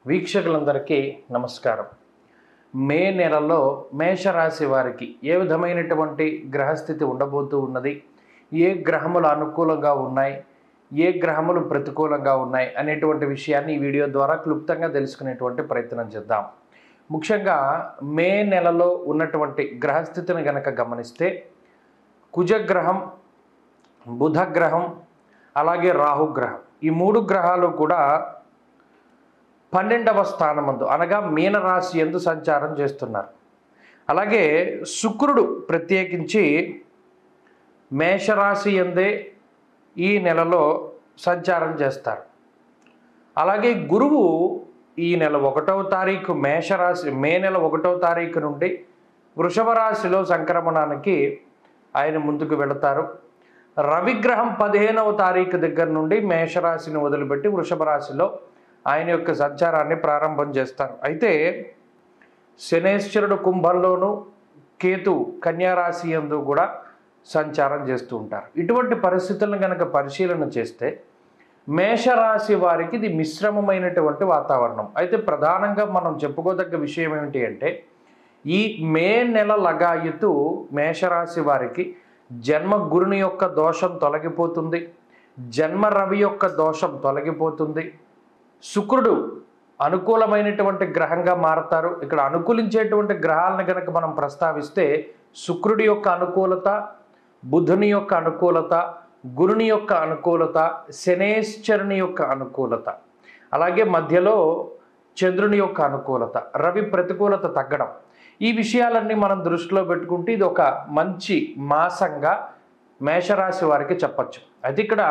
వీక్షకులందరికీ నమస్కారం. మే నెలలో మేషరాశి వారికి ఏ విధమైనటువంటి గ్రహస్థితి ఉండబోతూ ఉన్నది, ఏ గ్రహములు అనుకూలంగా ఉన్నాయి, ఏ గ్రహములు ప్రతికూలంగా ఉన్నాయి అనేటువంటి విషయాన్ని ఈ వీడియో ద్వారా క్లుప్తంగా తెలుసుకునేటువంటి ప్రయత్నం చేద్దాం. ముఖ్యంగా మే నెలలో ఉన్నటువంటి గ్రహస్థితిని గనక గమనిస్తే కుజగ్రహం, బుధగ్రహం, అలాగే రాహుగ్రహం, ఈ మూడు గ్రహాలు కూడా 12వ స్థానమందు అనగా మీనరాశి యందు సంచారం చేస్తున్నారు. అలాగే శుక్రుడు ప్రత్యేకించి మేషరాశి యందే ఈ నెలలో సంచారం చేస్తారు. అలాగే గురువు ఈ నెల 1వ తారీఖు మే నెల 1వ తారీఖు నుండి వృషభ రాశిలో సంక్రమణానికి ఆయన ముందుకు వెళతారు. రవిగ్రహం 15వ తారీఖు దగ్గర నుండి మేషరాశిని వదిలిపెట్టి వృషభ రాశిలో ఆయన యొక్క సంచారాన్ని ప్రారంభం చేస్తారు. అయితే శనేశ్వరుడు కుంభంలోను, కేతు కన్యారాశి యందు కూడా సంచారం చేస్తూ ఉంటారు. ఇటువంటి పరిస్థితులను కనుక పరిశీలన చేస్తే మేషరాశి వారికి ఇది మిశ్రమమైనటువంటి వాతావరణం. అయితే ప్రధానంగా మనం చెప్పుకోదగ్గ విషయం ఏమిటి అంటే ఈ మే నెల లగాయతు మేషరాశి వారికి జన్మ గురుని యొక్క దోషం తొలగిపోతుంది, జన్మ రవి యొక్క దోషం తొలగిపోతుంది, శుక్రుడు అనుకూలమైనటువంటి గ్రహంగా మారతారు. ఇక్కడ అనుకూలించేటువంటి గ్రహాలను కనుక మనం ప్రస్తావిస్తే శుక్రుడి యొక్క అనుకూలత, బుధుని యొక్క అనుకూలత, గురుని యొక్క అనుకూలత, శనేశ్వరుని యొక్క అనుకూలత, అలాగే మధ్యలో చంద్రుని యొక్క అనుకూలత, రవి ప్రతికూలత తగ్గడం, ఈ విషయాలన్నీ మనం దృష్టిలో పెట్టుకుంటే ఇది ఒక మంచి మాసంగా మేషరాశి వారికి చెప్పచ్చు. అయితే ఇక్కడ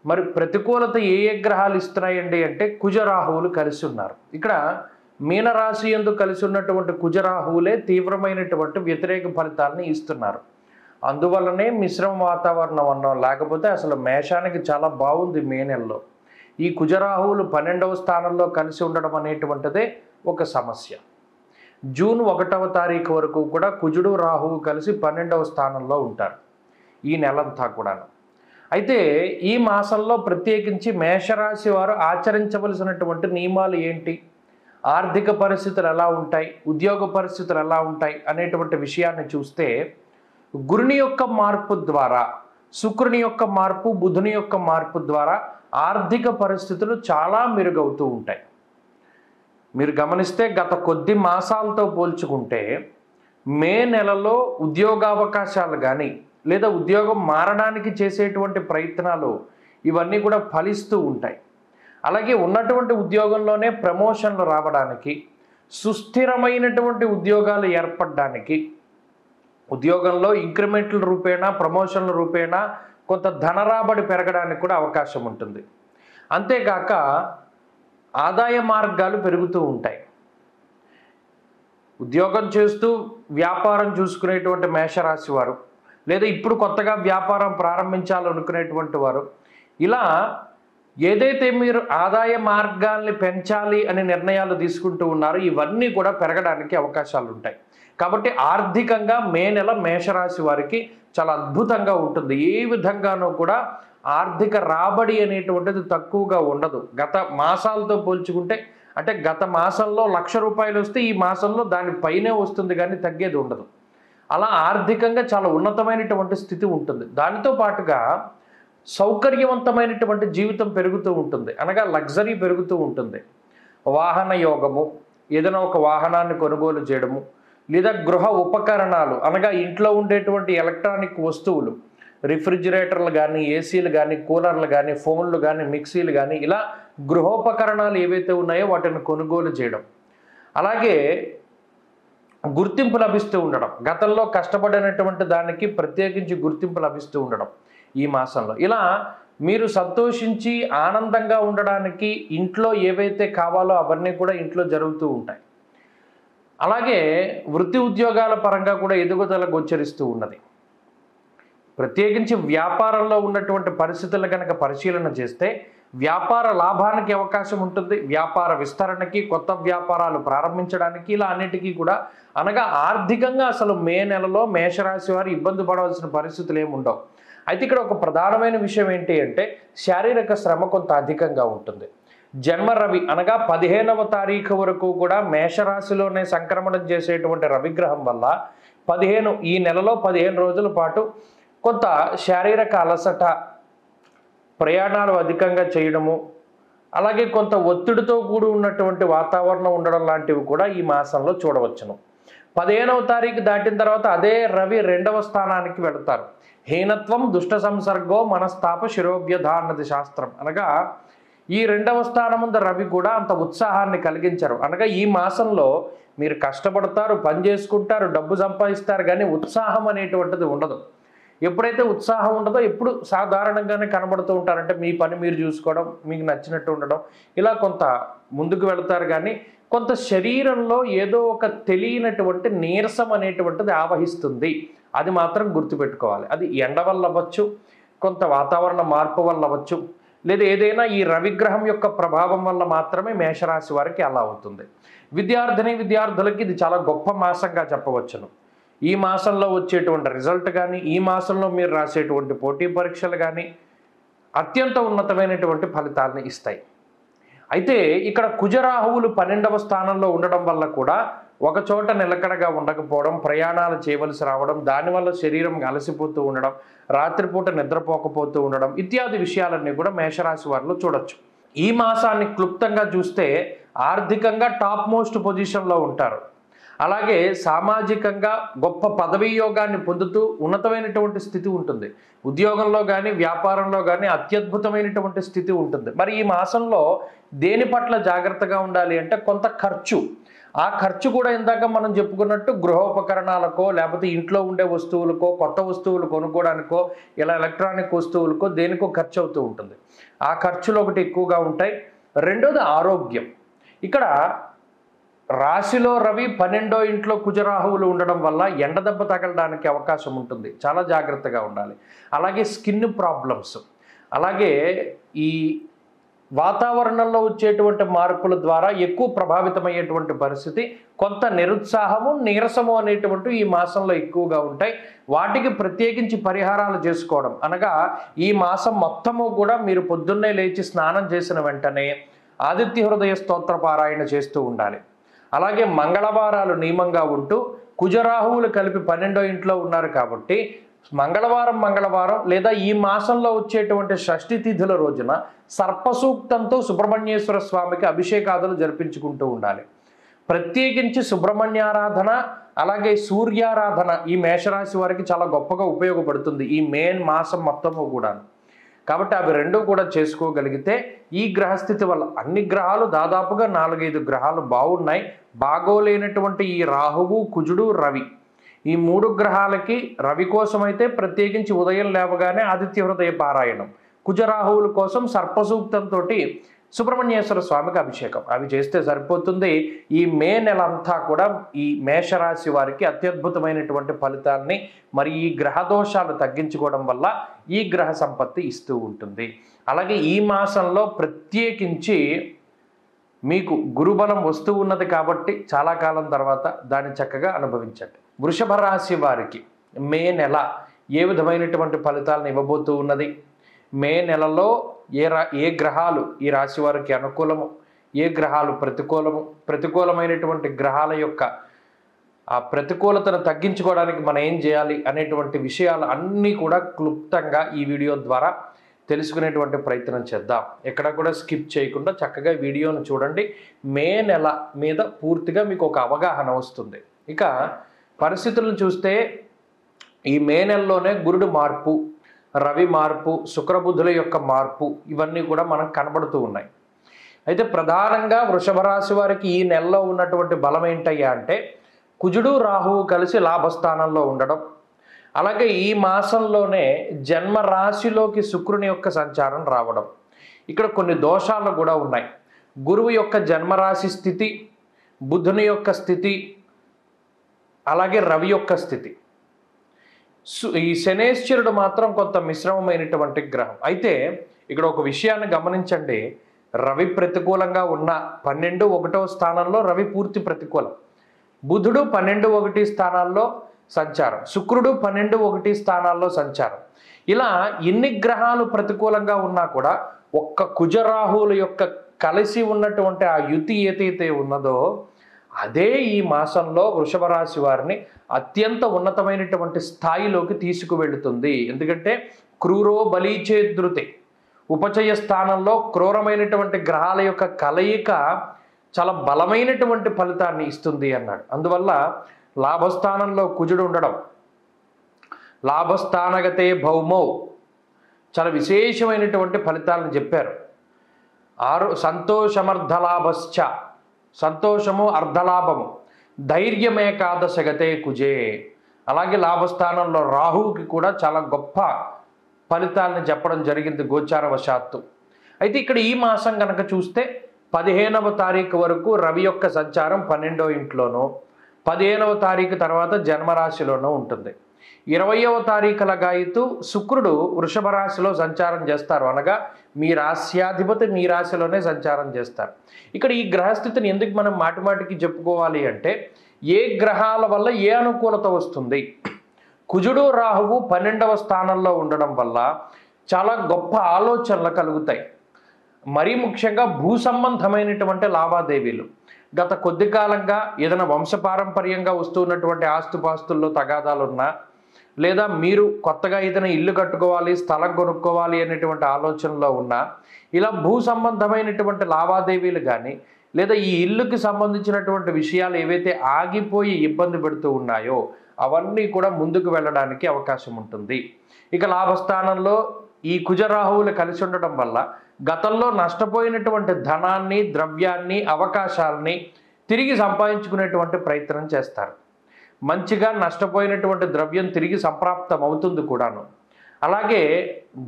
మరి ప్రతికూలత ఏ గ్రహాలు ఇస్తున్నాయండి అంటే కుజరాహువులు కలిసి ఉన్నారు. ఇక్కడ మీనరాశి యందు కలిసి ఉన్నటువంటి కుజరాహువులే తీవ్రమైనటువంటి వ్యతిరేక ఫలితాలని ఇస్తున్నారు. అందువల్లనే మిశ్రమ వాతావరణం అన్నాం, లేకపోతే అసలు మేషానికి చాలా బాగుంది మే నెలలో. ఈ కుజరాహువులు 12వ స్థానంలో కలిసి ఉండడం అనేటువంటిదే ఒక సమస్య. జూన్ 1వ తారీఖు వరకు కూడా కుజుడు రాహువు కలిసి 12వ స్థానంలో ఉంటారు ఈ నెలంతా కూడా. అయితే ఈ మాసంలో ప్రత్యేకించి మేషరాశి వారు ఆచరించవలసినటువంటి నియమాలు ఏంటి, ఆర్థిక పరిస్థితులు ఎలా ఉంటాయి, ఉద్యోగ పరిస్థితులు ఎలా ఉంటాయి అనేటువంటి విషయాన్ని చూస్తే గురుని యొక్క మార్పు ద్వారా, శుక్రుని యొక్క మార్పు, బుధుని యొక్క మార్పు ద్వారా ఆర్థిక పరిస్థితులు చాలా మెరుగవుతూ ఉంటాయి. మీరు గమనిస్తే గత కొద్ది మాసాలతో పోల్చుకుంటే మే నెలలో ఉద్యోగావకాశాలు కానీ లేదా ఉద్యోగం మారడానికి చేసేటువంటి ప్రయత్నాలు ఇవన్నీ కూడా ఫలిస్తూ ఉంటాయి. అలాగే ఉన్నటువంటి ఉద్యోగంలోనే ప్రమోషన్లు రావడానికి, సుస్థిరమైనటువంటి ఉద్యోగాలు ఏర్పడడానికి, ఉద్యోగంలో ఇంక్రిమెంట్ల రూపేణా, ప్రమోషన్ల రూపేణా కొంత ధనరాబడి పెరగడానికి కూడా అవకాశం ఉంటుంది. అంతేకాక ఆదాయ మార్గాలు పెరుగుతూ ఉంటాయి. ఉద్యోగం చేస్తూ వ్యాపారం చూసుకునేటువంటి మేషరాశి వారు, లేదా ఇప్పుడు కొత్తగా వ్యాపారం ప్రారంభించాలనుకునేటువంటి వారు, ఇలా ఏదైతే మీరు ఆదాయ మార్గాల్ని పెంచాలి అనే నిర్ణయాలు తీసుకుంటూ ఉన్నారో ఇవన్నీ కూడా పెరగడానికి అవకాశాలు ఉంటాయి. కాబట్టి ఆర్థికంగా మే నెల మేషరాశి వారికి చాలా అద్భుతంగా ఉంటుంది. ఏ విధంగానూ కూడా ఆర్థిక రాబడి అనేటువంటిది తక్కువగా ఉండదు. గత మాసాలతో పోల్చుకుంటే అంటే గత మాసంలో 1,00,000 రూపాయలు వస్తే ఈ మాసంలో దాని పైనే వస్తుంది కానీ తగ్గేది ఉండదు. అలా ఆర్థికంగా చాలా ఉన్నతమైనటువంటి స్థితి ఉంటుంది. దానితో పాటుగా సౌకర్యవంతమైనటువంటి జీవితం పెరుగుతూ ఉంటుంది, అనగా లగ్జరీ పెరుగుతూ ఉంటుంది. వాహన యోగము, ఏదైనా ఒక వాహనాన్ని కొనుగోలు చేయడము, లేదా గృహ ఉపకరణాలు అనగా ఇంట్లో ఉండేటువంటి ఎలక్ట్రానిక్ వస్తువులు, రిఫ్రిజిరేటర్లు కానీ, ఏసీలు కానీ, కూలర్లు కానీ, ఫోన్లు కానీ, మిక్సీలు కానీ, ఇలా గృహోపకరణాలు ఏవైతే ఉన్నాయో వాటిని కొనుగోలు చేయడం, అలాగే గుర్తింపు లభిస్తూ ఉండడం, గతంలో కష్టపడినటువంటి దానికి ప్రత్యేకించి గుర్తింపు లభిస్తూ ఉండడం ఈ మాసంలో. ఇలా మీరు సంతోషించి ఆనందంగా ఉండడానికి ఇంట్లో ఏవైతే కావాలో అవన్నీ కూడా ఇంట్లో జరుగుతూ ఉంటాయి. అలాగే వృత్తి ఉద్యోగాల పరంగా కూడా ఎదుగుదల గోచరిస్తూ ఉన్నది. ప్రత్యేకించి వ్యాపారంలో ఉన్నటువంటి పరిస్థితులను కనుక పరిశీలన చేస్తే వ్యాపార లాభానికి అవకాశం ఉంటుంది, వ్యాపార విస్తరణకి, కొత్త వ్యాపారాలు ప్రారంభించడానికి, ఇలా అన్నిటికీ కూడా అనగా ఆర్థికంగా అసలు మే నెలలో మేషరాశి వారు ఇబ్బంది పడవలసిన పరిస్థితులు ఏమి ఉండవు. అయితే ఇక్కడ ఒక ప్రధానమైన విషయం ఏంటి అంటే శారీరక శ్రమ కొంత అధికంగా ఉంటుంది. జన్మ రవి అనగా 15వ తారీఖు వరకు కూడా మేషరాశిలోనే సంక్రమణం చేసేటువంటి రవిగ్రహం వల్ల 15 ఈ నెలలో 15 రోజుల పాటు కొంత శారీరక అలసట, ప్రయాణాలు అధికంగా చేయడము, అలాగే కొంత ఒత్తిడితో కూడి ఉన్నటువంటి వాతావరణం ఉండడం లాంటివి కూడా ఈ మాసంలో చూడవచ్చును. 15వ తారీఖు దాటిన తర్వాత అదే రవి 2వ స్థానానికి వెళతారు. హీనత్వం దుష్ట సంసర్గో మనస్తాప శిరోభ్యధ అన్నది శాస్త్రం. అనగా ఈ 2వ స్థానం ముందు రవి కూడా అంత ఉత్సాహాన్ని కలిగించరు. అనగా ఈ మాసంలో మీరు కష్టపడతారు, పని చేసుకుంటారు, డబ్బు సంపాదిస్తారు, కానీ ఉత్సాహం అనేటువంటిది ఉండదు. ఎప్పుడైతే ఉత్సాహం ఉండదో ఎప్పుడు సాధారణంగానే కనబడుతూ ఉంటారంటే మీ పని మీరు చూసుకోవడం, మీకు నచ్చినట్టు ఉండడం, ఇలా కొంత ముందుకు వెళతారు. కానీ కొంత శరీరంలో ఏదో ఒక తెలియనటువంటి నీరసం అనేటువంటిది ఆవహిస్తుంది. అది మాత్రం గుర్తుపెట్టుకోవాలి. అది ఎండ వల్ల అవ్వచ్చు, కొంత వాతావరణ మార్పు వల్ల అవ్వచ్చు, లేదా ఏదైనా ఈ రవిగ్రహం యొక్క ప్రభావం వల్ల మాత్రమే మేషరాశి వారికి అలా అవుతుంది. విద్యార్థులకి ఇది చాలా గొప్ప మాసంగా చెప్పవచ్చును. ఈ మాసంలో వచ్చేటువంటి రిజల్ట్ కానీ, ఈ మాసంలో మీరు రాసేటువంటి పోటీ పరీక్షలు కానీ అత్యంత ఉన్నతమైనటువంటి ఫలితాలను ఇస్తాయి. అయితే ఇక్కడ కుజరాహువులు 12వ స్థానంలో ఉండడం వల్ల కూడా ఒక చోట నిలకడగా ఉండకపోవడం, ప్రయాణాలు చేయవలసి రావడం, దానివల్ల శరీరం అలసిపోతూ ఉండడం, రాత్రిపూట నిద్రపోకపోతూ ఉండడం ఇత్యాది విషయాలన్నీ కూడా మేషరాశి వారిలో చూడొచ్చు. ఈ మాసాన్ని క్లుప్తంగా చూస్తే ఆర్థికంగా టాప్ మోస్ట్ పొజిషన్లో ఉంటారు. అలాగే సామాజికంగా గొప్ప పదవీ యోగాన్ని పొందుతూ ఉన్నతమైనటువంటి స్థితి ఉంటుంది. ఉద్యోగంలో కానీ వ్యాపారంలో కానీ అత్యద్భుతమైనటువంటి స్థితి ఉంటుంది. మరి ఈ మాసంలో దేని పట్ల జాగ్రత్తగా ఉండాలి అంటే కొంత ఖర్చు. ఆ ఖర్చు కూడా ఇందాక మనం చెప్పుకున్నట్టు గృహోపకరణాలకో, లేకపోతే ఇంట్లో ఉండే వస్తువులకో, కొత్త వస్తువులు కొనుక్కోవడానికో, ఇలా ఎలక్ట్రానిక్ వస్తువులకో దేనికో ఖర్చు అవుతూ ఉంటుంది. ఆ ఖర్చులు ఒకటి ఎక్కువగా ఉంటాయి. రెండోది ఆరోగ్యం. ఇక్కడ రాశిలో రవి 12వ ఇంట్లో కుజరాహువులు ఉండడం వల్ల ఎండ దెబ్బ తగలడానికి అవకాశం ఉంటుంది. చాలా జాగ్రత్తగా ఉండాలి. అలాగే స్కిన్ ప్రాబ్లమ్స్, అలాగే ఈ వాతావరణంలో వచ్చేటువంటి మార్పుల ద్వారా ఎక్కువ ప్రభావితమయ్యేటువంటి పరిస్థితి, కొంత నిరుత్సాహము, నీరసము అనేటువంటి ఈ మాసంలో ఎక్కువగా ఉంటాయి. వాటికి ప్రత్యేకించి పరిహారాలు చేసుకోవడం, అనగా ఈ మాసం మొత్తము కూడా మీరు పొద్దున్నే లేచి స్నానం చేసిన వెంటనే ఆదిత్య హృదయ స్తోత్ర పారాయణ చేస్తూ ఉండాలి. అలాగే మంగళవారాలు నియమంగా ఉంటూ కుజరాహువులు కలిపి 12వ ఇంట్లో ఉన్నారు కాబట్టి మంగళవారం లేదా ఈ మాసంలో వచ్చేటువంటి షష్ఠి తిథుల రోజున సర్పసూక్తంతో సుబ్రహ్మణ్యేశ్వర స్వామికి అభిషేకాదులు జరిపించుకుంటూ ఉండాలి. ప్రత్యేకించి సుబ్రహ్మణ్యారాధన, అలాగే సూర్యారాధన ఈ మేషరాశి వారికి చాలా గొప్పగా ఉపయోగపడుతుంది ఈ మాసం మొత్తము కూడా. కాబట్టి అవి రెండు కూడా చేసుకోగలిగితే ఈ గ్రహస్థితి వల్ల అన్ని గ్రహాలు దాదాపుగా 4-5 గ్రహాలు బాగున్నాయి. బాగోలేనటువంటి ఈ రాహువు, కుజుడు, రవి, ఈ 3 గ్రహాలకి రవి కోసమైతే ప్రత్యేకించి ఉదయం లేవగానే ఆదిత్య హృదయ పారాయణం, కుజరాహువుల కోసం సర్పసూక్తంతో సుబ్రహ్మణ్యేశ్వర స్వామికి అభిషేకం అవి చేస్తే సరిపోతుంది. ఈ నెల అంతా కూడా ఈ మేషరాశి వారికి అత్యద్భుతమైనటువంటి ఫలితాలని, మరి ఈ గ్రహదోషాలు తగ్గించుకోవడం వల్ల ఈ గ్రహ సంపత్తి ఇస్తూ ఉంటుంది. అలాగే ఈ మాసంలో ప్రత్యేకించి మీకు గురుబలం వస్తూ ఉన్నది కాబట్టి చాలా కాలం తర్వాత దాన్ని చక్కగా అనుభవించండి. వృషభ రాశి వారికి నెల ఏ విధమైనటువంటి ఫలితాలను ఇవ్వబోతూ ఉన్నది, నెలలో ఏ గ్రహాలు ఈ రాశి వారికి అనుకూలము, ఏ గ్రహాలు ప్రతికూలము, ప్రతికూలమైనటువంటి గ్రహాల యొక్క ఆ ప్రతికూలతను తగ్గించుకోవడానికి మనం ఏం చేయాలి అనేటువంటి విషయాలు అన్నీ కూడా క్లుప్తంగా ఈ వీడియో ద్వారా తెలుసుకునేటువంటి ప్రయత్నం చేద్దాం. ఎక్కడ కూడా స్కిప్ చేయకుండా చక్కగా వీడియోను చూడండి. నెల మీద పూర్తిగా మీకు ఒక అవగాహన వస్తుంది. ఇక పరిస్థితులను చూస్తే ఈ నెలలోనే గురుడు మార్పు, రవి మార్పు, శుక్రబుధుల యొక్క మార్పు ఇవన్నీ కూడా మనకు కనబడుతూ ఉన్నాయి. అయితే ప్రధానంగా వృషభ రాశి వారికి ఈ నెలలో ఉన్నటువంటి బలం ఏంటయ్యా అంటే కుజుడు, రాహువు కలిసి లాభస్థానంలో ఉండడం, అలాగే ఈ మాసంలోనే జన్మ రాశిలోకి శుక్రుని యొక్క సంచారం రావడం. ఇక్కడ కొన్ని దోషాలు కూడా ఉన్నాయి. గురువు యొక్క జన్మరాశి స్థితి, బుధుని యొక్క స్థితి, అలాగే రవి యొక్క స్థితి. ఈ శనేశ్వరుడు మాత్రం కొంత మిశ్రమమైనటువంటి గ్రహం. అయితే ఇక్కడ ఒక విషయాన్ని గమనించండి. రవి ప్రతికూలంగా ఉన్న 12-1వ స్థానంలో రవి పూర్తి ప్రతికూలం, బుధుడు 12-1 స్థానాల్లో సంచారం, శుక్రుడు 12-1 స్థానాల్లో సంచారం. ఇలా ఎన్ని గ్రహాలు ప్రతికూలంగా ఉన్నా కూడా ఒక్క కుజరాహువుల యొక్క కలిసి ఉన్నటువంటి ఆ యుతి ఏదైతే ఉన్నదో అదే ఈ మాసంలో వృషభ రాశి వారిని అత్యంత ఉన్నతమైనటువంటి స్థాయిలోకి తీసుకువెళుతుంది. ఎందుకంటే క్రూరో బలీచేధృతే, ఉపచయ స్థానంలో క్రూరమైనటువంటి గ్రహాల యొక్క కలయిక చాలా బలమైనటువంటి ఫలితాన్ని ఇస్తుంది అన్నాడు. అందువల్ల లాభస్థానంలో కుజుడు ఉండడం, లాభస్థానగతే భౌమౌ, చాలా విశేషమైనటువంటి ఫలితాలను చెప్పారు. సంతోషమర్ధలాభశ్చ, సంతోషము అర్ధలాభము, ధైర్యమేకాదశగతే కుజే. అలాగే లాభస్థానంలో రాహువుకి కూడా చాలా గొప్ప ఫలితాలను చెప్పడం జరిగింది గోచారవశాత్తు. అయితే ఇక్కడ ఈ మాసం కనుక చూస్తే 15వ తారీఖు వరకు రవి యొక్క సంచారం 12వ ఇంట్లోనూ, 15వ తారీఖు తర్వాత జన్మరాశిలోనూ ఉంటుంది. 20వ తారీఖు లగాయితూ శుక్రుడు వృషభ రాశిలో సంచారం చేస్తారు. అనగా మీ రాశ్యాధిపతి మీ రాశిలోనే సంచారం చేస్తారు. ఇక్కడ ఈ గ్రహస్థితిని ఎందుకు మనం మాటిమాటికి చెప్పుకోవాలి అంటే, ఏ గ్రహాల వల్ల ఏ అనుకూలత వస్తుంది. కుజుడు రాహువు 12వ స్థానంలో ఉండడం వల్ల చాలా గొప్ప ఆలోచనలు కలుగుతాయి. మరీ ముఖ్యంగా భూ సంబంధమైనటువంటి లావాదేవీలు, గత కొద్ది కాలంగా ఏదైనా వంశపారంపర్యంగా వస్తున్నటువంటి ఆస్తుపాస్తుల్లో తగాదాలున్నా, లేదా మీరు కొత్తగా ఏదైనా ఇల్లు కట్టుకోవాలి, స్థలం కొనుక్కోవాలి అనేటువంటి ఆలోచనలో ఉన్నా, ఇలా భూ సంబంధమైనటువంటి లావాదేవీలు కానీ, లేదా ఈ ఇల్లుకి సంబంధించినటువంటి విషయాలు ఏవైతే ఆగిపోయి ఇబ్బంది పెడుతూ ఉన్నాయో అవన్నీ కూడా ముందుకు వెళ్ళడానికి అవకాశం ఉంటుంది. ఇక లాభస్థానంలో ఈ కుజరాహువులు కలిసి ఉండడం వల్ల గతంలో నష్టపోయినటువంటి ధనాన్ని, ద్రవ్యాన్ని, అవకాశాలని తిరిగి సంపాదించుకునేటువంటి ప్రయత్నం చేస్తారు. మంచిగా నష్టపోయినటువంటి ద్రవ్యం తిరిగి సంప్రాప్తం అవుతుంది కూడాను. అలాగే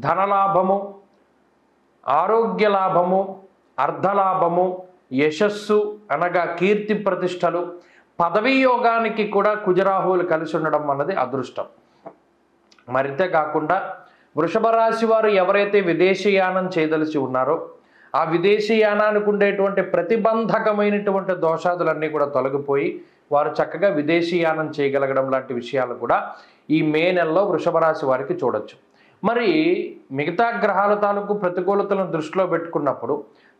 ధనలాభము, ఆరోగ్య లాభము, అర్ధలాభము, యశస్సు అనగా కీర్తి ప్రతిష్టలు, పదవీ యోగానికి కూడా కుజరాహువులు కలిసి ఉండడం అన్నది అదృష్టం. మరింతే కాకుండా వృషభ రాశి వారు ఎవరైతే విదేశీయానం చేయదలిచి ఉన్నారో ఆ విదేశీయానానికి ఉండేటువంటి ప్రతిబంధకమైనటువంటి దోషాదులన్నీ కూడా తొలగిపోయి వారు చక్కగా విదేశీయానం చేయగలగడం లాంటి విషయాలు కూడా ఈ మే నెలలో వృషభ రాశి వారికి చూడొచ్చు. మరి మిగతా గ్రహాల తాలూకు ప్రతికూలతలను దృష్టిలో పెట్టుకున్నప్పుడు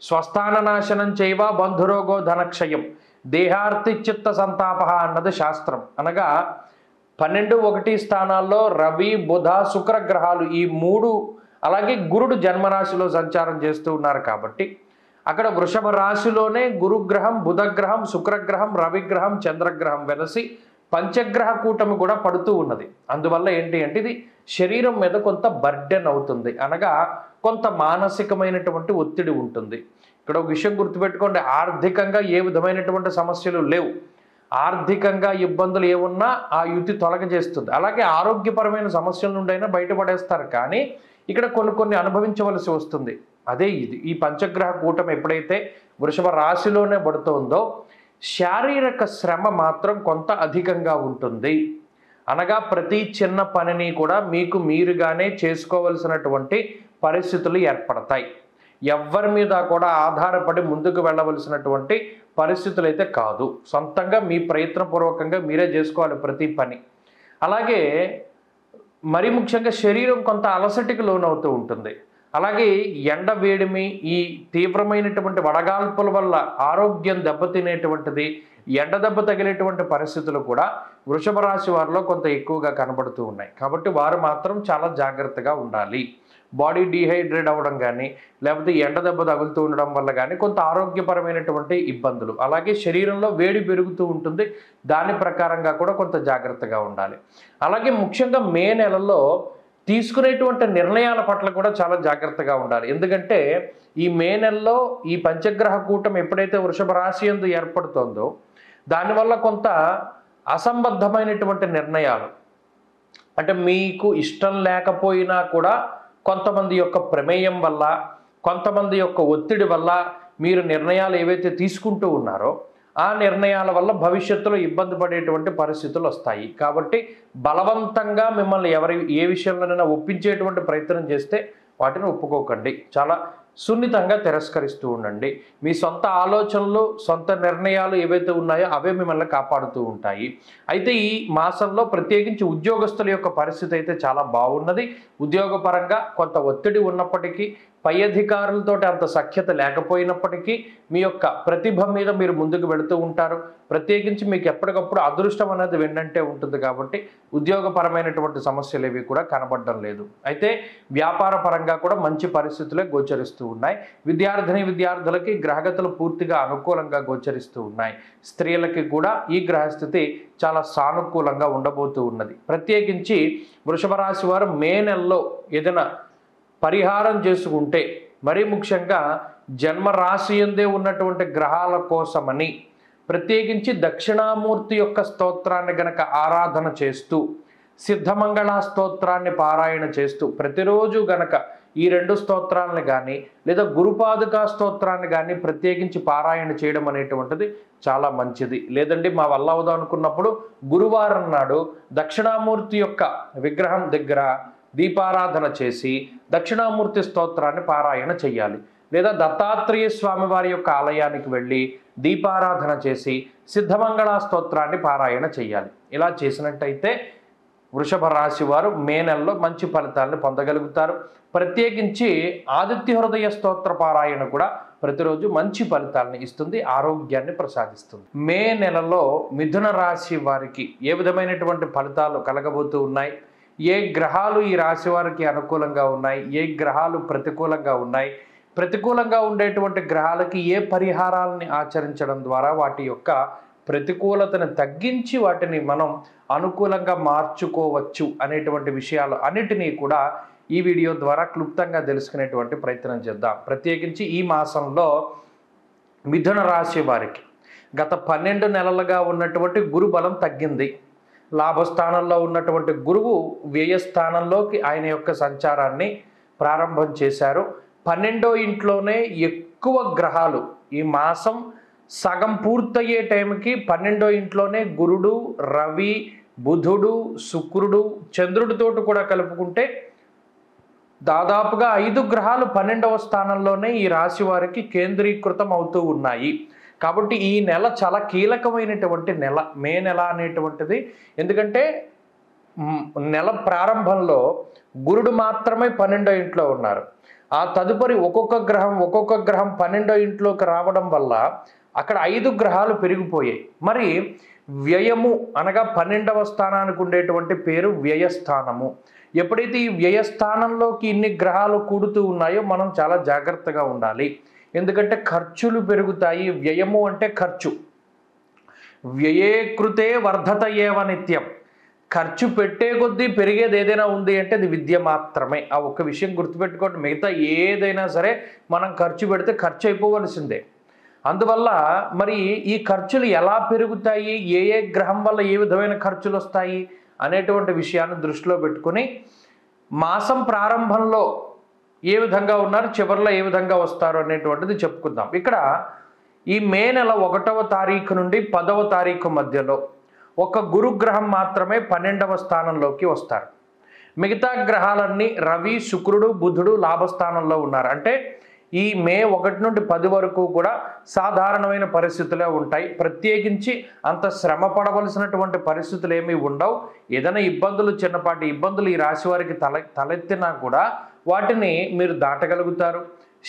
స్వస్థాన నాశనం చేయవా బంధురోగో ధనక్షయం దేహార్తి చిత్త సంతాప అన్నది శాస్త్రం. అనగా 12, 1 స్థానాల్లో రవి, బుధ, శుక్ర గ్రహాలు ఈ 3, అలాగే గురుడు జన్మరాశిలో సంచారం చేస్తూ ఉన్నారు. కాబట్టి అక్కడ వృషభ రాశిలోనే గురుగ్రహం, బుధగ్రహం, శుక్రగ్రహం, రవిగ్రహం, చంద్రగ్రహం వెలసి పంచగ్రహ కూటమి కూడా పడుతూ ఉన్నది. అందువల్ల ఏంటి అంటే ఇది శరీరం మీద కొంత బర్డెన్ అవుతుంది. అనగా కొంత మానసికమైనటువంటి ఒత్తిడి ఉంటుంది. ఇక్కడ ఒక విషయం గుర్తుపెట్టుకోండి, ఆర్థికంగా ఏ విధమైనటువంటి సమస్యలు లేవు. ఆర్థికంగా ఇబ్బందులు ఏమున్నా ఆ యుతి తొలగజేస్తుంది. అలాగే ఆరోగ్యపరమైన సమస్యల నుండి అయినా బయటపడేస్తారు. కానీ ఇక్కడ కొన్ని అనుభవించవలసి వస్తుంది. అదే ఇది ఈ పంచగ్రహ కూటమి ఎప్పుడైతే వృషభ రాశిలోనే పడుతుందో శారీరక శ్రమ మాత్రం కొంత అధికంగా ఉంటుంది. అనగా ప్రతి చిన్న పనిని కూడా మీకు మీరుగానే చేసుకోవలసినటువంటి పరిస్థితులు ఏర్పడతాయి. ఎవ్వరి మీద కూడా ఆధారపడి ముందుకు వెళ్ళవలసినటువంటి పరిస్థితులు అయితే కాదు. సొంతంగా మీ ప్రయత్నపూర్వకంగా మీరే చేసుకోవాలి ప్రతి పని. అలాగే మరి ముఖ్యంగా శరీరం కొంత అలసటికి లోనవుతూ ఉంటుంది. అలాగే ఎండ వేడిమి, ఈ తీవ్రమైనటువంటి వడగాల్పుల వల్ల ఆరోగ్యం దెబ్బతినేటువంటిది, ఎండ దెబ్బ తగిలేటువంటి పరిస్థితులు కూడా వృషభ రాశి వారిలో కొంత ఎక్కువగా కనబడుతూ ఉన్నాయి. కాబట్టి వారు మాత్రం చాలా జాగ్రత్తగా ఉండాలి. బాడీ డీహైడ్రేట్ అవ్వడం కానీ, లేకపోతే ఎండ దెబ్బ తగులుతూ ఉండడం వల్ల కానీ కొంత ఆరోగ్యపరమైనటువంటి ఇబ్బందులు, అలాగే శరీరంలో వేడి పెరుగుతూ ఉంటుంది. దాని ప్రకారంగా కూడా కొంత జాగ్రత్తగా ఉండాలి. అలాగే ముఖ్యంగా మే నెలలో తీసుకునేటువంటి నిర్ణయాల పట్ల కూడా చాలా జాగ్రత్తగా ఉండాలి. ఎందుకంటే ఈ మే నెలలో ఈ పంచగ్రహ కూటమి ఎప్పుడైతే వృషభ రాశి యందు ఏర్పడుతుందో దానివల్ల కొంత అసంబద్ధమైనటువంటి నిర్ణయాలు, అంటే మీకు ఇష్టం లేకపోయినా కూడా కొంతమంది యొక్క ప్రమేయం వల్ల, కొంతమంది యొక్క ఒత్తిడి వల్ల మీరు నిర్ణయాలు ఏవైతే తీసుకుంటూ ఉన్నారో ఆ నిర్ణయాల వల్ల భవిష్యత్తులో ఇబ్బంది పడేటువంటి పరిస్థితులు వస్తాయి. కాబట్టి బలవంతంగా మిమ్మల్ని ఏ విషయంలోనైనా ఒప్పించేటువంటి ప్రయత్నం చేస్తే వాటిని ఒప్పుకోకండి. చాలా సున్నితంగా తిరస్కరిస్తూ ఉండండి. మీ సొంత ఆలోచనలు, సొంత నిర్ణయాలు ఏవైతే ఉన్నాయో అవే మిమ్మల్ని కాపాడుతూ ఉంటాయి. అయితే ఈ మాసంలో ప్రత్యేకించి ఉద్యోగస్తుల యొక్క పరిస్థితి అయితే చాలా బాగున్నది. ఉద్యోగపరంగా కొంత ఒత్తిడి ఉన్నప్పటికీ పై అధికారులతోటి అంత సఖ్యత లేకపోయినప్పటికీ మీ యొక్క ప్రతిభ మీద మీరు ముందుకు వెళుతూ ఉంటారు. ప్రత్యేకించి మీకు ఎప్పటికప్పుడు అదృష్టం అనేది వెన్నంటే ఉంటుంది కాబట్టి ఉద్యోగపరమైనటువంటి సమస్యలు ఏవి కూడా కనబడడం లేదు. అయితే వ్యాపార పరంగా కూడా మంచి పరిస్థితులే గోచరిస్తూ ఉన్నాయి. విద్యార్థులకి గ్రహగతులు పూర్తిగా అనుకూలంగా గోచరిస్తూ ఉన్నాయి. స్త్రీలకి కూడా ఈ గ్రహస్థితి చాలా సానుకూలంగా ఉండబోతూ ఉన్నది. ప్రత్యేకించి వృషభ రాశి వారు మే నెలలో ఏదైనా పరిహారం చేసుకుంటే, మరీ ముఖ్యంగా జన్మరాశి యందే ఉన్నటువంటి గ్రహాల కోసమని ప్రత్యేకించి దక్షిణామూర్తి యొక్క స్తోత్రాన్ని గనక ఆరాధన చేస్తూ, సిద్ధమంగళ స్తోత్రాన్ని పారాయణ చేస్తూ ప్రతిరోజు గనక ఈ 2 స్తోత్రాలను కానీ లేదా గురుపాదుకా స్తోత్రాన్ని కానీ ప్రత్యేకించి పారాయణ చేయడం అనేటువంటిది చాలా మంచిది. లేదండి మా వల్ల అవదు అనుకున్నప్పుడు గురువారం నాడు దక్షిణామూర్తి యొక్క విగ్రహం దగ్గర దీపారాధన చేసి దక్షిణామూర్తి స్తోత్రాన్ని పారాయణ చెయ్యాలి. లేదా దత్తాత్రేయ స్వామి వారి యొక్క ఆలయానికి వెళ్ళి దీపారాధన చేసి సిద్ధమంగళ స్తోత్రాన్ని పారాయణ చెయ్యాలి. ఇలా చేసినట్టయితే వృషభ రాశి వారు మే నెలలో మంచి ఫలితాలను పొందగలుగుతారు. ప్రత్యేకించి ఆదిత్య హృదయ స్తోత్ర పారాయణ కూడా ప్రతిరోజు మంచి ఫలితాలను ఇస్తుంది, ఆరోగ్యాన్ని ప్రసాదిస్తుంది. మే నెలలో మిథున రాశి వారికి ఏ విధమైనటువంటి ఫలితాలు కలగబోతూ ఉన్నాయి, ఏ గ్రహాలు ఈ రాశి వారికి అనుకూలంగా ఉన్నాయి, ఏ గ్రహాలు ప్రతికూలంగా ఉన్నాయి, ప్రతికూలంగా ఉండేటువంటి గ్రహాలకి ఏ పరిహారాలని ఆచరించడం ద్వారా వాటి యొక్క ప్రతికూలతను తగ్గించి వాటిని మనం అనుకూలంగా మార్చుకోవచ్చు అనేటువంటి విషయాలు అన్నిటినీ కూడా ఈ వీడియో ద్వారా క్లుప్తంగా తెలుసుకునేటువంటి ప్రయత్నం చేద్దాం. ప్రత్యేకించి ఈ మాసంలో మిథున రాశి వారికి గత 12 నెలలుగా ఉన్నటువంటి గురు బలం తగ్గింది. లాభస్థానంలో ఉన్నటువంటి గురువు వ్యయస్థానంలోకి ఆయన యొక్క సంచారాన్ని ప్రారంభం చేశారు. 12వ ఇంట్లోనే ఎక్కువ గ్రహాలు ఈ మాసం సగం పూర్తయ్యే టైంకి 12వ ఇంట్లోనే గురుడు, రవి, బుధుడు, శుక్రుడు, చంద్రుడితోటి కూడా కలుపుకుంటే దాదాపుగా 5 గ్రహాలు 12వ స్థానంలోనే ఈ రాశి వారికి కేంద్రీకృతం అవుతూ ఉన్నాయి. కాబట్టి ఈ నెల చాలా కీలకమైనటువంటి నెల మే నెల అనేటువంటిది. ఎందుకంటే నెల ప్రారంభంలో గురుడు మాత్రమే 12వ ఇంట్లో ఉన్నారు. ఆ తదుపరి ఒక్కొక్క గ్రహం 12వ ఇంట్లోకి రావడం వల్ల అక్కడ 5 గ్రహాలు పెరిగిపోయాయి. మరి వ్యయము అనగా 12వ స్థానానికి ఉండేటువంటి పేరు వ్యయస్థానము. ఎప్పుడైతే ఈ వ్యయస్థానంలోకి ఇన్ని గ్రహాలు కూడుతూ ఉన్నాయో మనం చాలా జాగ్రత్తగా ఉండాలి. ఎందుకంటే ఖర్చులు పెరుగుతాయి. వ్యయము అంటే ఖర్చు. వ్యయే కృతే వర్ధత ఏవ నిత్యం. ఖర్చు పెట్టే కొద్దీ పెరిగేది ఏదైనా ఉంది అంటే అది విద్య మాత్రమే. ఆ ఒక్క విషయం గుర్తుపెట్టుకోండి. మిగతా ఏదైనా సరే మనం ఖర్చు పెడితే ఖర్చు అయిపోవలసిందే. అందువల్ల మరి ఈ ఖర్చులు ఎలా పెరుగుతాయి, ఏ గ్రహం వల్ల ఏ విధమైన ఖర్చులు వస్తాయి అనేటువంటి విషయాన్ని దృష్టిలో పెట్టుకుని మాసం ప్రారంభంలో ఏ విధంగా ఉన్నారు, చివరిలో ఏ విధంగా వస్తారు అనేటువంటిది చెప్పుకుందాం. ఇక్కడ ఈ మే నెల 1వ తారీఖు నుండి 10వ తారీఖు మధ్యలో ఒక గురుగ్రహం మాత్రమే 12వ స్థానంలోకి వస్తారు. మిగతా గ్రహాలన్నీ రవి, శుక్రుడు, బుధుడు లాభస్థానంలో ఉన్నారు. అంటే ఈ మే 1 నుండి 10 వరకు కూడా సాధారణమైన పరిస్థితులే ఉంటాయి. ప్రత్యేకించి అంత శ్రమ పడవలసినటువంటి పరిస్థితులు ఏమీ ఉండవు. ఏదైనా ఇబ్బందులు, చిన్నపాటి ఇబ్బందులు ఈ రాశి వారికి తలెత్తినా కూడా వాటిని మీరు దాటగలుగుతారు.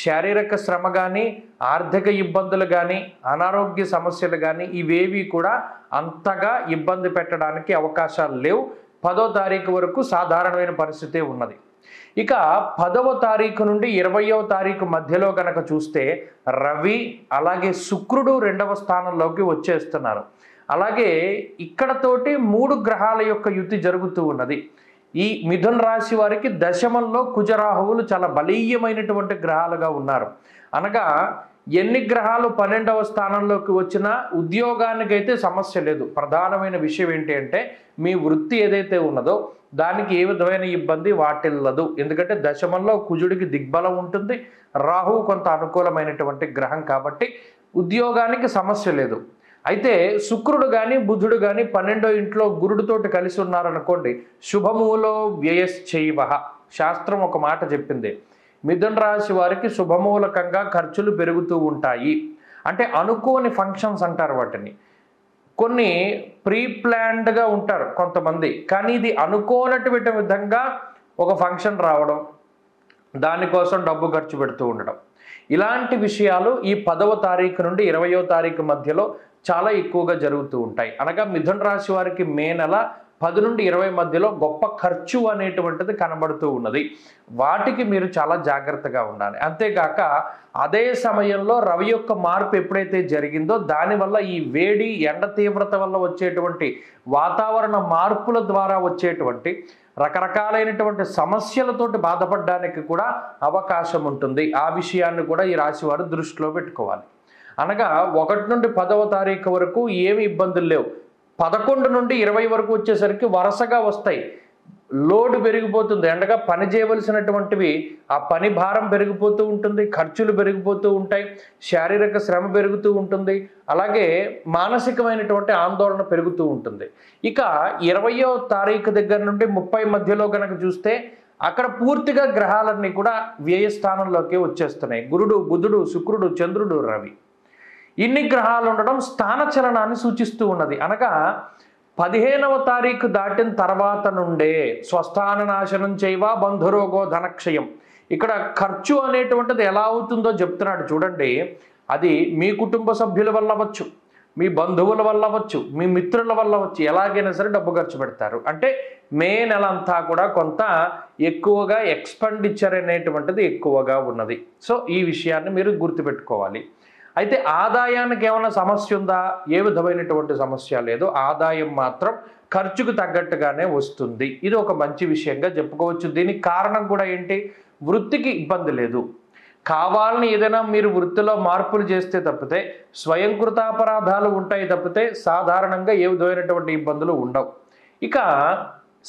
శారీరక శ్రమ కానీ, ఆర్థిక ఇబ్బందులు కానీ, అనారోగ్య సమస్యలు కానీ ఇవేవి కూడా అంతగా ఇబ్బంది పెట్టడానికి అవకాశాలు లేవు. 10వ తారీఖు వరకు సాధారణమైన పరిస్థితే ఉన్నది. ఇక 10వ తారీఖు నుండి 20వ తారీఖు మధ్యలో కనుక చూస్తే రవి అలాగే శుక్రుడు 2వ స్థానంలోకి వచ్చేస్తున్నారు. అలాగే ఇక్కడతోటి 3 గ్రహాల యొక్క యుతి జరుగుతూ ఉన్నది. ఈ మిథున రాశి వారికి దశమంలో కుజరాహువులు చాలా బలీయమైనటువంటి గ్రహాలుగా ఉన్నారు. అనగా ఎన్ని గ్రహాలు 12వ స్థానంలోకి వచ్చినా ఉద్యోగానికైతే సమస్య లేదు. ప్రధానమైన విషయం ఏంటి అంటే మీ వృత్తి ఏదైతే ఉన్నదో దానికి ఏ విధమైన ఇబ్బంది వాటిల్లదు. ఎందుకంటే దశమంలో కుజుడికి దిగ్బలం ఉంటుంది, రాహువు కొంత అనుకూలమైనటువంటి గ్రహం కాబట్టి ఉద్యోగానికి సమస్య లేదు. అయితే శుక్రుడు కానీ బుధుడు కానీ 12వ ఇంట్లో గురుడితోటి కలిసి ఉన్నారనుకోండి, శుభములో వ్యయశ్చైవ శాస్త్రం ఒక మాట చెప్పింది. మిథున రాశి వారికి శుభమూలకంగా ఖర్చులు పెరుగుతూ ఉంటాయి. అంటే అనుకోని ఫంక్షన్స్ అంటారు వాటిని. కొన్ని ప్రీ ప్లాన్డ్గా ఉంటారు కొంతమంది, కానీ ఇది అనుకోనటువంటి విధంగా ఒక ఫంక్షన్ రావడం, దానికోసం డబ్బు ఖర్చు పెడుతూ ఉండడం, ఇలాంటి విషయాలు ఈ 10వ తారీఖు నుండి 20వ తారీఖు మధ్యలో చాలా ఎక్కువగా జరుగుతూ ఉంటాయి. అనగా మిథున రాశి వారికి మే నెల 10 నుండి 20 మధ్యలో గొప్ప ఖర్చు అనేటువంటిది కనబడుతూ ఉన్నది. వాటికి మీరు చాలా జాగ్రత్తగా ఉండాలి. అంతేగాక అదే సమయంలో రవి యొక్క మార్పు ఎప్పుడైతే జరిగిందో దానివల్ల ఈ వేడి ఎండ తీవ్రత వల్ల వచ్చేటువంటి వాతావరణ మార్పుల ద్వారా వచ్చేటువంటి రకరకాలైనటువంటి సమస్యలతోటి బాధపడడానికి కూడా అవకాశం ఉంటుంది. ఆ విషయాన్ని కూడా ఈ రాశి వారు దృష్టిలో పెట్టుకోవాలి. అనగా 1 నుండి 10వ తారీఖు వరకు ఏమి ఇబ్బందులు లేవు. 11 నుండి 20 వరకు వచ్చేసరికి వరుసగా వస్తాయి. లోడ్ పెరిగిపోతుంది, ఎండగా పని చేయవలసినటువంటివి ఆ పని భారం పెరిగిపోతూ ఉంటుంది, ఖర్చులు పెరిగిపోతూ ఉంటాయి, శారీరక శ్రమ పెరుగుతూ ఉంటుంది, అలాగే మానసికమైనటువంటి ఆందోళన పెరుగుతూ ఉంటుంది. ఇక 20వ తారీఖు దగ్గర నుండి 30 మధ్యలో కనుక చూస్తే అక్కడ పూర్తిగా గ్రహాలన్నీ కూడా వ్యయస్థానంలోకి వచ్చేస్తున్నాయి. గురుడు, బుధుడు, శుక్రుడు, చంద్రుడు, రవి, ఇన్ని గ్రహాలు ఉండడం స్థానచలనాన్ని సూచిస్తూ ఉన్నది. అనగా 15వ తారీఖు దాటిన తర్వాత నుండే స్వస్థాన నాశనం చేయవా బంధురోగో ధనక్షయం, ఇక్కడ ఖర్చు అనేటువంటిది ఎలా అవుతుందో చెప్తున్నాడు చూడండి. అది మీ కుటుంబ సభ్యుల వల్ల అవ్వచ్చు, మీ బంధువుల వల్ల అవ్వచ్చు, మీ మిత్రుల వల్ల అవ్వచ్చు, ఎలాగైనా సరే డబ్బు ఖర్చు పెడతారు. అంటే మే నెలంతా కూడా కొంత ఎక్కువగా ఎక్స్పెండిచర్ అనేటువంటిది ఎక్కువగా ఉన్నది. సో ఈ విషయాన్ని మీరు గుర్తుపెట్టుకోవాలి. అయితే ఆదాయానికి ఏమైనా సమస్య ఉందా? ఏ విధమైనటువంటి సమస్య లేదు. ఆదాయం మాత్రం ఖర్చుకు తగ్గట్టుగానే వస్తుంది. ఇది ఒక మంచి విషయంగా చెప్పుకోవచ్చు. దీనికి కారణం కూడా ఏంటి? వృత్తికి ఇబ్బంది లేదు. కావాలని ఏదైనా మీరు వృత్తిలో మార్పులు చేస్తే తప్పితే, స్వయంకృతాపరాధాలు ఉంటాయి తప్పితే సాధారణంగా ఏ విధమైనటువంటి ఇబ్బందులు ఉండవు. ఇక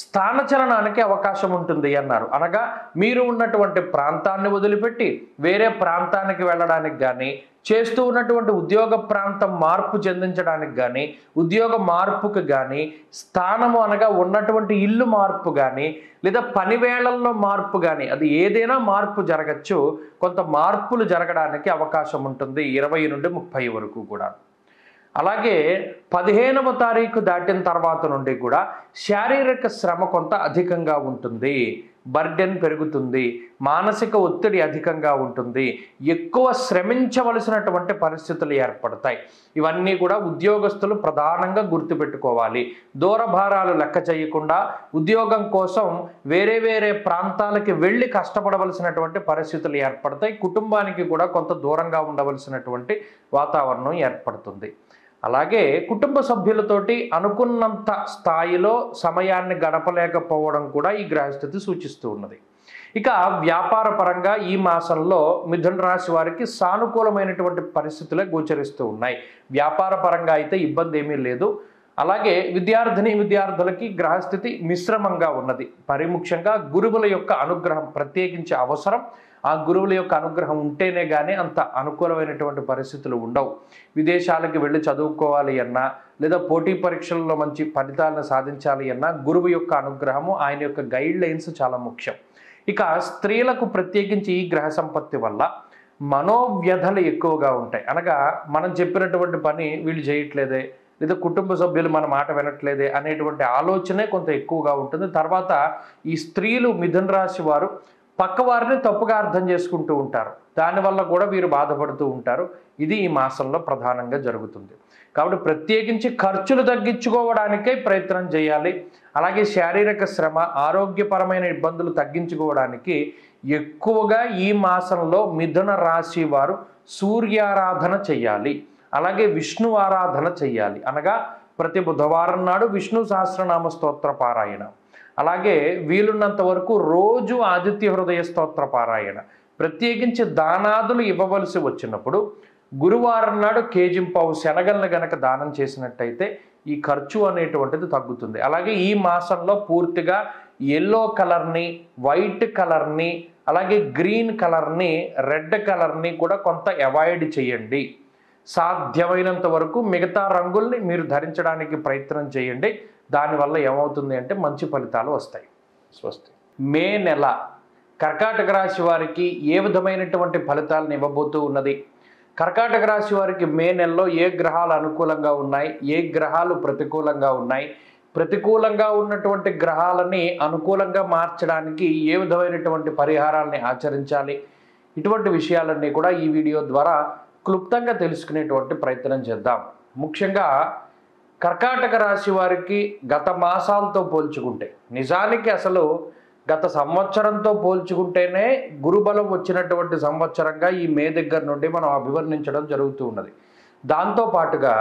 స్థానచలనానికి అవకాశం ఉంటుంది అన్నారు. అనగా మీరు ఉన్నటువంటి ప్రాంతాన్ని వదిలిపెట్టి వేరే ప్రాంతానికి వెళ్ళడానికి కానీ, చేస్తూ ఉన్నటువంటి ఉద్యోగ ప్రాంతం మార్పు చెందించడానికి కానీ, ఉద్యోగ మార్పుకు కానీ, స్థానము అనగా ఉన్నటువంటి ఇల్లు మార్పు కానీ, లేదా పని వేళల్లో మార్పు కానీ, అది ఏదైనా మార్పు జరగచ్చు. కొంత మార్పులు జరగడానికి అవకాశం ఉంటుంది 20 నుండి 30 వరకు కూడా. అలాగే 15వ తారీఖు దాటిన తర్వాత నుండి కూడా శారీరక శ్రమ కొంత అధికంగా ఉంటుంది, బర్డెన్ పెరుగుతుంది, మానసిక ఒత్తిడి అధికంగా ఉంటుంది, ఎక్కువ శ్రమించవలసినటువంటి పరిస్థితులు ఏర్పడతాయి. ఇవన్నీ కూడా ఉద్యోగస్తులు ప్రధానంగా గుర్తుపెట్టుకోవాలి. దూరభారాలు లెక్క చేయకుండా ఉద్యోగం కోసం వేరే వేరే ప్రాంతాలకి వెళ్ళి కష్టపడవలసినటువంటి పరిస్థితులు ఏర్పడతాయి. కుటుంబానికి కూడా కొంత దూరంగా ఉండవలసినటువంటి వాతావరణం ఏర్పడుతుంది. అలాగే కుటుంబ సభ్యులతోటి అనుకున్నంత స్థాయిలో సమయాన్ని గడపలేకపోవడం కూడా ఈ గ్రహస్థితి సూచిస్తూ ఉన్నది. ఇక వ్యాపార పరంగా ఈ మాసంలో మిథున రాశి వారికి సానుకూలమైనటువంటి పరిస్థితులే గోచరిస్తూ ఉన్నాయి. వ్యాపార పరంగా అయితే ఇబ్బంది ఏమీ లేదు. అలాగే విద్యార్థులకి గ్రహస్థితి మిశ్రమంగా ఉన్నది. ముఖ్యంగా గురువుల యొక్క అనుగ్రహం ప్రత్యేకించి అవసరం. ఆ గురువుల యొక్క అనుగ్రహం ఉంటేనే కానీ అంత అనుకూలమైనటువంటి పరిస్థితులు ఉండవు. విదేశాలకు వెళ్ళి చదువుకోవాలి అన్నా, లేదా పోటీ పరీక్షల్లో మంచి ఫలితాలను సాధించాలి అన్నా గురువు యొక్క అనుగ్రహము, ఆయన యొక్క గైడ్ లైన్స్ చాలా ముఖ్యం. ఇక స్త్రీలకు ప్రత్యేకించి ఈ గ్రహ సంపత్తి వల్ల మనోవ్యధలు ఎక్కువగా ఉంటాయి. అనగా మనం చెప్పినటువంటి పని వీళ్ళు చేయట్లేదే, లేదా కుటుంబ సభ్యులు మన మాట వినట్లేదే అనేటువంటి ఆలోచనే కొంత ఎక్కువగా ఉంటుంది. తర్వాత ఈ స్త్రీలు మిథున రాశి వారు పక్కవారిని తప్పుగా అర్థం చేసుకుంటూ ఉంటారు. దానివల్ల కూడా వీరు బాధపడుతూ ఉంటారు. ఇది ఈ మాసంలో ప్రధానంగా జరుగుతుంది. కాబట్టి ప్రత్యేకించి ఖర్చులు తగ్గించుకోవడానికే ప్రయత్నం చేయాలి. అలాగే శారీరక శ్రమ, ఆరోగ్యపరమైన ఇబ్బందులు తగ్గించుకోవడానికి ఎక్కువగా ఈ మాసంలో మిథున రాశి వారు సూర్యారాధన చెయ్యాలి. అలాగే విష్ణు ఆరాధన చెయ్యాలి. అనగా ప్రతి బుధవారం నాడు విష్ణు సహస్రనామ స్తోత్ర పారాయణ, అలాగే వీలున్నంత వరకు రోజు ఆదిత్య హృదయ స్తోత్ర పారాయణ, ప్రత్యేకించి దానాదులు ఇవ్వవలసి వచ్చినప్పుడు గురువారం నాడు కేజింపావు శనగలను గనక దానం చేసినట్టయితే ఈ ఖర్చు అనేటువంటిది తగ్గుతుంది. అలాగే ఈ మాసంలో పూర్తిగా ఎల్లో కలర్ని, వైట్ కలర్ని, అలాగే గ్రీన్ కలర్ని, రెడ్ కలర్ని కూడా కొంత అవాయిడ్ చేయండి. సాధ్యమైనంత వరకు మిగతా రంగుల్ని మీరు ధరించడానికి ప్రయత్నం చేయండి. దానివల్ల ఏమవుతుంది అంటే మంచి ఫలితాలు వస్తాయి. స్వస్తి. మే నెల కర్కాటక రాశి వారికి ఏ విధమైనటువంటి ఫలితాలను ఇవ్వబోతూ ఉన్నది? కర్కాటక రాశి వారికి మే నెలలో ఏ గ్రహాలు అనుకూలంగా ఉన్నాయి, ఏ గ్రహాలు ప్రతికూలంగా ఉన్నాయి, ప్రతికూలంగా ఉన్నటువంటి గ్రహాలని అనుకూలంగా మార్చడానికి ఏ విధమైనటువంటి పరిహారాలని ఆచరించాలి, ఇటువంటి విషయాలన్నీ కూడా ఈ వీడియో ద్వారా క్లుప్తంగా తెలుసుకునేటువంటి ప్రయత్నం చేద్దాం. ముఖ్యంగా కర్కాటక రాశి వారికి గత మాసాలతో పోల్చుకుంటే, నిజానికి అసలు గత సంవత్సరంతో పోల్చుకుంటేనే గురుబలం వచ్చినటువంటి సంవత్సరంగా ఈ మే దగ్గర నుండి మనం అభివర్ణించడం జరుగుతూ ఉన్నది. దాంతోపాటుగా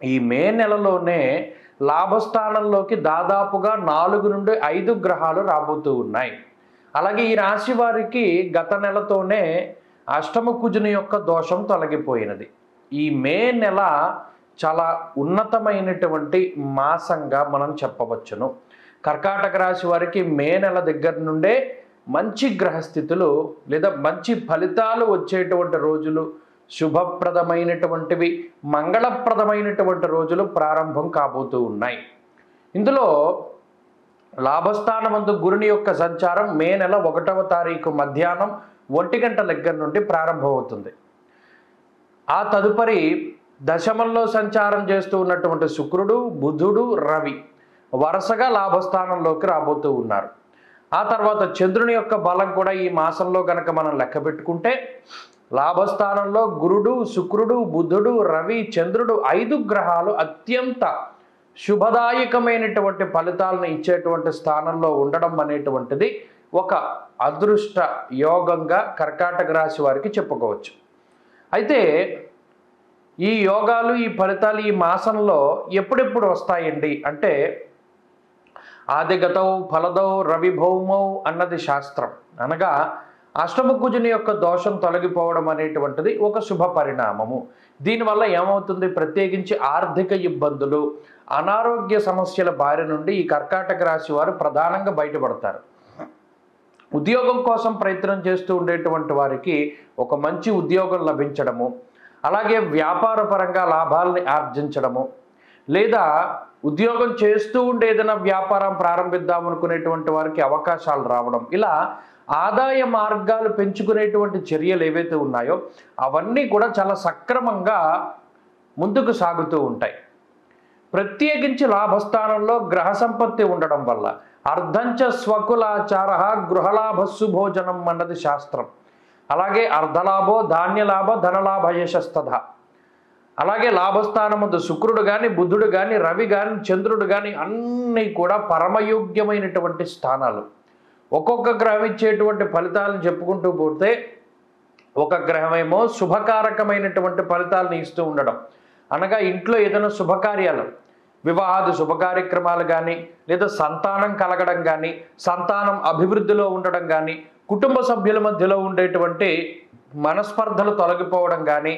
ఈ మే నెలలోనే లాభస్థానంలోకి దాదాపుగా 4 నుండి 5 గ్రహాలు రాబోతూ ఉన్నాయి. అలాగే ఈ రాశి వారికి గత నెలతోనే అష్టమ కుజుని యొక్క దోషం తొలగిపోయినది. ఈ మే నెల చాలా ఉన్నతమైనటువంటి మాసంగా మనం చెప్పవచ్చును. కర్కాటక రాశి వారికి మే నెల దగ్గర నుండే మంచి గ్రహస్థితులు లేదా మంచి ఫలితాలు వచ్చేటువంటి రోజులు, శుభప్రదమైనటువంటివి, మంగళప్రదమైనటువంటి రోజులు ప్రారంభం కాబోతూ ఉన్నాయి. ఇందులో లాభస్థానమందు గురుని యొక్క సంచారం మే నెల 1వ తారీఖు మధ్యాహ్నం 1 గంట దగ్గర నుండి ప్రారంభమవుతుంది. ఆ తదుపరి దశమంలో సంచారం చేస్తూ ఉన్నటువంటి శుక్రుడు, బుధుడు, రవి వరుసగా లాభస్థానంలోకి రాబోతూ ఉన్నారు. ఆ తర్వాత చంద్రుని యొక్క బలం కూడా ఈ మాసంలో గనక మనం లెక్క పెట్టుకుంటే లాభస్థానంలో గురుడు, శుక్రుడు, బుధుడు, రవి, చంద్రుడు 5 గ్రహాలు అత్యంత శుభదాయకమైనటువంటి ఫలితాలను ఇచ్చేటువంటి స్థానంలో ఉండడం అనేటువంటిది ఒక అదృష్ట యోగంగా కర్కాటక రాశి వారికి చెప్పుకోవచ్చు. అయితే ఈ యోగాలు, ఈ ఫలితాలు ఈ మాసంలో ఎప్పుడెప్పుడు వస్తాయండి అంటే, ఆదిగతౌ ఫలదౌ రవి భౌమౌ అన్నది శాస్త్రం. అనగా అష్టమ కుజుని యొక్క దోషం తొలగిపోవడం అనేటువంటిది ఒక శుభ పరిణామము. దీనివల్ల ఏమవుతుంది, ప్రత్యేకించి ఆర్థిక ఇబ్బందులు, అనారోగ్య సమస్యల బారి నుండి ఈ కర్కాటక రాశి వారు ప్రధానంగా బయటపడతారు. ఉద్యోగం కోసం ప్రయత్నం చేస్తూ ఉండేటువంటి వారికి ఒక మంచి ఉద్యోగం లభించడము, అలాగే వ్యాపార పరంగా లాభాలని ఆర్జించడము, లేదా ఉద్యోగం చేస్తూ ఉండే ఏదైనా వ్యాపారం ప్రారంభిద్దాం అనుకునేటువంటి వారికి అవకాశాలు రావడం, ఇలా ఆదాయ మార్గాలు పెంచుకునేటువంటి చర్యలు ఏవైతే ఉన్నాయో అవన్నీ కూడా చాలా సక్రమంగా ముందుకు సాగుతూ ఉంటాయి. ప్రత్యేకించి లాభస్థానంలో గ్రహ సంపత్తి ఉండడం వల్ల అర్ధంచ స్వకులాచార గృహలాభస్సు భోజనం అన్నది శాస్త్రం. అలాగే అర్ధలాభో ధాన్యలాభ ధనలాభ యశస్తథ. అలాగే లాభస్థానముందు శుక్రుడు కానీ, బుధుడు కానీ, రవి కానీ, చంద్రుడు కానీ అన్నీ కూడా పరమయోగ్యమైనటువంటి స్థానాలు. ఒక్కొక్క గ్రహం ఇచ్చేటువంటి ఫలితాలను చెప్పుకుంటూ పోతే ఒక గ్రహమేమో శుభకారకమైనటువంటి ఫలితాలను ఇస్తూ ఉండడం, అనగా ఇంట్లో ఏదైనా శుభకార్యాలు, వివాహాది శుభకార్యక్రమాలు కానీ, లేదా సంతానం కలగడం కానీ, సంతానం అభివృద్ధిలో ఉండడం కానీ, కుటుంబ సభ్యుల మధ్యలో ఉండేటువంటి మనస్పర్ధలు తొలగిపోవడం కానీ,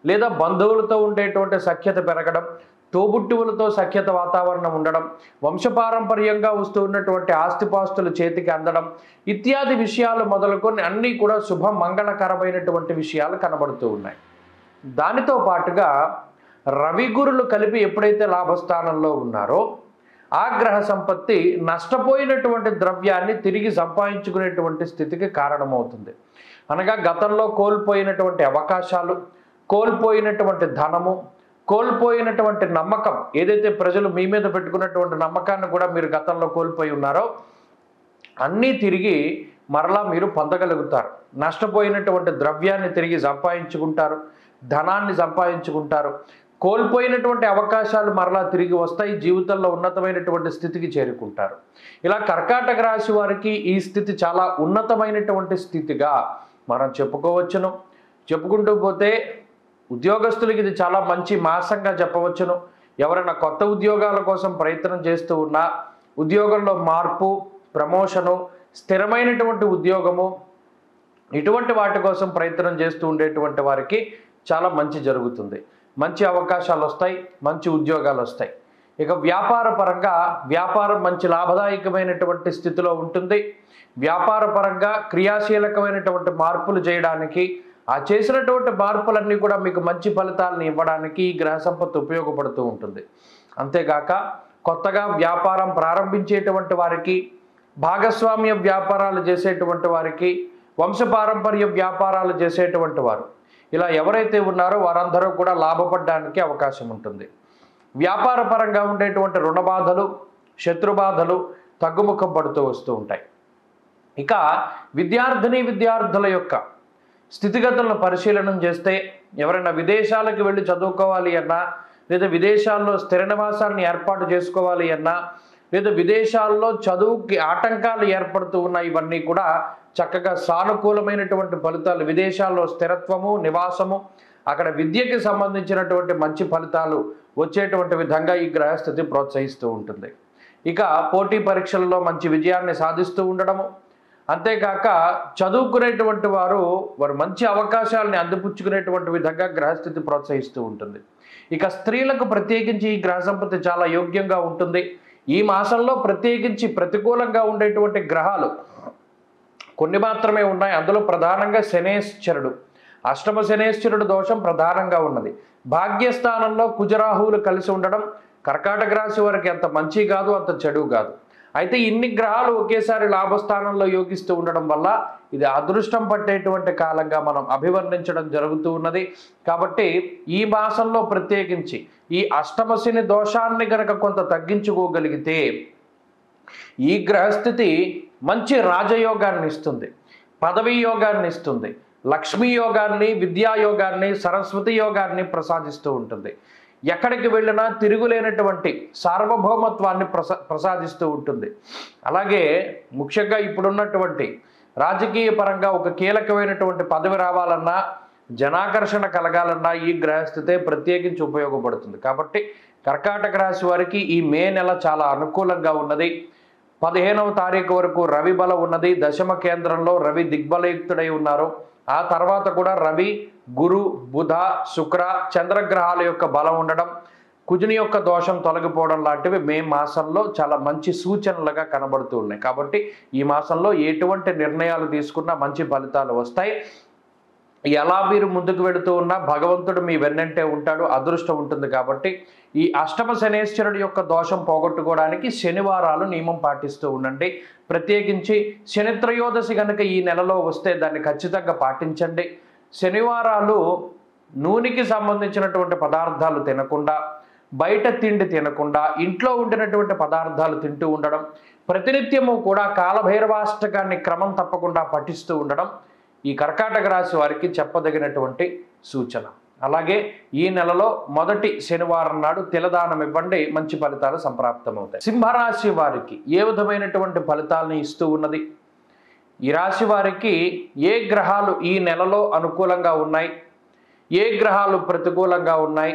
లేదా బంధువులతో ఉండేటువంటి సఖ్యత పెరగడం, తోబుట్టువులతో సఖ్యత వాతావరణం ఉండడం, వంశపారంపర్యంగా వస్తూ ఉన్నటువంటి ఆస్తిపాస్తులు చేతికి అందడం ఇత్యాది విషయాలు మొదలుకొని అన్నీ కూడా శుభ మంగళకరమైనటువంటి విషయాలు కనబడుతూ ఉన్నాయి. దానితో పాటుగా రవి గురులు కలిపి ఎప్పుడైతే లాభస్థానంలో ఉన్నారో ఆ గ్రహ సంపత్తి నష్టపోయినటువంటి ద్రవ్యాన్ని తిరిగి సంపాదించుకునేటువంటి స్థితికి కారణమవుతుంది. అనగా గతంలో కోల్పోయినటువంటి అవకాశాలు, కోల్పోయినటువంటి ధనము, కోల్పోయినటువంటి నమ్మకం, ఏదైతే ప్రజలు మీ మీద పెట్టుకున్నటువంటి నమ్మకాన్ని కూడా మీరు గతంలో కోల్పోయి ఉన్నారో అన్నీ తిరిగి మరలా మీరు పొందగలుగుతారు. నష్టపోయినటువంటి ద్రవ్యాన్ని తిరిగి సంపాదించుకుంటారు, ధనాన్ని సంపాదించుకుంటారు, కోల్పోయినటువంటి అవకాశాలు మరలా తిరిగి వస్తాయి, జీవితంలో ఉన్నతమైనటువంటి స్థితికి చేరుకుంటారు. ఇలా కర్కాటక రాశి వారికి ఈ స్థితి చాలా ఉన్నతమైనటువంటి స్థితిగా మనం చెప్పుకోవచ్చును. చెప్పుకుంటూ పోతే ఉద్యోగస్తులకి ఇది చాలా మంచి మాసంగా చెప్పవచ్చును. ఎవరైనా కొత్త ఉద్యోగాల కోసం ప్రయత్నం చేస్తూ ఉన్నా, ఉద్యోగంలో మార్పు, ప్రమోషను, స్థిరమైనటువంటి ఉద్యోగము, ఇటువంటి వాటి కోసం ప్రయత్నం చేస్తూ ఉండేటువంటి వారికి చాలా మంచి జరుగుతుంది. మంచి అవకాశాలు వస్తాయి, మంచి ఉద్యోగాలు వస్తాయి. ఇక వ్యాపార పరంగా వ్యాపారం మంచి లాభదాయకమైనటువంటి స్థితిలో ఉంటుంది. వ్యాపార పరంగా క్రియాశీలకమైనటువంటి మార్పులు చేయడానికి, ఆ చేసినటువంటి మార్పులన్నీ కూడా మీకు మంచి ఫలితాలను ఇవ్వడానికి ఈ గ్రహ సంపత్తి ఉపయోగపడుతూ ఉంటుంది. అంతేగాక కొత్తగా వ్యాపారం ప్రారంభించేటువంటి వారికి, భాగస్వామ్య వ్యాపారాలు చేసేటువంటి వారికి, వంశపారంపర్య వ్యాపారాలు చేసేటువంటి వారు, ఇలా ఎవరైతే ఉన్నారో వారందరూ కూడా లాభపడడానికి అవకాశం ఉంటుంది. వ్యాపార పరంగా ఉండేటువంటి రుణ బాధలు, శత్రు బాధలు తగ్గుముఖం పడుతూ వస్తూ ఉంటాయి. ఇక విద్యార్థుల యొక్క స్థితిగతులను పరిశీలన చేస్తే ఎవరైనా విదేశాలకు వెళ్ళి చదువుకోవాలి అన్నా, లేదా విదేశాల్లో స్థిర నివాసాన్ని ఏర్పాటు చేసుకోవాలి అన్నా, లేదా విదేశాల్లో చదువుకి ఆటంకాలు ఏర్పడుతూ ఉన్న ఇవన్నీ కూడా చక్కగా సానుకూలమైనటువంటి ఫలితాలు, విదేశాల్లో స్థిరత్వము, నివాసము, అక్కడ విద్యకి సంబంధించినటువంటి మంచి ఫలితాలు వచ్చేటువంటి విధంగా ఈ గ్రహస్థితి ప్రోత్సహిస్తూ ఉంటుంది. ఇక పోటీ పరీక్షలలో మంచి విజయాన్ని సాధిస్తూ ఉండడము, అంతేకాక చదువుకునేటువంటి వారు మంచి అవకాశాలని అందిపుచ్చుకునేటువంటి విధంగా గ్రహస్థితి ప్రోత్సహిస్తూ ఉంటుంది. ఇక స్త్రీలకు ప్రత్యేకించి ఈ గ్రహ సంపత్తి చాలా యోగ్యంగా ఉంటుంది. ఈ మాసంలో ప్రత్యేకించి ప్రతికూలంగా ఉండేటువంటి గ్రహాలు కొన్ని మాత్రమే ఉన్నాయి. అందులో ప్రధానంగా శనేశ్వరుడు, అష్టమ శనేశ్వరుడు దోషం ప్రధానంగా ఉన్నది. భాగ్యస్థానంలో కుజరాహువులు కలిసి ఉండడం కర్కాటక రాశి వారికి అంత మంచి కాదు, అంత చెడు కాదు. అయితే ఇన్ని గ్రహాలు ఒకేసారి లాభస్థానంలో యోగిస్తూ ఉండడం వల్ల ఇది అదృష్టం పట్టేటువంటి కాలంగా మనం అభివర్ణించడం జరుగుతూ ఉన్నది. కాబట్టి ఈ మాసంలో ప్రత్యేకించి ఈ అష్టమ శని దోషాన్ని గనక కొంత తగ్గించుకోగలిగితే ఈ గ్రహస్థితి మంచి రాజయోగాన్ని ఇస్తుంది, పదవీ యోగాన్ని ఇస్తుంది, లక్ష్మీ యోగాన్ని, విద్యాయోగాన్ని, సరస్వతి యోగాన్ని ప్రసాదిస్తూ ఉంటుంది. ఎక్కడికి వెళ్ళినా తిరుగులేనటువంటి సార్వభౌమత్వాన్ని ప్రసాదిస్తూ ఉంటుంది. అలాగే ముఖ్యంగా ఇప్పుడున్నటువంటి రాజకీయ పరంగా ఒక కీలకమైనటువంటి పదవి రావాలన్నా, జనాకర్షణ కలగాలన్నా ఈ గ్రహస్థితే ప్రత్యేకించి ఉపయోగపడుతుంది. కాబట్టి కర్కాటక రాశి వారికి ఈ మే నెల చాలా అనుకూలంగా ఉన్నది. 15వ తారీఖు వరకు రవి బలం ఉన్నది. దశమ కేంద్రంలో రవి దిగ్బలయుక్తుడై ఉన్నారు. ఆ తర్వాత కూడా రవి, గురు, బుధ, శుక్ర, చంద్రగ్రహాల యొక్క బలం ఉండడం, కుజుని యొక్క దోషం తొలగిపోవడం లాంటివి మే మాసంలో చాలా మంచి సూచనలుగా కనబడుతూ ఉన్నాయి. కాబట్టి ఈ మాసంలో ఎటువంటి నిర్ణయాలు తీసుకున్నా మంచి ఫలితాలు వస్తాయి. ఎలా మీరు ముందుకు వెళుతూ ఉన్నా భగవంతుడు మీ వెన్నంటే ఉంటాడు, అదృష్టం ఉంటుంది. కాబట్టి ఈ అష్టమ శనేశ్వరుడు యొక్క దోషం పోగొట్టుకోవడానికి శనివారాలు నియమం పాటిస్తూ ఉండండి. ప్రత్యేకించి శనిత్రయోదశి కనుక ఈ నెలలో వస్తే దాన్ని ఖచ్చితంగా పాటించండి. శనివారాలు నూనెకి సంబంధించినటువంటి పదార్థాలు తినకుండా, బయట తిండి తినకుండా, ఇంట్లో ఉండినటువంటి పదార్థాలు తింటూ ఉండడం, ప్రతినిత్యము కూడా కాలభైరవాష్టకాన్ని క్రమం తప్పకుండా పఠిస్తూ ఉండడం ఈ కర్కాటక రాశి వారికి చెప్పదగినటువంటి సూచన. అలాగే ఈ నెలలో మొదటి శనివారం నాడు తిలదానం ఇవ్వండి, మంచి ఫలితాలు సంప్రాప్తమవుతాయి. సింహరాశి వారికి ఏ విధమైనటువంటి ఫలితాలను ఇస్తూ ఉన్నది? ఈ రాశి వారికి ఏ గ్రహాలు ఈ నెలలో అనుకూలంగా ఉన్నాయి, ఏ గ్రహాలు ప్రతికూలంగా ఉన్నాయి,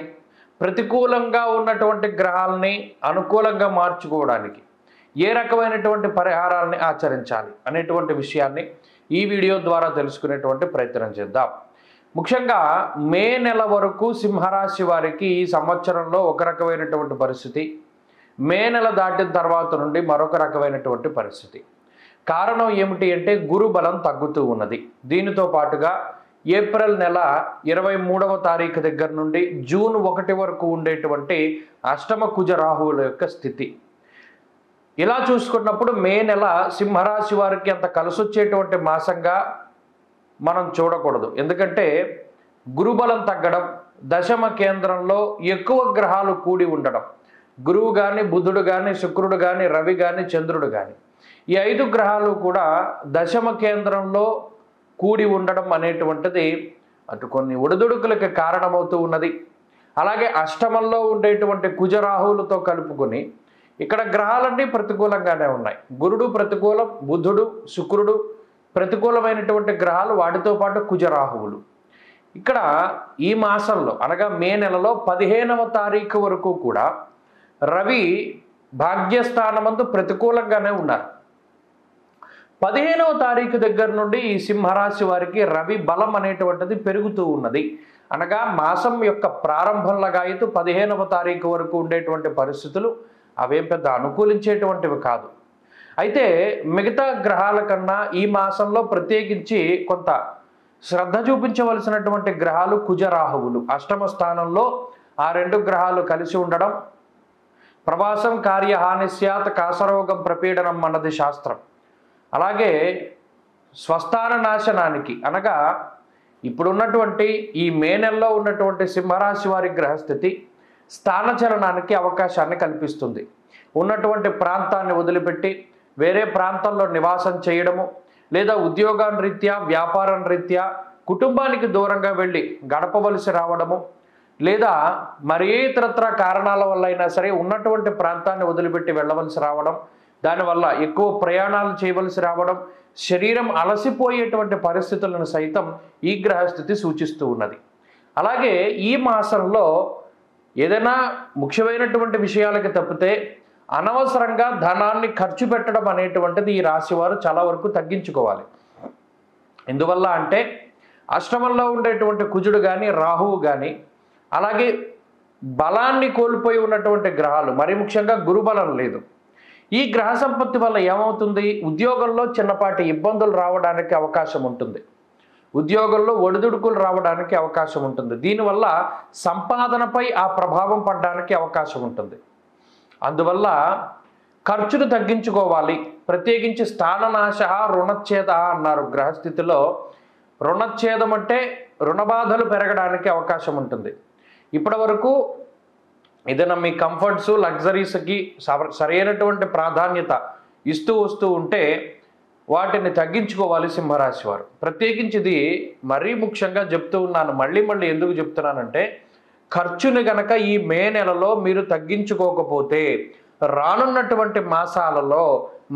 ప్రతికూలంగా ఉన్నటువంటి గ్రహాలని అనుకూలంగా మార్చుకోవడానికి ఏ రకమైనటువంటి పరిహారాలని ఆచరించాలి అనేటువంటి విషయాన్ని ఈ వీడియో ద్వారా తెలుసుకునేటువంటి ప్రయత్నం చేద్దాం. ముఖ్యంగా మే నెల వరకు సింహరాశి వారికి ఈ సంవత్సరంలో ఒక రకమైనటువంటి పరిస్థితి, మే నెల దాటిన తర్వాత నుండి మరొక రకమైనటువంటి పరిస్థితి. కారణం ఏమిటి అంటే గురు బలం తగ్గుతూ ఉన్నది. దీనితో పాటుగా ఏప్రిల్ నెల 23వ తారీఖు దగ్గర నుండి జూన్ 1 వరకు ఉండేటువంటి అష్టమ కుజ రాహువుల యొక్క స్థితి. ఇలా చూసుకున్నప్పుడు మే నెల సింహరాశి వారికి అంత కలిసొచ్చేటువంటి మాసంగా మనం చూడకూడదు. ఎందుకంటే గురుబలం తగ్గడం, దశమ కేంద్రంలో ఎక్కువ గ్రహాలు కూడి ఉండడం, గురువు కానీ, బుధుడు కానీ, శుక్రుడు కానీ, రవి కానీ, చంద్రుడు కానీ, ఈ 5 గ్రహాలు కూడా దశమ కేంద్రంలో కూడి ఉండడం అనేటువంటిది అటు కొన్ని ఒడిదుడుకులకు కారణమవుతూ ఉన్నది. అలాగే అష్టమంలో ఉండేటువంటి కుజరాహువులతో కలుపుకొని ఇక్కడ గ్రహాలన్నీ ప్రతికూలంగానే ఉన్నాయి. గురుడు ప్రతికూలం, బుధుడు, శుక్రుడు ప్రతికూలమైనటువంటి గ్రహాలు, వాటితో పాటు కుజరాహువులు. ఇక్కడ ఈ మాసంలో అనగా మే నెలలో 15వ తారీఖు వరకు కూడా రవి భాగ్యస్థానమందు ప్రతికూలంగానే ఉన్నారు. 15వ తారీఖు దగ్గర నుండి ఈ సింహరాశి వారికి రవి బలం అనేటువంటిది పెరుగుతూ ఉన్నది. అనగా మాసం యొక్క ప్రారంభంలాగా అయితే 15వ తారీఖు వరకు ఉండేటువంటి పరిస్థితులు అవేం పెద్ద అనుకూలించేటువంటివి కాదు. అయితే మిగతా గ్రహాల కన్నా ఈ మాసంలో ప్రత్యేకించి కొంత శ్రద్ధ చూపించవలసినటువంటి గ్రహాలు కుజరాహువులు. అష్టమ స్థానంలో ఆ 2 గ్రహాలు కలిసి ఉండడం, ప్రవాసం కార్యహాని స్యాత్ కాసరోగం ప్రపీడనం అన్నది శాస్త్రం. అలాగే స్వస్థాన నాశనానికి అనగా ఇప్పుడున్నటువంటి ఈ మే నెలలో ఉన్నటువంటి సింహరాశి వారి గ్రహస్థితి స్థానచలనానికి అవకాశాన్ని కల్పిస్తుంది. ఉన్నటువంటి ప్రాంతాన్ని వదిలిపెట్టి వేరే ప్రాంతంలో నివాసం చేయడము, లేదా ఉద్యోగాల రీత్యా, వ్యాపారం రీత్యా కుటుంబానికి దూరంగా వెళ్ళి గడపవలసి రావడము, లేదా మరి ఇతరత్ర కారణాల వల్ల అయినా సరే ఉన్నటువంటి ప్రాంతాన్ని వదిలిపెట్టి వెళ్ళవలసి రావడం, దానివల్ల ఎక్కువ ప్రయాణాలు చేయవలసి రావడం, శరీరం అలసిపోయేటువంటి పరిస్థితులను సైతం ఈ గ్రహస్థితి సూచిస్తూ ఉన్నది. అలాగే ఈ మాసంలో ఏదైనా ముఖ్యమైనటువంటి విషయాలకి తప్పితే అనవసరంగా ధనాన్ని ఖర్చు పెట్టడం అనేటువంటిది ఈ రాశి వారు చాలా వరకు తగ్గించుకోవాలి. ఎందువల్ల అంటే అష్టమంలో ఉండేటువంటి కుజుడు కానీ, రాహువు కానీ, అలాగే బలాన్ని కోల్పోయి ఉన్నటువంటి గ్రహాలు, మరి ముఖ్యంగా గురుబలం లేదు. ఈ గ్రహ సంపత్తి వల్ల ఏమవుతుంది? ఉద్యోగంలో చిన్నపాటి ఇబ్బందులు రావడానికి అవకాశం ఉంటుంది. ఉద్యోగంలో ఒడిదుడుకులు రావడానికి అవకాశం ఉంటుంది. దీనివల్ల సంపాదనపై ఆ ప్రభావం పడడానికి అవకాశం ఉంటుంది. అందువల్ల ఖర్చును తగ్గించుకోవాలి. ప్రత్యేకించి స్థాననాశ రుణచ్ఛేద అన్నారు గ్రహస్థితిలో. రుణచ్ఛేదం అంటే రుణబాధలు పెరగడానికి అవకాశం ఉంటుంది. ఇప్పటి వరకు ఏదైనా మీ కంఫర్ట్స్, లగ్జరీస్కి సరైనటువంటి ప్రాధాన్యత ఇస్తూ వస్తూ ఉంటే వాటిని తగ్గించుకోవాలి సింహరాశి వారు. ప్రత్యేకించి ఇది మరీ ముఖ్యంగా చెప్తూ ఉన్నాను. మళ్ళీ ఎందుకు చెప్తున్నానంటే, ఖర్చుని గనక ఈ మే నెలలో మీరు తగ్గించుకోకపోతే రానున్నటువంటి మాసాలలో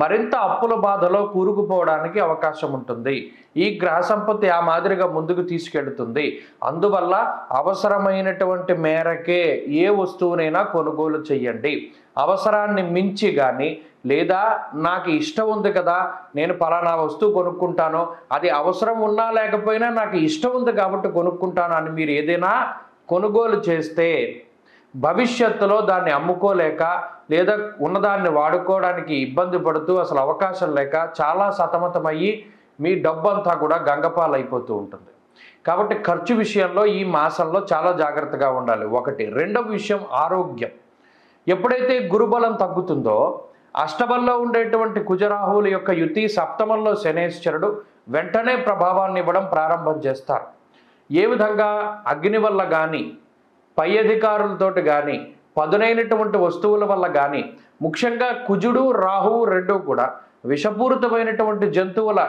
మరింత అప్పుల బాధలో కూరుకుపోవడానికి అవకాశం ఉంటుంది. ఈ గ్రహ సంపత్తి ఆ మాదిరిగా ముందుకు తీసుకెళ్తుంది. అందువల్ల అవసరమైనటువంటి మేరకే ఏ వస్తువునైనా కొనుగోలు చేయండి. అవసరాన్ని మించి కానీ, లేదా నాకు ఇష్టం ఉంది కదా, నేను పలానా వస్తువు కొనుక్కుంటాను, అది అవసరం ఉన్నా లేకపోయినా నాకు ఇష్టం ఉంది కాబట్టి కొనుక్కుంటాను అని మీరు ఏదైనా కొనుగోలు చేస్తే భవిష్యత్తులో దాన్ని అమ్ముకోలేక, లేదా ఉన్నదాన్ని వాడుకోవడానికి ఇబ్బంది పడుతూ అసలు అవకాశం లేక చాలా సతమతమయ్యి మీ డబ్బంతా కూడా గంగపాలైపోతూ ఉంటుంది. కాబట్టి ఖర్చు విషయంలో ఈ మాసంలో చాలా జాగ్రత్తగా ఉండాలి. ఒకటి. రెండవ విషయం ఆరోగ్యం. ఎప్పుడైతే గురుబలం తగ్గుతుందో అష్టమంలో ఉండేటువంటి కుజరాహువుల యొక్క యుతి, సప్తమంలో శనేశ్వరుడు వెంటనే ప్రభావాన్ని ఇవ్వడం ప్రారంభం చేస్తారు. ఏ విధంగా? అగ్ని వల్ల కానీ, పై అధికారులతోటి కానీ, పదునైనటువంటి వస్తువుల వల్ల కానీ, ముఖ్యంగా కుజుడు, రాహువు రెండూ కూడా విషపూరితమైనటువంటి జంతువుల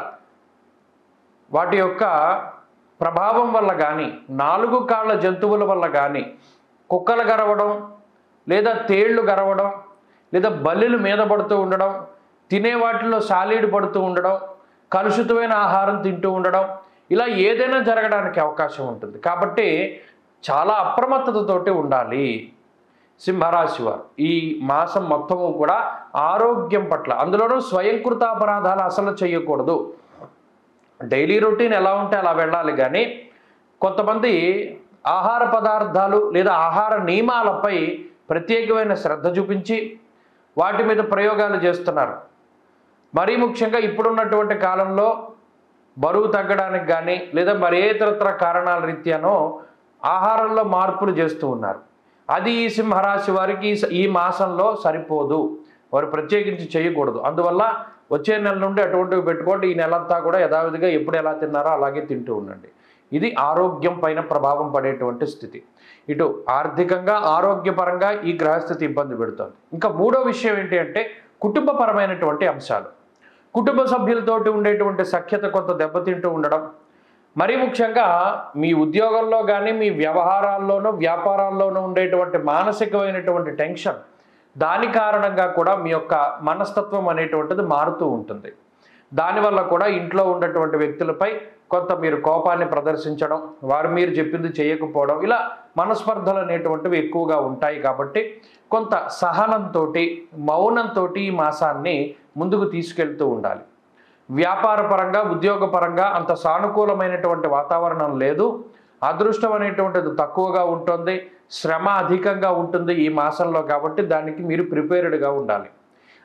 వాటి యొక్క ప్రభావం వల్ల కానీ, 4 కాళ్ళ జంతువుల వల్ల కానీ, కుక్కలు గరవడం, లేదా తేళ్లు గరవడం, లేదా బల్లిలు మీద పడుతూ ఉండడం, తినే వాటిలో సాలీడు పడుతూ ఉండడం, కలుషితమైన ఆహారం తింటూ ఉండడం, ఇలా ఏదైనా జరగడానికి అవకాశం ఉంటుంది. కాబట్టి చాలా అప్రమత్తతతోటి ఉండాలి సింహరాశి వారు. ఈ మాసం మొత్తము కూడా ఆరోగ్యం పట్ల, అందులోనూ స్వయంకృత అపరాధాలు అసలు చేయకూడదు. డైలీ రొటీన్ ఎలా ఉంటే అలా వెళ్ళాలి. కానీ కొంతమంది ఆహార పదార్థాలు లేదా ఆహార నియమాలపై ప్రత్యేకమైన శ్రద్ధ చూపించి వాటి మీద ప్రయోగాలు చేస్తున్నారు. మరీ ముఖ్యంగా ఇప్పుడున్నటువంటి కాలంలో బరువు తగ్గడానికి కానీ, లేదా మరి ఏ ఇతరత్ర కారణాల రీత్యానో ఆహారంలో మార్పులు చేస్తూ ఉన్నారు. అది ఈ సింహరాశి వారికి ఈ మాసంలో సరిపోదు. వారు ప్రత్యేకించి చేయకూడదు. అందువల్ల వచ్చే నెల నుండి అటువంటివి పెట్టుకోండి. ఈ నెలంతా కూడా యథావిధిగా ఎప్పుడు ఎలా తిన్నారో అలాగే తింటూ ఉండండి. ఇది ఆరోగ్యం పైన ప్రభావం పడేటువంటి స్థితి. ఇటు ఆర్థికంగా, ఆరోగ్యపరంగా ఈ గ్రహస్థితి ఇబ్బంది పెడుతుంది. ఇంకా మూడో విషయం ఏంటి అంటే కుటుంబపరమైనటువంటి అంశాలు. కుటుంబ సభ్యులతోటి ఉండేటువంటి సఖ్యత కొంత దెబ్బతింటూ ఉండడం, మరీ ముఖ్యంగా మీ ఉద్యోగంలో కానీ, మీ వ్యవహారాల్లోనూ, వ్యాపారాల్లోనూ ఉండేటువంటి మానసికమైనటువంటి టెన్షన్, దాని కారణంగా కూడా మీ యొక్క మనస్తత్వం అనేటువంటిది మారుతూ ఉంటుంది. దానివల్ల కూడా ఇంట్లో ఉన్నటువంటి వ్యక్తులపై కొంత మీరు కోపాన్ని ప్రదర్శించడం, వారు మీరు చెప్పింది చేయకపోవడం, ఇలా మనస్పర్ధలు అనేటువంటివి ఎక్కువగా ఉంటాయి. కాబట్టి కొంత సహనంతో, మౌనంతో ఈ మాసాన్ని ముందుకు తీసుకెళ్తూ ఉండాలి. వ్యాపారపరంగా, ఉద్యోగపరంగా అంత సానుకూలమైనటువంటి వాతావరణం లేదు. అదృష్టం అనేటువంటిది తక్కువగా ఉంటుంది, శ్రమ అధికంగా ఉంటుంది ఈ మాసంలో. కాబట్టి దానికి మీరు ప్రిపేర్డ్గా ఉండాలి.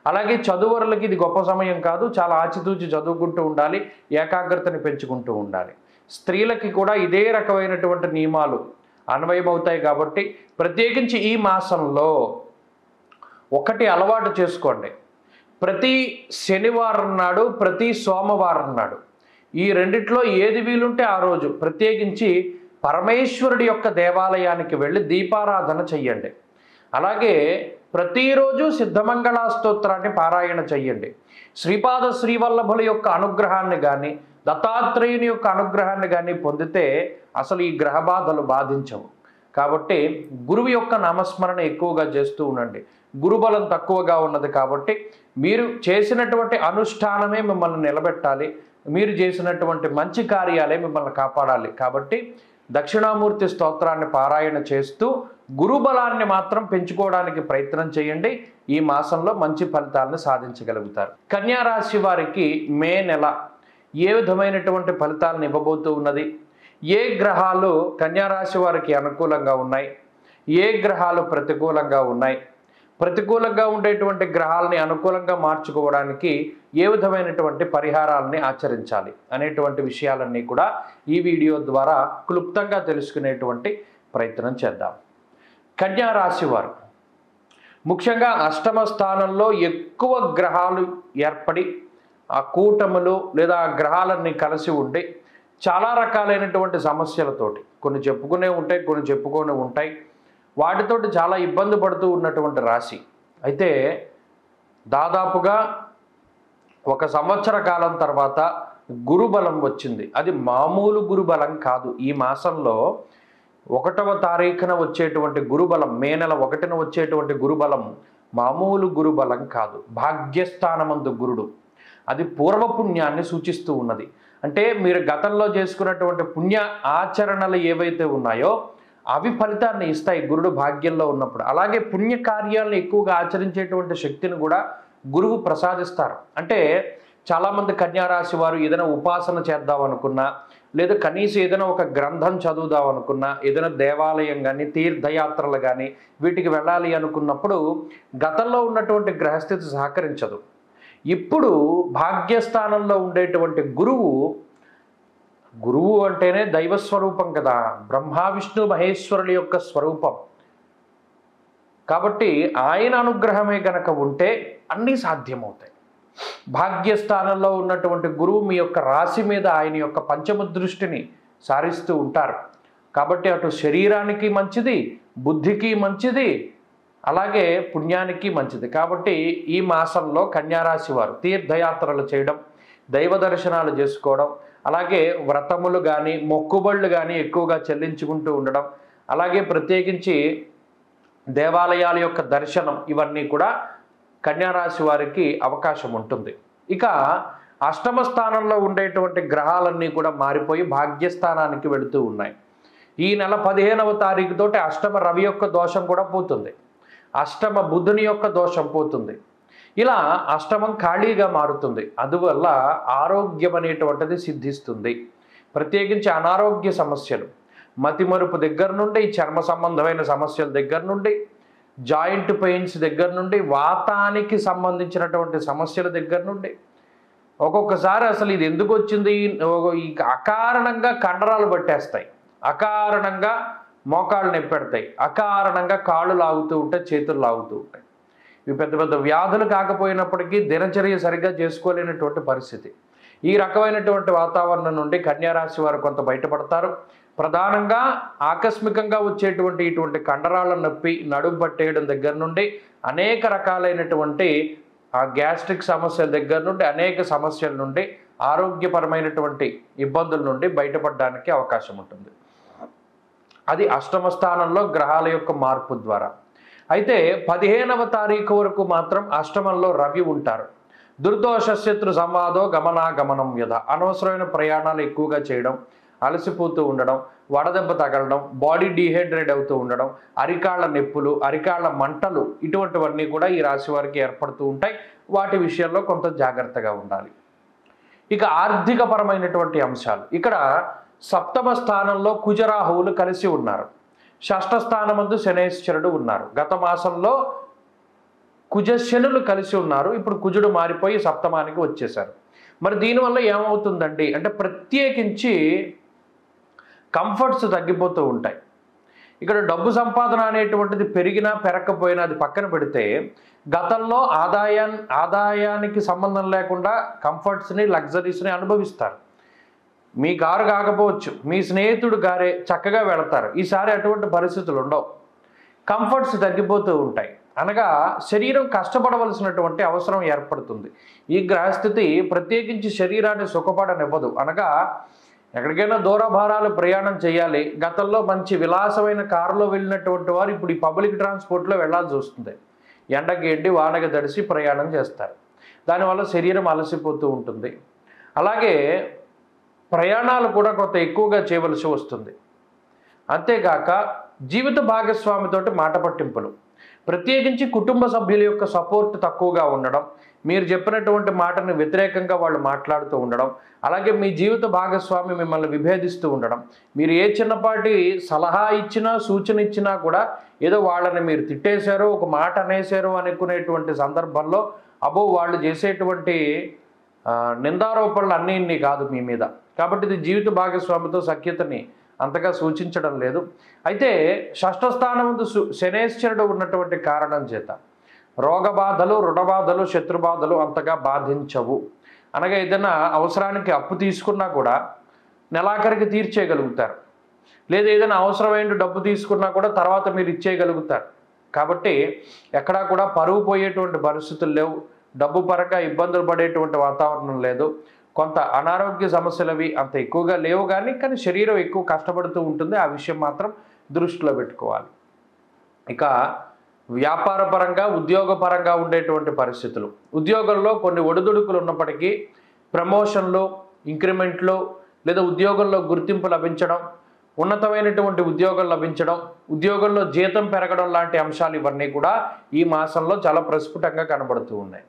అలాగే చదువురులకి ఇది గొప్ప సమయం కాదు. చాలా ఆచితూచి చదువుకుంటూ ఉండాలి, ఏకాగ్రతని పెంచుకుంటూ ఉండాలి. స్త్రీలకి కూడా ఇదే రకమైనటువంటి నియమాలు అన్వయమవుతాయి. కాబట్టి ప్రత్యేకించి ఈ మాసంలో ఒకటి అలవాటు చేసుకోండి. ప్రతి శనివారం నాడు, ప్రతి సోమవారం నాడు, ఈ రెండిట్లో ఏది వీలుంటే ఆ రోజు ప్రత్యేకించి పరమేశ్వరుడి యొక్క దేవాలయానికి వెళ్ళి దీపారాధన చెయ్యండి. అలాగే ప్రతిరోజు సిద్ధమంగళ స్తోత్రాన్ని పారాయణ చెయ్యండి. శ్రీపాద శ్రీవల్లభుల యొక్క అనుగ్రహాన్ని కానీ దత్తాత్రేయుని యొక్క అనుగ్రహాన్ని కానీ పొందితే అసలు ఈ గ్రహ బాధలు బాధించవు. కాబట్టి గురువు యొక్క నామస్మరణ ఎక్కువగా చేస్తూ ఉండండి. గురుబలం తక్కువగా ఉన్నది కాబట్టి మీరు చేసినటువంటి అనుష్ఠానమే మిమ్మల్ని నిలబెట్టాలి, మీరు చేసినటువంటి మంచి కార్యాలే మిమ్మల్ని కాపాడాలి. కాబట్టి దక్షిణామూర్తి స్తోత్రాన్ని పారాయణ చేస్తూ గురుబలాన్ని మాత్రం పెంచుకోవడానికి ప్రయత్నం చేయండి. ఈ మాసంలో మంచి ఫలితాలను సాధించగలుగుతారు. కన్యా రాశి వారికి మే నెల ఏ విధమైనటువంటి ఫలితాలను ఇవ్వబోతూ ఉన్నది, ఏ గ్రహాలు కన్యా రాశి వారికి అనుకూలంగా ఉన్నాయి, ఏ గ్రహాలు ప్రతికూలంగా ఉన్నాయి, ప్రతికూలంగా ఉండేటువంటి గ్రహాలని అనుకూలంగా మార్చుకోవడానికి ఏ విధమైనటువంటి పరిహారాలని ఆచరించాలి అనేటువంటి విషయాలన్నీ కూడా ఈ వీడియో ద్వారా క్లుప్తంగా తెలుసుకునేటువంటి ప్రయత్నం చేద్దాం. కన్యా రాశి వారు ముఖ్యంగా అష్టమ స్థానంలో ఎక్కువ గ్రహాలు ఏర్పడి ఆ కూటములు లేదా ఆ గ్రహాలన్నీ కలిసి ఉండి చాలా రకాలైనటువంటి సమస్యలతోటి, కొన్ని చెప్పుకునే ఉంటాయి, కొన్ని చెప్పుకొని ఉంటాయి, వాటితోటి చాలా ఇబ్బంది పడుతూ ఉన్నటువంటి రాశి. అయితే దాదాపుగా 1 సంవత్సర కాలం తర్వాత గురుబలం వచ్చింది. అది మామూలు గురుబలం కాదు. ఈ మాసంలో 1వ తారీఖున వచ్చేటువంటి గురుబలం, మే నెల 1న వచ్చేటువంటి గురుబలం మామూలు గురుబలం కాదు. భాగ్యస్థానమందు గురుడు, అది పూర్వపుణ్యాన్ని సూచిస్తూ ఉన్నది. అంటే మీరు గతంలో చేసుకున్నటువంటి పుణ్య ఆచరణలు ఏవైతే ఉన్నాయో అవి ఫలితాన్ని ఇస్తాయి గురుడు భాగ్యంలో ఉన్నప్పుడు. అలాగే పుణ్య కార్యాలను ఎక్కువగా ఆచరించేటువంటి శక్తిని కూడా గురువు ప్రసాదిస్తారు. అంటే చాలామంది కన్యారాశి వారు ఏదైనా ఉపాసన చేద్దాం అనుకున్నా, లేదా కనీసం ఏదైనా ఒక గ్రంథం చదువుదాం అనుకున్నా, ఏదైనా దేవాలయం కానీ తీర్థయాత్రలు కానీ వీటికి వెళ్ళాలి అనుకున్నప్పుడు గతంలో ఉన్నటువంటి గ్రహస్థితి సహకరించదు. ఇప్పుడు భాగ్యస్థానంలో ఉండేటువంటి గురువు అంటేనే దైవస్వరూపం కదా, బ్రహ్మ విష్ణు మహేశ్వరుల యొక్క స్వరూపం. కాబట్టి ఆయన అనుగ్రహమే గనక ఉంటే అన్నీ సాధ్యమవుతాయి. భాగ్యస్థానంలో ఉన్నటువంటి గురువు మీ యొక్క రాశి మీద ఆయన యొక్క పంచమ దృష్టిని సారిస్తూ ఉంటారు. కాబట్టి అటు శరీరానికి మంచిది, బుద్ధికి మంచిది, అలాగే పుణ్యానికి మంచిది. కాబట్టి ఈ మాసంలో కన్యారాశి వారు తీర్థయాత్రలు చేయడం, దైవ దర్శనాలు చేసుకోవడం, అలాగే వ్రతములు కానీ మొక్కుబళ్ళు కానీ ఎక్కువగా చెల్లించుకుంటూ ఉండడం, అలాగే ప్రత్యేకించి దేవాలయాల యొక్క దర్శనం, ఇవన్నీ కూడా కన్యారాశి వారికి అవకాశం ఉంటుంది. ఇక అష్టమ స్థానంలో ఉండేటువంటి గ్రహాలన్నీ కూడా మారిపోయి భాగ్యస్థానానికి వెళుతూ ఉన్నాయి. ఈ నెల 15వ తారీఖుతోటి అష్టమ రవి యొక్క దోషం కూడా పోతుంది, అష్టమ బుధుని యొక్క దోషం పోతుంది. ఇలా అష్టమం ఖాళీగా మారుతుంది. అందువల్ల ఆరోగ్యం అనేటువంటిది సిద్ధిస్తుంది. ప్రత్యేకించి అనారోగ్య సమస్యలు, మతిమరుపు దగ్గర నుండి, చర్మ సంబంధమైన సమస్యల దగ్గర నుండి, జాయింట్ పెయిన్స్ దగ్గర నుండి, వాతానికి సంబంధించినటువంటి సమస్యల దగ్గర నుండి, ఒక్కొక్కసారి అసలు ఇది ఎందుకు వచ్చింది, అకారణంగా కండరాలు పట్టేస్తాయి, అకారణంగా మోకాళ్ళు నొప్పెడతాయి, అకారణంగా కాళ్ళు లాగుతూ ఉంటాయి, చేతులు లాగుతూ ఉంటాయి. ఇవి పెద్ద పెద్ద వ్యాధులు కాకపోయినప్పటికీ దినచర్య సరిగ్గా చేసుకోలేనటువంటి పరిస్థితి. ఈ రకమైనటువంటి వాతావరణం నుండి కన్యారాశి వారు కొంత బయటపడతారు. ప్రధానంగా ఆకస్మికంగా వచ్చేటువంటి ఇటువంటి కండరాల నొప్పి, నడుము పట్టేయడం దగ్గర నుండి అనేక రకాలైనటువంటి గ్యాస్ట్రిక్ సమస్యల దగ్గర నుండి, అనేక సమస్యల నుండి, ఆరోగ్యపరమైనటువంటి ఇబ్బందుల నుండి బయటపడడానికి అవకాశం ఉంటుంది. అది అష్టమ స్థానంలో గ్రహాల యొక్క మార్పు ద్వారా. అయితే 15వ తారీఖు వరకు మాత్రం అష్టమంలో రవి ఉంటారు. దుర్దోష శత్రు సంవాదో గమనాగమనం యథ. అనవసరమైన ప్రయాణాలు ఎక్కువగా చేయడం, అలసిపోతూ ఉండడం, వడదెబ్బ తగలడం, బాడీ డీహైడ్రేట్ అవుతూ ఉండడం, అరికాళ్ళ నొప్పులు, అరికాళ్ళ మంటలు, ఇటువంటివన్నీ కూడా ఈ రాశి వారికి ఏర్పడుతూ ఉంటాయి. వాటి విషయంలో కొంత జాగ్రత్తగా ఉండాలి. ఇక ఆర్థికపరమైనటువంటి అంశాలు, ఇక్కడ సప్తమ స్థానంలో కుజరాహువులు కలిసి ఉన్నారు. షష్ఠ స్థానమందు శనేశ్వరుడు ఉన్నారు. గత మాసంలో కుజశనులు కలిసి ఉన్నారు. ఇప్పుడు కుజుడు మారిపోయి సప్తమానికి వచ్చేశారు. మరి దీనివల్ల ఏమవుతుందండి అంటే ప్రత్యేకించి కంఫర్ట్స్ తగ్గిపోతూ ఉంటాయి. ఇక్కడ డబ్బు సంపాదన అనేటువంటిది పెరిగినా పెరగకపోయినా అది పక్కన పెడితే గతంలో ఆదాయానికి సంబంధం లేకుండా కంఫర్ట్స్ని, లగ్జరీస్ని అనుభవిస్తారు. మీ కారు కాకపోవచ్చు, మీ స్నేహితుడు గారే చక్కగా వెళతారు. ఈసారి అటువంటి పరిస్థితులు ఉండవు. కంఫర్ట్స్ తగ్గిపోతూ ఉంటాయి. అనగా శరీరం కష్టపడవలసినటువంటి అవసరం ఏర్పడుతుంది. ఈ గ్రహస్థితి ప్రత్యేకించి శరీరాన్ని సుఖపడనివ్వదు. అనగా ఎక్కడికైనా దూరభారాలు ప్రయాణం చేయాలి, గతంలో మంచి విలాసమైన కారులో వెళ్ళినటువంటి వారు ఇప్పుడు ఈ పబ్లిక్ ట్రాన్స్పోర్ట్లో వెళ్ళాల్సి వస్తుంది. ఎండకి ఎండి వానకి తడిసి ప్రయాణం చేస్తారు. దానివల్ల శరీరం అలసిపోతూ ఉంటుంది. అలాగే ప్రయాణాలు కూడా కొంత ఎక్కువగా చేయవలసి వస్తుంది. అంతేగాక జీవిత భాగస్వామితోటి మాట పట్టింపులు, ప్రత్యేకించి కుటుంబ సభ్యుల యొక్క సపోర్ట్ తక్కువగా ఉండడం, మీరు చెప్పినటువంటి మాటని వ్యతిరేకంగా వాళ్ళు మాట్లాడుతూ ఉండడం, అలాగే మీ జీవిత భాగస్వామి మిమ్మల్ని విభేదిస్తూ ఉండడం, మీరు ఏ చిన్నపాటి సలహా ఇచ్చినా సూచన ఇచ్చినా కూడా ఏదో వాళ్ళని మీరు తిట్టేశారో ఒక మాట అనేశారో అనుకునేటువంటి సందర్భంలో అబ్బో వాళ్ళు చేసేటువంటి నిందారోపణలు అన్నీ ఇన్ని కాదు మీ మీద. కాబట్టి ఇది జీవిత భాగస్వామితో సఖ్యతని అంతగా సూచించడం లేదు. అయితే షష్ఠస్థానముందు శనేశ్వరుడు ఉన్నటువంటి కారణం చేత రోగబాధలు, రుణబాధలు, శత్రుబాధలు అంతగా బాధించవు. అనగా ఏదైనా అవసరానికి అప్పు తీసుకున్నా కూడా నెలాఖరికి తీర్చేయగలుగుతారు. లేదా ఏదైనా అవసరమైన డబ్బు తీసుకున్నా కూడా తర్వాత మీరు ఇచ్చేయగలుగుతారు. కాబట్టి ఎక్కడా కూడా పరువు పోయేటువంటి పరిస్థితులు లేవు. డబ్బు పరంగా ఇబ్బందులు పడేటువంటి వాతావరణం లేదు. కొంత అనారోగ్య సమస్యలు అవి అంత ఎక్కువగా లేవు, కానీ శరీరం ఎక్కువ కష్టపడుతూ ఉంటుంది. ఆ విషయం మాత్రం దృష్టిలో పెట్టుకోవాలి. ఇక వ్యాపారపరంగా, ఉద్యోగపరంగా ఉండేటువంటి పరిస్థితులు, ఉద్యోగంలో కొన్ని ఒడిదుడుకులు ఉన్నప్పటికీ ప్రమోషన్లు, ఇంక్రిమెంట్లు లేదా ఉద్యోగంలో గుర్తింపు లభించడం, ఉన్నతమైనటువంటి ఉద్యోగం లభించడం, ఉద్యోగంలో జీతం పెరగడం లాంటి అంశాలు ఇవన్నీ కూడా ఈ మాసంలో చాలా ప్రస్ఫుటంగా కనబడుతూ ఉన్నాయి.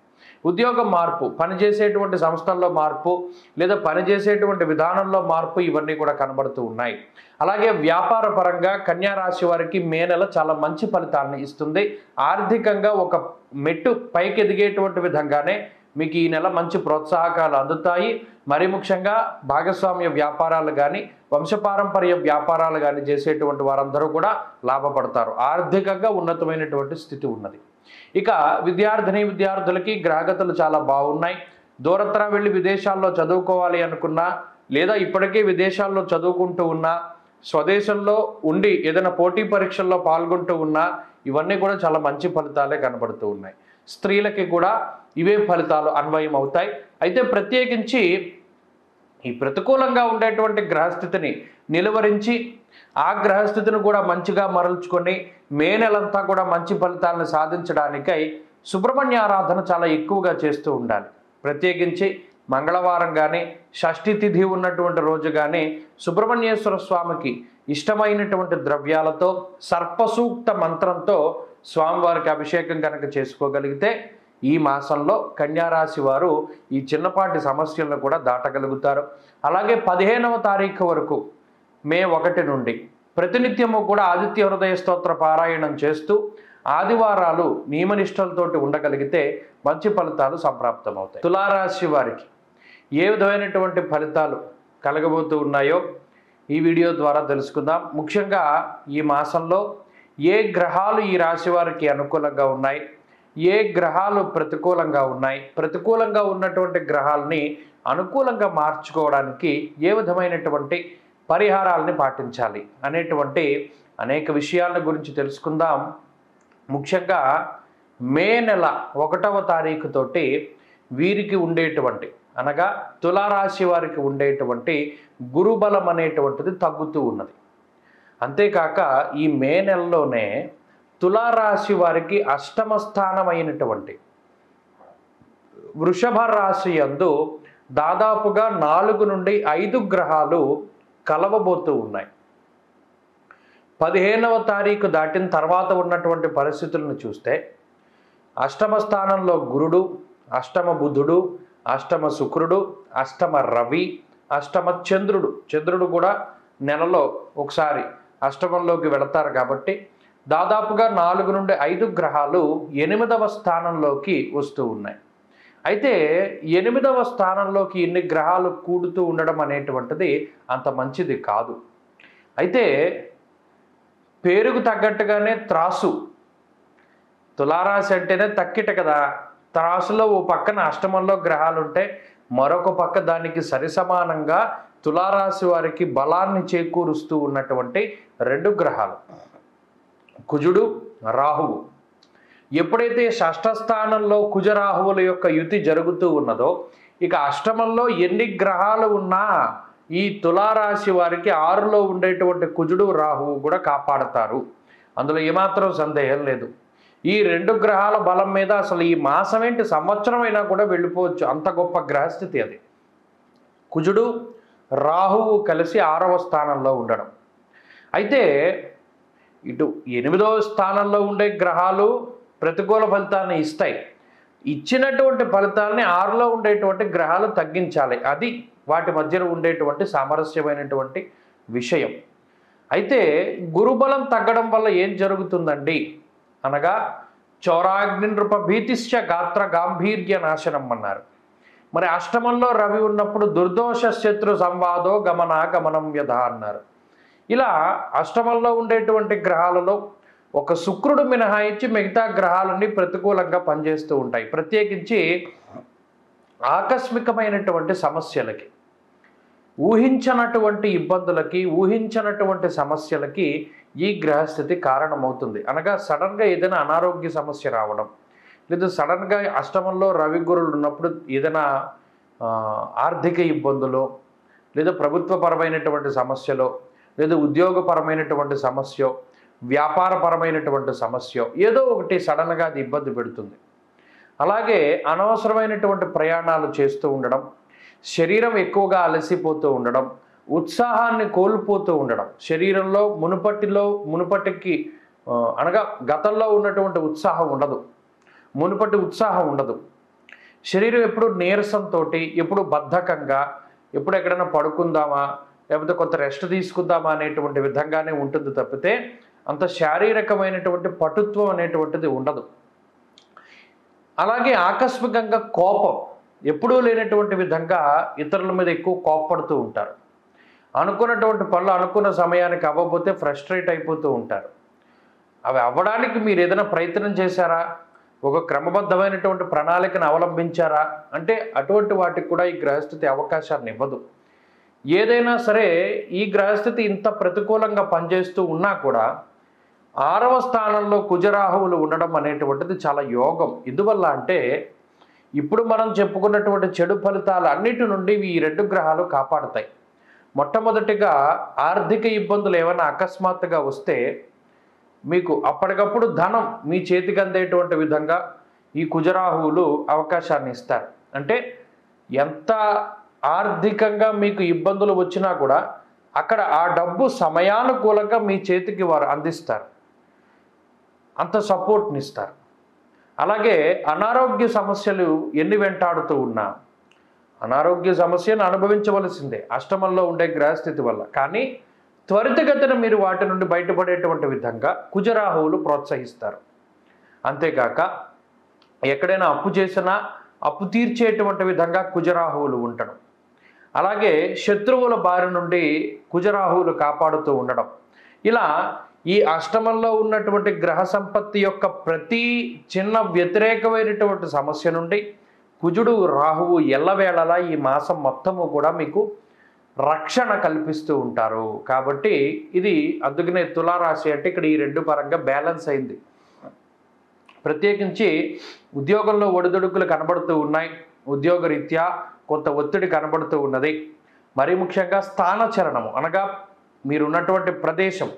ఉద్యోగం మార్పు, పనిచేసేటువంటి సంస్థల్లో మార్పు లేదా పనిచేసేటువంటి విధానంలో మార్పు ఇవన్నీ కూడా కనబడుతూ ఉన్నాయి. అలాగే వ్యాపార పరంగా కన్యా రాశి వారికి మే నెల చాలా మంచి ఫలితాలను ఇస్తుంది. ఆర్థికంగా ఒక మెట్టు పైకి ఎదిగేటువంటి విధంగానే మీకు ఈ నెల మంచి ప్రోత్సాహకాలు అందుతాయి. మరి ముఖ్యంగా భాగస్వామ్య వ్యాపారాలు కానీ, వంశపారంపర్య వ్యాపారాలు కానీ చేసేటువంటి వారందరూ కూడా లాభపడతారు. ఆర్థికంగా ఉన్నతమైనటువంటి స్థితి ఉన్నది. ఇక విద్యార్థులకి గ్రహగతులు చాలా బాగున్నాయి. దూరత్ర వెళ్ళి విదేశాల్లో చదువుకోవాలి అనుకున్నా, లేదా ఇప్పటికే విదేశాల్లో చదువుకుంటూ ఉన్నా, స్వదేశంలో ఉండి ఏదైనా పోటీ పరీక్షల్లో పాల్గొంటూ ఉన్నా ఇవన్నీ కూడా చాలా మంచి ఫలితాలే కనబడుతూ ఉన్నాయి. స్త్రీలకి కూడా ఇవే ఫలితాలు అన్వయం అవుతాయి. అయితే ప్రత్యేకించి ఈ ప్రతికూలంగా ఉండేటువంటి గ్రహస్థితిని నిలువరించి ఆ గ్రహస్థితిని కూడా మంచిగా మరల్చుకొని మే నెలంతా కూడా మంచి ఫలితాలను సాధించడానికై సుబ్రహ్మణ్య ఆరాధన చాలా ఎక్కువగా చేస్తూ ఉండాలి. ప్రత్యేకించి మంగళవారం కానీ, షష్ఠి తిథి ఉన్నటువంటి రోజు కానీ సుబ్రహ్మణ్యేశ్వర స్వామికి ఇష్టమైనటువంటి ద్రవ్యాలతో సర్పసూక్త మంత్రంతో స్వామివారికి అభిషేకం కనుక చేసుకోగలిగితే ఈ మాసంలో కన్యారాశి వారు ఈ చిన్నపాటి సమస్యలను కూడా దాటగలుగుతారు. అలాగే 15వ తారీఖు వరకు మే 1 నుండి ప్రతినిత్యము కూడా ఆదిత్య హృదయ స్తోత్ర పారాయణం చేస్తూ ఆదివారాలు నియమనిష్టలతోటి ఉండగలిగితే మంచి ఫలితాలు సంప్రాప్తమవుతాయి. తులారాశి వారికి ఏ విధమైనటువంటి ఫలితాలు కలగబోతూ ఉన్నాయో ఈ వీడియో ద్వారా తెలుసుకుందాం. ముఖ్యంగా ఈ మాసంలో ఏ గ్రహాలు ఈ రాశి వారికి అనుకూలంగా ఉన్నాయి, ఏ గ్రహాలు ప్రతికూలంగా ఉన్నాయి, ప్రతికూలంగా ఉన్నటువంటి గ్రహాలని అనుకూలంగా మార్చుకోవడానికి ఏ విధమైనటువంటి పరిహారాలని పాటించాలి అనేటువంటి అనేక విషయాల గురించి తెలుసుకుందాం. ముఖ్యంగా మే నెల 1వ తారీఖు తోటి వీరికి ఉండేటువంటి, అనగా తులారాశి వారికి ఉండేటువంటి గురుబలం అనేటువంటిది తగ్గుతూ ఉన్నది. అంతేకాక ఈ మే నెలలోనే తులారాశి వారికి అష్టమ స్థానమైనటువంటి వృషభ రాశి యందు దాదాపుగా 4 నుండి 5 గ్రహాలు కలవబోతూ ఉన్నాయి. 15వ తారీఖు దాటిన తర్వాత ఉన్నటువంటి పరిస్థితులను చూస్తే అష్టమ స్థానంలో గురుడు, అష్టమ బుధుడు, అష్టమ శుక్రుడు, అష్టమ రవి, అష్టమ చంద్రుడు కూడా నెలలో ఒకసారి అష్టమంలోకి వెళతారు. కాబట్టి దాదాపుగా 4 నుండి 5 గ్రహాలు 8వ స్థానంలోకి వస్తూ ఉన్నాయి. అయితే 8వ స్థానంలోకి ఇన్ని గ్రహాలు కూడుతూ ఉండడం అనేటువంటిది అంత మంచిది కాదు. అయితే పేరుకు తగ్గట్టుగానే త్రాసు, తులారాశి అంటేనే తక్కిట కదా. త్రాసులో ఓ పక్కన అష్టమంలో గ్రహాలు ఉంటే మరొక పక్క దానికి సరిసమానంగా తులారాశి వారికి బలాన్ని చేకూరుస్తూ ఉన్నటువంటి 2 గ్రహాలు కుజుడు, రాహువు. ఎప్పుడైతే షష్ఠ స్థానంలో కుజరాహువుల యొక్క యుతి జరుగుతూ ఉన్నదో, ఇక అష్టమంలో ఎన్ని గ్రహాలు ఉన్నా ఈ తులారాశి వారికి 6లో ఉండేటువంటి కుజుడు రాహువు కూడా కాపాడతారు. అందులో ఏమాత్రం సందేహం లేదు. ఈ 2 గ్రహాల బలం మీద అసలు ఈ మాసం ఏంటి, సంవత్సరం అయినా కూడా వెళ్ళిపోవచ్చు, అంత గొప్ప గ్రహస్థితి అది. కుజుడు రాహువు కలిసి 6వ స్థానంలో ఉండడం. అయితే ఇటు 8వ స్థానంలో ఉండే గ్రహాలు ప్రతికూల ఫలితాన్ని ఇస్తాయి. ఇచ్చినటువంటి ఫలితాలని 6లో ఉండేటువంటి గ్రహాలు తగ్గించాలి. అది వాటి మధ్యలో ఉండేటువంటి సామరస్యమైనటువంటి విషయం. అయితే గురుబలం తగ్గడం వల్ల ఏం జరుగుతుందండి అనగా, చౌరాగ్ని నృప భీతిశ్చ గాత్ర గాంభీర్య నాశనం అన్నారు. మరి అష్టమంలో రవి ఉన్నప్పుడు దుర్దోష శత్రు సంవాదో గమనం వ్యధ అన్నారు. ఇలా అష్టమంలో ఉండేటువంటి గ్రహాలలో ఒక శుక్రుడు మినహాయించి మిగతా గ్రహాలన్నీ ప్రతికూలంగా పనిచేస్తూ ఉంటాయి. ప్రత్యేకించి ఆకస్మికమైనటువంటి సమస్యలకి, ఊహించనటువంటి ఇబ్బందులకి, ఊహించనటువంటి సమస్యలకి ఈ గ్రహస్థితి కారణమవుతుంది. అనగా సడన్గా ఏదైనా అనారోగ్య సమస్య రావడం, లేదా సడన్గా అష్టమంలో రవి గురులు ఉన్నప్పుడు ఏదైనా ఆర్థిక ఇబ్బందులు, లేదా ప్రభుత్వపరమైనటువంటి సమస్యలో, లేదా ఉద్యోగపరమైనటువంటి సమస్య, వ్యాపారపరమైనటువంటి సమస్య, ఏదో ఒకటి సడన్గా అది ఇబ్బంది పెడుతుంది. అలాగే అనవసరమైనటువంటి ప్రయాణాలు చేస్తూ ఉండడం, శరీరం ఎక్కువగా అలసిపోతూ ఉండడం, ఉత్సాహాన్ని కోల్పోతూ ఉండడం, శరీరంలో మునుపటికి అనగా గతంలో ఉన్నటువంటి ఉత్సాహం ఉండదు, మునుపటి ఉత్సాహం ఉండదు. శరీరం ఎప్పుడు నీరసంతో, ఎప్పుడు బద్ధకంగా, ఎప్పుడు ఎక్కడైనా పడుకుందామా లేకపోతే కొంత రెస్ట్ తీసుకుందామా అనేటువంటి విధంగానే ఉంటుంది తప్పితే అంత శారీరకమైనటువంటి పటుత్వం అనేటువంటిది ఉండదు. అలాగే ఆకస్మికంగా కోపం, ఎప్పుడూ లేనటువంటి విధంగా ఇతరుల మీద ఎక్కువ కోప్పడుతూ ఉంటారు. అనుకున్నటువంటి పనులు అనుకున్న సమయానికి అవ్వకపోతే ఫ్రస్ట్రేట్ అయిపోతూ ఉంటారు. అవి అవ్వడానికి మీరు ఏదైనా ప్రయత్నం చేశారా, ఒక క్రమబద్ధమైనటువంటి ప్రణాళికను అవలంబించారా అంటే అటువంటి వాటికి కూడా ఈ గ్రహస్థితి అవకాశాన్ని ఇవ్వదు. ఏదైనా సరే ఈ గ్రహస్థితి ఇంత ప్రతికూలంగా పనిచేస్తూ ఉన్నా కూడా 6వ స్థానంలో కుజరాహువులు ఉండడం అనేటువంటిది చాలా యోగం. ఎందువల్ల అంటే ఇప్పుడు మనం చెప్పుకున్నటువంటి చెడు ఫలితాలు అన్నిటి నుండి ఈ 2 గ్రహాలు కాపాడుతాయి. మొట్టమొదటిగా ఆర్థిక ఇబ్బందులు ఏమైనా అకస్మాత్తుగా వస్తే మీకు అప్పటికప్పుడు ధనం మీ చేతికి అందేటువంటి విధంగా ఈ కుజరాహువులు అవకాశాన్ని ఇస్తారు. అంటే ఎంత ఆర్థికంగా మీకు ఇబ్బందులు వచ్చినా కూడా అక్కడ ఆ డబ్బు సమయానుకూలంగా మీ చేతికి వారు అందిస్తారు, అంత సపోర్ట్ని ఇస్తారు. అలాగే అనారోగ్య సమస్యలు ఎన్ని వెంటాడుతూ ఉన్నా అనారోగ్య సమస్యను అనుభవించవలసిందే అష్టమంలో ఉండే గ్రహస్థితి వల్ల. కానీ త్వరితగతిన మీరు వాటి నుండి బయటపడేటువంటి విధంగా కుజరాహువులు ప్రోత్సహిస్తారు. అంతేకాక ఎక్కడైనా అప్పు చేసినా అప్పు తీర్చేటువంటి విధంగా కుజరాహువులు ఉండడం, అలాగే శత్రువుల బారి నుండి కుజరాహువులు కాపాడుతూ ఉండడం, ఇలా ఈ అష్టమంలో ఉన్నటువంటి గ్రహ సంపత్తి యొక్క ప్రతి చిన్న వ్యతిరేకమైనటువంటి సమస్య నుండి కుజుడు రాహువు ఎల్లవేళలా ఈ మాసం మొత్తము కూడా మీకు రక్షణ కల్పిస్తూ ఉంటారు. కాబట్టి ఇది అందుకనే తులారాశి అంటే ఇక్కడ ఈ 2 పరంగా బ్యాలెన్స్ అయింది. ప్రత్యేకించి ఉద్యోగంలో ఒడిదుడుకులు కనబడుతూ ఉన్నాయి, ఉద్యోగరీత్యా కొంత ఒత్తిడి కనబడుతూ ఉన్నది. మరీ ముఖ్యంగా స్థానచరణము అనగా మీరున్నటువంటి ప్రదేశం,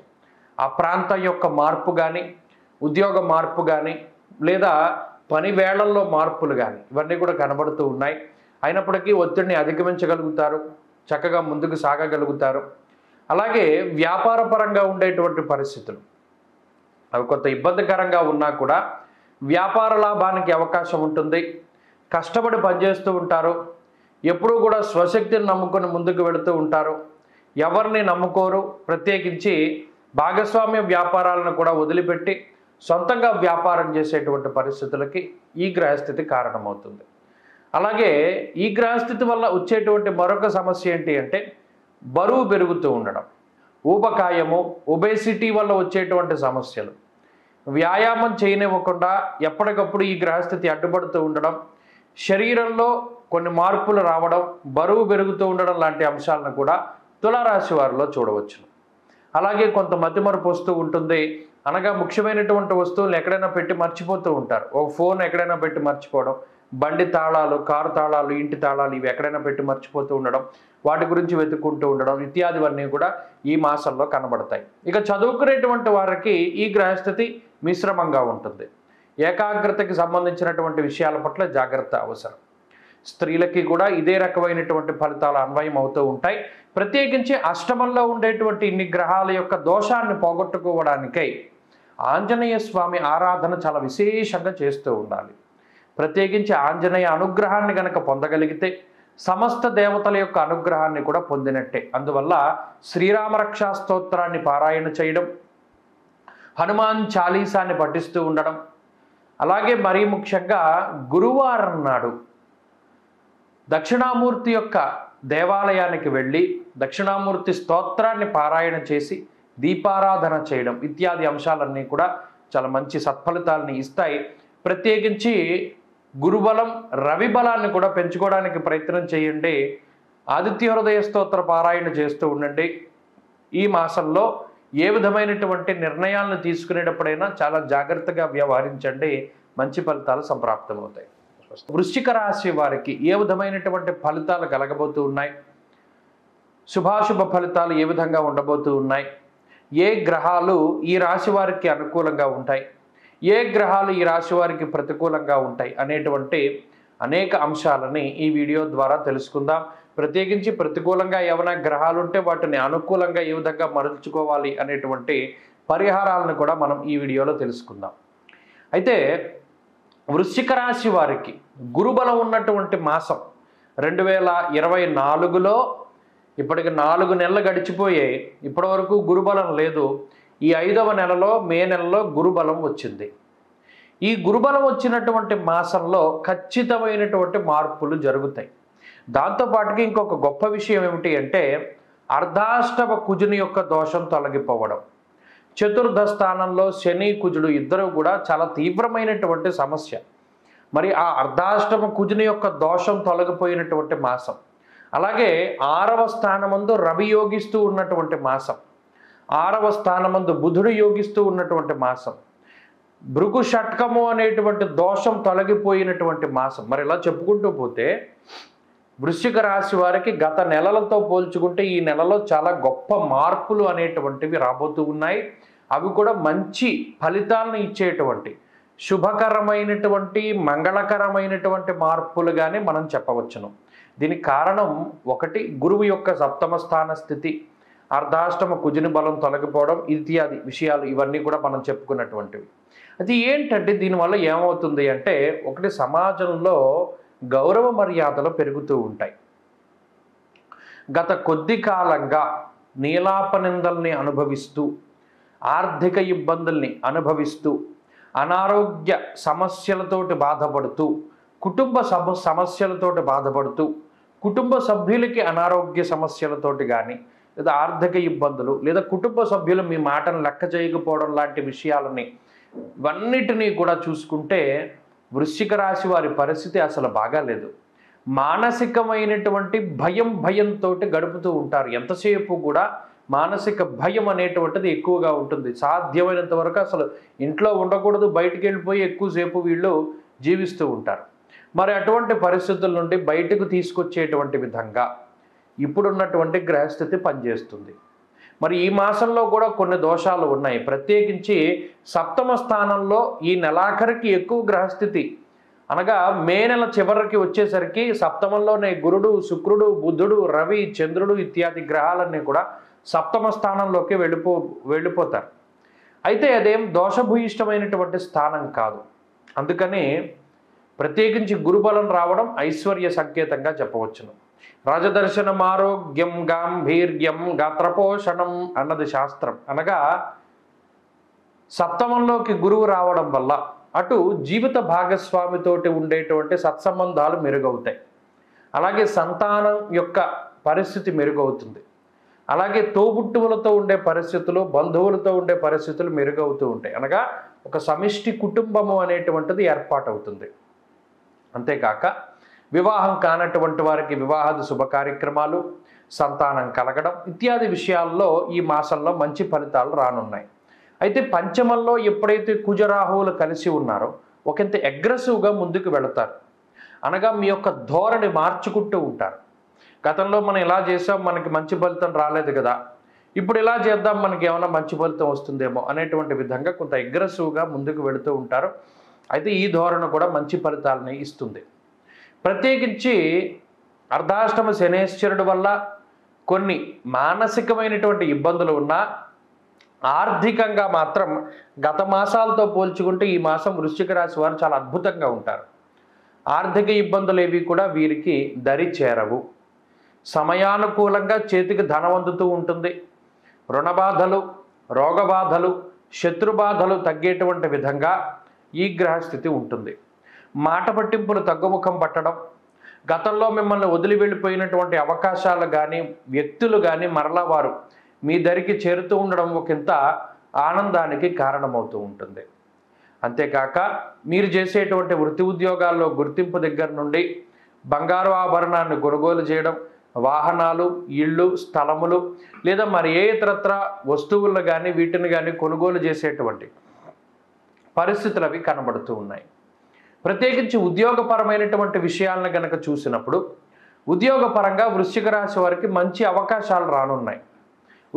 ఆ ప్రాంతం యొక్క మార్పు కానీ, ఉద్యోగ మార్పు కానీ, లేదా పని వేళల్లో మార్పులు కానీ ఇవన్నీ కూడా కనబడుతూ ఉన్నాయి. అయినప్పటికీ ఒత్తిడిని అధిగమించగలుగుతారు, చక్కగా ముందుకు సాగగలుగుతారు. అలాగే వ్యాపార పరంగా ఉండేటువంటి పరిస్థితులు అవి కొంత ఇబ్బందికరంగా ఉన్నా కూడా వ్యాపార లాభానికి అవకాశం ఉంటుంది. కష్టపడి పనిచేస్తూ ఉంటారు, ఎప్పుడూ కూడా స్వశక్తిని నమ్ముకొని ముందుకు వెళుతూ ఉంటారు, ఎవరిని నమ్ముకోరు. ప్రత్యేకించి భాగస్వామ్య వ్యాపారాలను కూడా వదిలిపెట్టి సొంతంగా వ్యాపారం చేసేటువంటి పరిస్థితులకి ఈ గ్రహస్థితి కారణమవుతుంది. అలాగే ఈ గ్రహస్థితి వల్ల వచ్చేటువంటి మరొక సమస్య ఏంటి అంటే బరువు పెరుగుతూ ఉండడం, ఊబకాయము, ఒబేసిటీ వల్ల వచ్చేటువంటి సమస్యలు, వ్యాయామం చేయనివ్వకుండా ఎప్పటికప్పుడు ఈ గ్రహస్థితి అడ్డుపడుతూ ఉండడం, శరీరంలో కొన్ని మార్పులు రావడం, బరువు పెరుగుతూ ఉండడం లాంటి అంశాలను కూడా తులారాశి వారిలో చూడవచ్చు. అలాగే కొంత మతిమరుపు వస్తూ ఉంటుంది, అనగా ముఖ్యమైనటువంటి వస్తువులు ఎక్కడైనా పెట్టి మర్చిపోతూ ఉంటారు. ఒక ఫోన్ ఎక్కడైనా పెట్టి మర్చిపోవడం, బండి తాళాలు, కారు తాళాలు, ఇంటి తాళాలు ఇవి ఎక్కడైనా పెట్టి మర్చిపోతూ ఉండడం, వాటి గురించి వెతుక్కుంటూ ఉండడం ఇత్యాదివన్నీ కూడా ఈ మాసంలో కనబడతాయి. ఇక చదువుకునేటువంటి వారికి ఈ గ్రహస్థితి మిశ్రమంగా ఉంటుంది. ఏకాగ్రతకి సంబంధించినటువంటి విషయాల పట్ల జాగ్రత్త అవసరం. స్త్రీలకి కూడా ఇదే రకమైనటువంటి ఫలితాలు అన్వయం అవుతూ ఉంటాయి. ప్రత్యేకించి అష్టమంలో ఉండేటువంటి ఇన్ని గ్రహాల యొక్క దోషాన్ని పోగొట్టుకోవడానికై ఆంజనేయ స్వామి ఆరాధన చాలా విశేషంగా చేస్తూ ఉండాలి. ప్రత్యేకించి ఆంజనేయ అనుగ్రహాన్ని గనక పొందగలిగితే సమస్త దేవతల యొక్క అనుగ్రహాన్ని కూడా పొందినట్టే. అందువల్ల శ్రీరామరక్షా స్తోత్రాన్ని పారాయణ చేయడం, హనుమాన్ చాలీసాన్ని పఠిస్తూ ఉండడం, అలాగే మరీ ముఖ్యంగా గురువారం నాడు దక్షిణామూర్తి యొక్క దేవాలయానికి వెళ్ళి దక్షిణామూర్తి స్తోత్రాన్ని పారాయణ చేసి దీపారాధన చేయడం ఇత్యాది అంశాలన్నీ కూడా చాలా మంచి సత్ఫలితాలని ఇస్తాయి. ప్రత్యేకించి గురుబలం, రవి బలాన్ని కూడా పెంచుకోవడానికి ప్రయత్నం చేయండి. ఆదిత్య హృదయ స్తోత్ర పారాయణ చేస్తూ ఉండండి. ఈ మాసంలో ఏ విధమైనటువంటి నిర్ణయాలను తీసుకునేటప్పుడైనా చాలా జాగ్రత్తగా వ్యవహరించండి. మంచి ఫలితాలు సంప్రాప్తమవుతాయి. వృశ్చిక రాశి వారికి ఏ విధమైనటువంటి ఫలితాలు కలగబోతూ ఉన్నాయి, శుభాశుభ ఫలితాలు ఏ విధంగా ఉండబోతూ ఉన్నాయి, ఏ గ్రహాలు ఈ రాశి వారికి అనుకూలంగా ఉంటాయి, ఏ గ్రహాలు ఈ రాశి వారికి ప్రతికూలంగా ఉంటాయి అనేటువంటి అనేక అంశాలని ఈ వీడియో ద్వారా తెలుసుకుందాం. ప్రత్యేకించి ప్రతికూలంగా ఏమైనా గ్రహాలు ఉంటే వాటిని అనుకూలంగా ఏ విధంగా మరల్చుకోవాలి అనేటువంటి పరిహారాలను కూడా మనం ఈ వీడియోలో తెలుసుకుందాం. అయితే వృశ్చిక రాశి వారికి గురుబలం ఉన్నటువంటి మాసం 2024లో ఇప్పటికి 4 నెలలు గడిచిపోయాయి. ఇప్పటి వరకు గురుబలం లేదు. ఈ 5వ నెలలో మే నెలలో గురుబలం వచ్చింది. ఈ గురుబలం వచ్చినటువంటి మాసంలో ఖచ్చితమైనటువంటి మార్పులు జరుగుతాయి. దాంతోపాటుగా ఇంకొక గొప్ప విషయం ఏమిటి అంటే అర్ధాష్టమ కుజుని యొక్క దోషం తొలగిపోవడం. చతుర్థ స్థానంలో శని కుజుడు ఇద్దరు కూడా చాలా తీవ్రమైనటువంటి సమస్య. మరి ఆ అర్ధాష్టమ కుజుని యొక్క దోషం తొలగిపోయినటువంటి మాసం, అలాగే 6వ స్థానమందు రవి యోగిస్తూ ఉన్నటువంటి మాసం, 6వ స్థానమందు బుధుడు యోగిస్తూ ఉన్నటువంటి మాసం, భృగు షట్కము అనేటువంటి దోషం తొలగిపోయినటువంటి మాసం. మరి ఇలా చెప్పుకుంటూ పోతే వృశ్చిక రాశి వారికి గత నెలలతో పోల్చుకుంటే ఈ నెలలో చాలా గొప్ప మార్పులు అనేటువంటివి రాబోతూ ఉన్నాయి. అవి కూడా మంచి ఫలితాలను ఇచ్చేటువంటి శుభకరమైనటువంటి మంగళకరమైనటువంటి మార్పులుగానే మనం చెప్పవచ్చును. దీనికి కారణం ఒకటి గురువు యొక్క సప్తమ స్థాన స్థితి, అర్ధాష్టమ కుజుని బలం తొలగిపోవడం ఇత్యాది విషయాలు ఇవన్నీ కూడా మనం చెప్పుకున్నటువంటివి. అది ఏంటంటే దీనివల్ల ఏమవుతుంది అంటే ఒకటి సమాజంలో గౌరవ మర్యాదలు పెరుగుతూ ఉంటాయి. గత కొద్ది కాలంగా నీలాపనిందల్ని అనుభవిస్తూ, ఆర్థిక ఇబ్బందుల్ని అనుభవిస్తూ, అనారోగ్య సమస్యలతోటి బాధపడుతూ, కుటుంబ సమస్యలతోటి బాధపడుతూ, కుటుంబ సభ్యులకి అనారోగ్య సమస్యలతోటి కానీ లేదా ఆర్థిక ఇబ్బందులు లేదా కుటుంబ సభ్యులు మీ మాటను లెక్క చేయకపోవడం లాంటి విషయాలని ఇవన్నిటినీ కూడా చూసుకుంటే వృశ్చిక రాశి వారి పరిస్థితి అసలు బాగాలేదు. మానసికమైనటువంటి భయంతో గడుపుతూ ఉంటారు. ఎంతసేపు కూడా మానసిక భయం అనేటువంటిది ఎక్కువగా ఉంటుంది. సాధ్యమైనంత వరకు అసలు ఇంట్లో ఉండకూడదు, బయటికి వెళ్ళిపోయి ఎక్కువసేపు వీళ్ళు జీవిస్తూ ఉంటారు. మరి అటువంటి పరిస్థితుల నుండి బయటకు తీసుకొచ్చేటువంటి విధంగా ఇప్పుడున్నటువంటి గ్రహస్థితి పనిచేస్తుంది. మరి ఈ మాసంలో కూడా కొన్ని దోషాలు ఉన్నాయి. ప్రత్యేకించి సప్తమ స్థానంలో ఈ నెలాఖరికి ఎక్కువ గ్రహస్థితి, అనగా మే నెల చివరికి వచ్చేసరికి సప్తమంలోనే గురుడు, శుక్రుడు, బుధుడు, రవి, చంద్రుడు ఇత్యాది గ్రహాలన్నీ కూడా సప్తమ స్థానంలోకి వెళ్ళిపోతారు. అయితే అదేం దోషభూయిష్టమైనటువంటి స్థానం కాదు. అందుకని ప్రత్యేకించి గురుబలం రావడం ఐశ్వర్య సంకేతంగా చెప్పవచ్చును. రాజదర్శనం ఆరోగ్యం గాంభీర్యం గాత్రపోషణం అన్నది శాస్త్రం. అనగా సప్తమంలోకి గురువు రావడం వల్ల అటు జీవిత భాగస్వామితోటి ఉండేటువంటి సత్సంబంధాలు మెరుగవుతాయి, అలాగే సంతానం యొక్క పరిస్థితి మెరుగవుతుంది, అలాగే తోబుట్టువులతో ఉండే పరిస్థితులు, బంధువులతో ఉండే పరిస్థితులు మెరుగవుతూ ఉంటాయి. అనగా ఒక సమిష్టి కుటుంబము అనేటువంటిది ఏర్పాటవుతుంది. అంతేకాక వివాహం కానటువంటి వారికి వివాహాది శుభ కార్యక్రమాలు, సంతానం కలగడం ఇత్యాది విషయాల్లో ఈ మాసంలో మంచి ఫలితాలు రానున్నాయి. అయితే పంచమంలో ఎప్పుడైతే కుజరాహువులు కలిసి ఉన్నారో ఒకంత అగ్రెసివ్గా ముందుకు వెళతారు. అనగా మీ యొక్క ధోరణి మార్చుకుంటూ ఉంటారు. గతంలో మనం ఇలా చేసాం, మనకి మంచి ఫలితం రాలేదు కదా, ఇప్పుడు ఇలా చేద్దాం, మనకి ఏమైనా మంచి ఫలితం వస్తుందేమో అనేటువంటి విధంగా కొంత అగ్రెసివ్గా ముందుకు వెళుతూ ఉంటారు. అయితే ఈ ధోరణి కూడా మంచి ఫలితాలని ఇస్తుంది. ప్రత్యేకించి అర్ధాష్టమ శనేశ్వరుడు వల్ల కొన్ని మానసికమైనటువంటి ఇబ్బందులు ఉన్నా ఆర్థికంగా మాత్రం గత మాసాలతో పోల్చుకుంటే ఈ మాసం వృశ్చిక రాశి వారు చాలా అద్భుతంగా ఉంటారు. ఆర్థిక ఇబ్బందులు ఏవి కూడా వీరికి దరి చేరవు. సమయానుకూలంగా చేతికి ధనం అందుతూ ఉంటుంది. రుణబాధలు, రోగబాధలు, శత్రుబాధలు తగ్గేటువంటి విధంగా ఈ గ్రహస్థితి ఉంటుంది. మాట పట్టింపులు తగ్గుముఖం పట్టడం, గతంలో మిమ్మల్ని వదిలి వెళ్ళిపోయినటువంటి అవకాశాలు కానీ వ్యక్తులు కానీ మరలా వారు మీ దరికి చేరుతూ ఉండడం ఒకంత ఆనందానికి కారణమవుతూ ఉంటుంది. అంతేకాక మీరు చేసేటువంటి వృత్తి ఉద్యోగాల్లో గుర్తింపు దగ్గర నుండి బంగారు ఆభరణాన్ని కొనుగోలు చేయడం, వాహనాలు, ఇళ్ళు, స్థలములు లేదా మరి ఏ ఇతరత్ర వస్తువులను కానీ వీటిని కానీ కొనుగోలు చేసేటువంటి పరిస్థితులు అవి కనబడుతూ ఉన్నాయి. ప్రత్యేకించి ఉద్యోగపరమైనటువంటి విషయాలను కనుక చూసినప్పుడు ఉద్యోగపరంగా వృశ్చిక రాశి వారికి మంచి అవకాశాలు రానున్నాయి.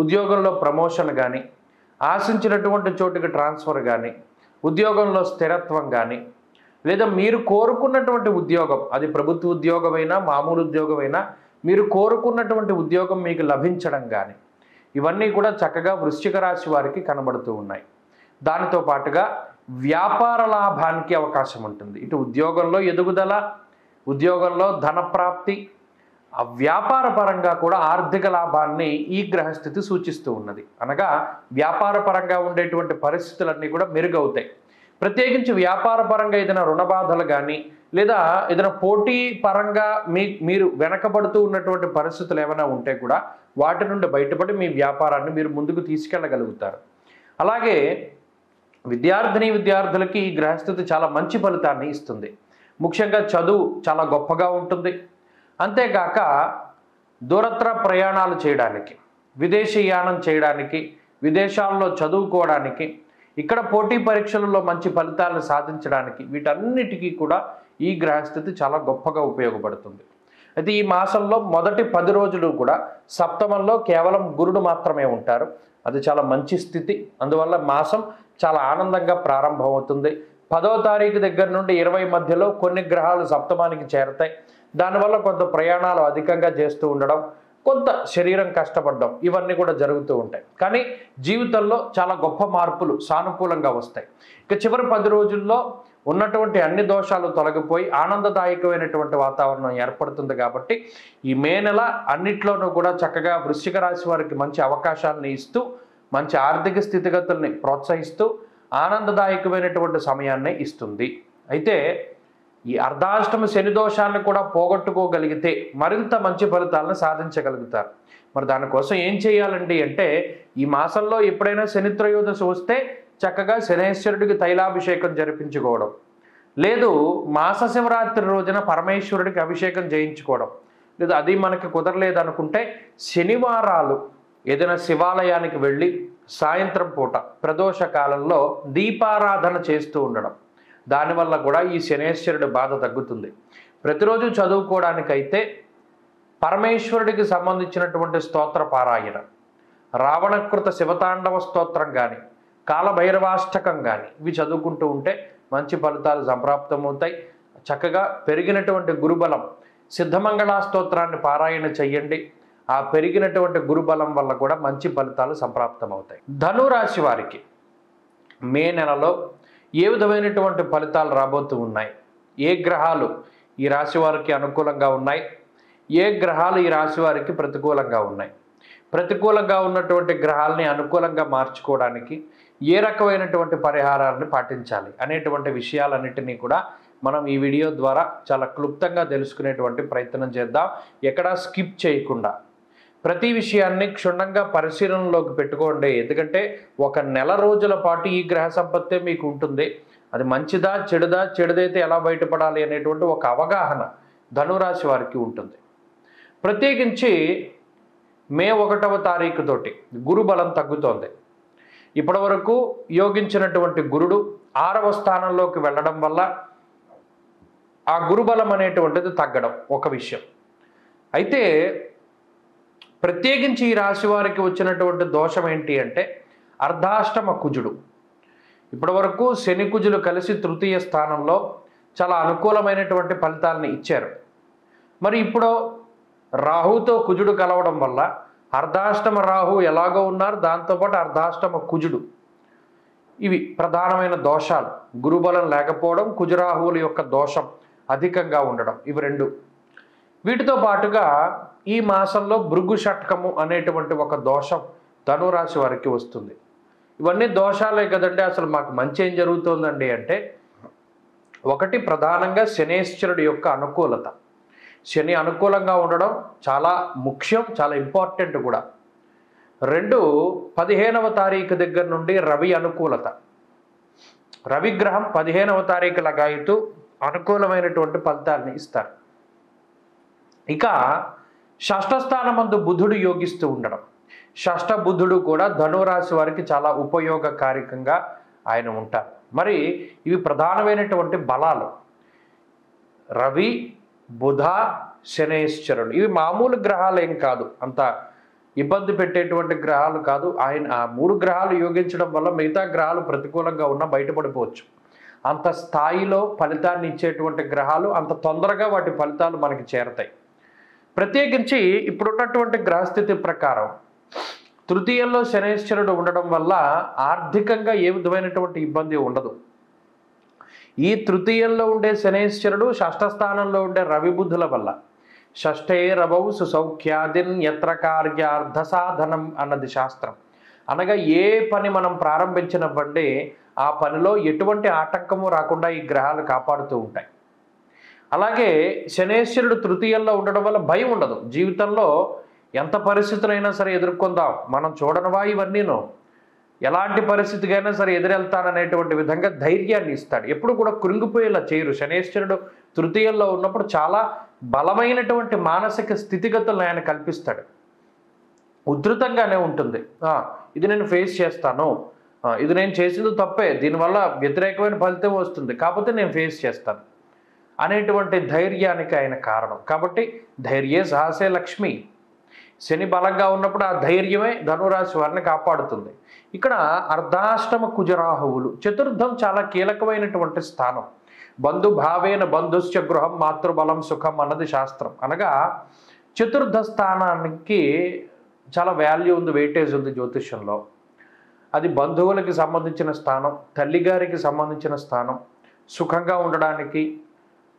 ఉద్యోగంలో ప్రమోషన్ కానీ, ఆశించినటువంటి చోటుకి ట్రాన్స్ఫర్ కానీ, ఉద్యోగంలో స్థిరత్వం కానీ, లేదా మీరు కోరుకున్నటువంటి ఉద్యోగం, అది ప్రభుత్వ ఉద్యోగమైనా మామూలు ఉద్యోగమైనా మీరు కోరుకున్నటువంటి ఉద్యోగం మీకు లభించడం కానీ, ఇవన్నీ కూడా చక్కగా వృశ్చిక రాశి వారికి కనబడుతూ ఉన్నాయి. దానితో పాటుగా వ్యాపార లాభానికి అవకాశం ఉంటుంది. ఇటు ఉద్యోగంలో ఎదుగుదల, ఉద్యోగంలో ధనప్రాప్తి, ఆ వ్యాపార పరంగా కూడా ఆర్థిక లాభాన్ని ఈ గ్రహస్థితి సూచిస్తూ ఉన్నది. అనగా వ్యాపార పరంగా ఉండేటువంటి పరిస్థితులన్నీ కూడా మెరుగవుతాయి. ప్రత్యేకించి వ్యాపార పరంగా ఏదైనా రుణబాధలు కానీ లేదా ఏదైనా పోటీ పరంగా మీరు వెనకబడుతూ ఉన్నటువంటి పరిస్థితులు ఏమైనా ఉంటే కూడా వాటి నుండి బయటపడి మీ వ్యాపారాన్ని మీరు ముందుకు తీసుకెళ్ళగలుగుతారు. అలాగే విద్యార్థులకి ఈ గ్రహస్థితి చాలా మంచి ఫలితాన్ని ఇస్తుంది. ముఖ్యంగా చదువు చాలా గొప్పగా ఉంటుంది. అంతేకాక దూరత్ర ప్రయాణాలు చేయడానికి, విదేశీయానం చేయడానికి, విదేశాల్లో చదువుకోవడానికి, ఇక్కడ పోటీ పరీక్షలలో మంచి ఫలితాలను సాధించడానికి వీటన్నిటికీ కూడా ఈ గ్రహస్థితి చాలా గొప్పగా ఉపయోగపడుతుంది. అయితే ఈ మాసంలో మొదటి 10 రోజులు కూడా సప్తమంలో కేవలం గురుడు మాత్రమే ఉంటారు. అది చాలా మంచి స్థితి. అందువల్ల మాసం చాలా ఆనందంగా ప్రారంభమవుతుంది. 10వ తారీఖు దగ్గర నుండి 20 మధ్యలో కొన్ని గ్రహాలు సప్తమానికి చేరతాయి. దానివల్ల కొంత ప్రయాణాలు అధికంగా చేస్తూ ఉండడం, కొంత శరీరం కష్టపడడం, ఇవన్నీ కూడా జరుగుతూ ఉంటాయి. కానీ జీవితంలో చాలా గొప్ప మార్పులు సానుకూలంగా వస్తాయి. ఇక చివరి 10 రోజుల్లో ఉన్నటువంటి అన్ని దోషాలు తొలగిపోయి ఆనందదాయకమైనటువంటి వాతావరణం ఏర్పడుతుంది. కాబట్టి ఈ మే నెల అన్నిట్లోనూ కూడా చక్కగా వృశ్చిక రాశి వారికి మంచి అవకాశాలను ఇస్తూ, మంచి ఆర్థిక స్థితిగతుల్ని ప్రోత్సహిస్తూ ఆనందదాయకమైనటువంటి సమయాన్ని ఇస్తుంది. అయితే ఈ అర్ధాష్టమ శని దోషాన్ని కూడా పోగొట్టుకోగలిగితే మరింత మంచి ఫలితాలను సాధించగలుగుతారు. మరి దానికోసం ఏం చేయాలండి అంటే, ఈ మాసంలో ఎప్పుడైనా శని త్రయోదశి వస్తే చక్కగా శనేశ్వరుడికి తైలాభిషేకం జరిపించుకోవడం, లేదు మాస శివరాత్రి రోజున పరమేశ్వరుడికి అభిషేకం చేయించుకోవడం, లేదా అది మనకి కుదరలేదనుకుంటే శనివారాలు ఏదైనా శివాలయానికి వెళ్ళి సాయంత్రం పూట ప్రదోష కాలంలో దీపారాధన చేస్తూ ఉండడం, దానివల్ల కూడా ఈ శనేశ్వరుడి బాధ తగ్గుతుంది. ప్రతిరోజు చదువుకోవడానికైతే పరమేశ్వరుడికి సంబంధించినటువంటి స్తోత్ర పారాయణ, రావణకృత శివతాండవ స్తోత్రం కానీ, కాలభైరవాష్టకం కానీ ఇవి చదువుకుంటూ ఉంటే మంచి ఫలితాలు సంప్రాప్తమవుతాయి. చక్కగా పెరిగినటువంటి గురుబలం, సిద్ధమంగళ స్తోత్రాన్ని పారాయణ చెయ్యండి. ఆ పెరిగినటువంటి గురుబలం వల్ల కూడా మంచి ఫలితాలు సంప్రాప్తమవుతాయి. ధనురాశి వారికి మే నెలలో ఏ విధమైనటువంటి ఫలితాలు రాబోతూ ఉన్నాయి, ఏ గ్రహాలు ఈ రాశి వారికి అనుకూలంగా ఉన్నాయి, ఏ గ్రహాలు ఈ రాశి వారికి ప్రతికూలంగా ఉన్నాయి, ప్రతికూలంగా ఉన్నటువంటి గ్రహాలని అనుకూలంగా మార్చుకోవడానికి ఏ రకమైనటువంటి పరిహారాలను పాటించాలి అనేటువంటి విషయాలన్నిటినీ కూడా మనం ఈ వీడియో ద్వారా చాలా క్లుప్తంగా తెలుసుకునేటువంటి ప్రయత్నం చేద్దాం. ఎక్కడా స్కిప్ చేయకుండా ప్రతి విషయాన్ని క్షుణ్ణంగా పరిశీలనలోకి పెట్టుకోండి. ఎందుకంటే 1 నెల రోజుల పాటు ఈ గ్రహ సంపత్తే మీకు ఉంటుంది. అది మంచిదా చెడుదా, చెడుదైతే ఎలా బయటపడాలి అనేటువంటి ఒక అవగాహన ధనురాశి వారికి ఉంటుంది. ప్రత్యేకించి మే 1వ తారీఖు తోటి గురు బలం తగ్గుతోంది. ఇప్పటివరకు యోగించినటువంటి గురుడు 6వ స్థానంలోకి వెళ్ళడం వల్ల ఆ గురుబలం అనేటువంటిది తగ్గడం ఒక విషయం. అయితే ప్రత్యేకించి ఈ రాశి వారికి వచ్చినటువంటి దోషం ఏంటి అంటే అర్ధాష్టమ కుజుడు. ఇప్పటివరకు శని కుజులు కలిసి తృతీయ స్థానంలో చాలా అనుకూలమైనటువంటి ఫలితాలని ఇచ్చారు. మరి ఇప్పుడు రాహుతో కుజుడు కలవడం వల్ల అర్ధాష్టమ రాహు ఎలాగో ఉన్నారు, దాంతోపాటు అర్ధాష్టమ కుజుడు, ఇవి ప్రధానమైన దోషాలు. గురుబలం లేకపోవడం, కుజరాహువుల యొక్క దోషం అధికంగా ఉండడం, ఇవి రెండు. వీటితో పాటుగా ఈ మాసంలో భృగు షట్కము అనేటువంటి ఒక దోషం ధనురాశి వారికి వస్తుంది. ఇవన్నీ దోషాలే కదండి, అసలు మాకు మంచి ఏం జరుగుతుందండి అంటే ఒకటి ప్రధానంగా శనేశ్వరుడి యొక్క అనుకూలత. శని అనుకూలంగా ఉండడం చాలా ముఖ్యం, చాలా ఇంపార్టెంట్ కూడా. 2, 15వ తారీఖు దగ్గర నుండి రవి అనుకూలత. రవిగ్రహం 15వ తారీఖు లగాయితూ అనుకూలమైనటువంటి ఫలితాన్ని ఇస్తారు. ఇక షష్ఠ స్థానమందు బుధుడు యోగిస్తూ ఉండడం, షష్ఠ బుధుడు కూడా ధనురాశి వారికి చాలా ఉపయోగకారికంగా ఆయన ఉంటారు. మరి ఇవి ప్రధానమైనటువంటి బలాలు. రవి, బుధ, శనేశ్వరుడు ఇవి మామూలు గ్రహాలు ఏం కాదు, అంత ఇబ్బంది పెట్టేటువంటి గ్రహాలు కాదు. ఆయన ఆ 3 గ్రహాలు యోగించడం వల్ల మిగతా గ్రహాలు ప్రతికూలంగా ఉన్నా బయటపడిపోవచ్చు. అంత స్థాయిలో ఫలితాన్ని ఇచ్చేటువంటి గ్రహాలు అంత తొందరగా వాటి ఫలితాలు మనకి చేరతాయి. ప్రత్యేకించి ఇప్పుడున్నటువంటి గ్రహస్థితి ప్రకారం తృతీయంలో శనేశ్వరుడు ఉండడం వల్ల ఆర్థికంగా ఏ విధమైనటువంటి ఇబ్బంది ఉండదు. ఈ తృతీయంలో ఉండే శనేశ్వరుడు షష్ఠ స్థానంలో ఉండే రవి బుధుల వల్ల షష్ఠే రవౌ సుసౌఖ్యాదిన్ యత్ర కార్యార్థ సాధనం అన్నది శాస్త్రం. అనగా ఏ పని మనం ప్రారంభించినవ్వండి ఆ పనిలో ఎటువంటి ఆటంకము రాకుండా ఈ గ్రహాలు కాపాడుతూ ఉంటాయి. అలాగే శనేశ్వరుడు తృతీయంలో ఉండడం వల్ల భయం ఉండదు. జీవితంలో ఎంత పరిస్థితులైనా సరే ఎదుర్కొందాం, మనం చూడనవా ఇవన్నీను, ఎలాంటి పరిస్థితికైనా సరే ఎదురెళ్తాననేటువంటి విధంగా ధైర్యాన్ని ఇస్తాడు. ఎప్పుడు కూడా కృంగిపోయేలా చేయరు. శనేశ్వరుడు తృతీయంలో ఉన్నప్పుడు చాలా బలమైనటువంటి మానసిక స్థితిగతులను ఆయన కల్పిస్తాడు. ఉధృతంగానే ఉంటుంది. ఇది నేను ఫేస్ చేస్తాను, ఇది నేను చేసింది తప్పే, దీనివల్ల వ్యతిరేకమైన ఫలితం వస్తుంది, కాకపోతే నేను ఫేస్ చేస్తాను అనేటువంటి ధైర్యానికి ఆయన కారణం. కాబట్టి ధైర్యే సాహసే లక్ష్మి. శని బలంగా ఉన్నప్పుడు ఆ ధైర్యమే ధనురాశి వారిని కాపాడుతుంది. ఇక్కడ అర్ధాష్టమ కుజరాహువులు, చతుర్థం చాలా కీలకమైనటువంటి స్థానం. బంధుభావేన బంధుశ్చ గృహం మాతృబలం సుఖం అన్నది శాస్త్రం. అనగా చతుర్థ స్థానానికి చాలా వాల్యూ ఉంది, వెయిటేజ్ ఉంది జ్యోతిష్యంలో. అది బంధువులకి సంబంధించిన స్థానం, తల్లిగారికి సంబంధించిన స్థానం, సుఖంగా ఉండడానికి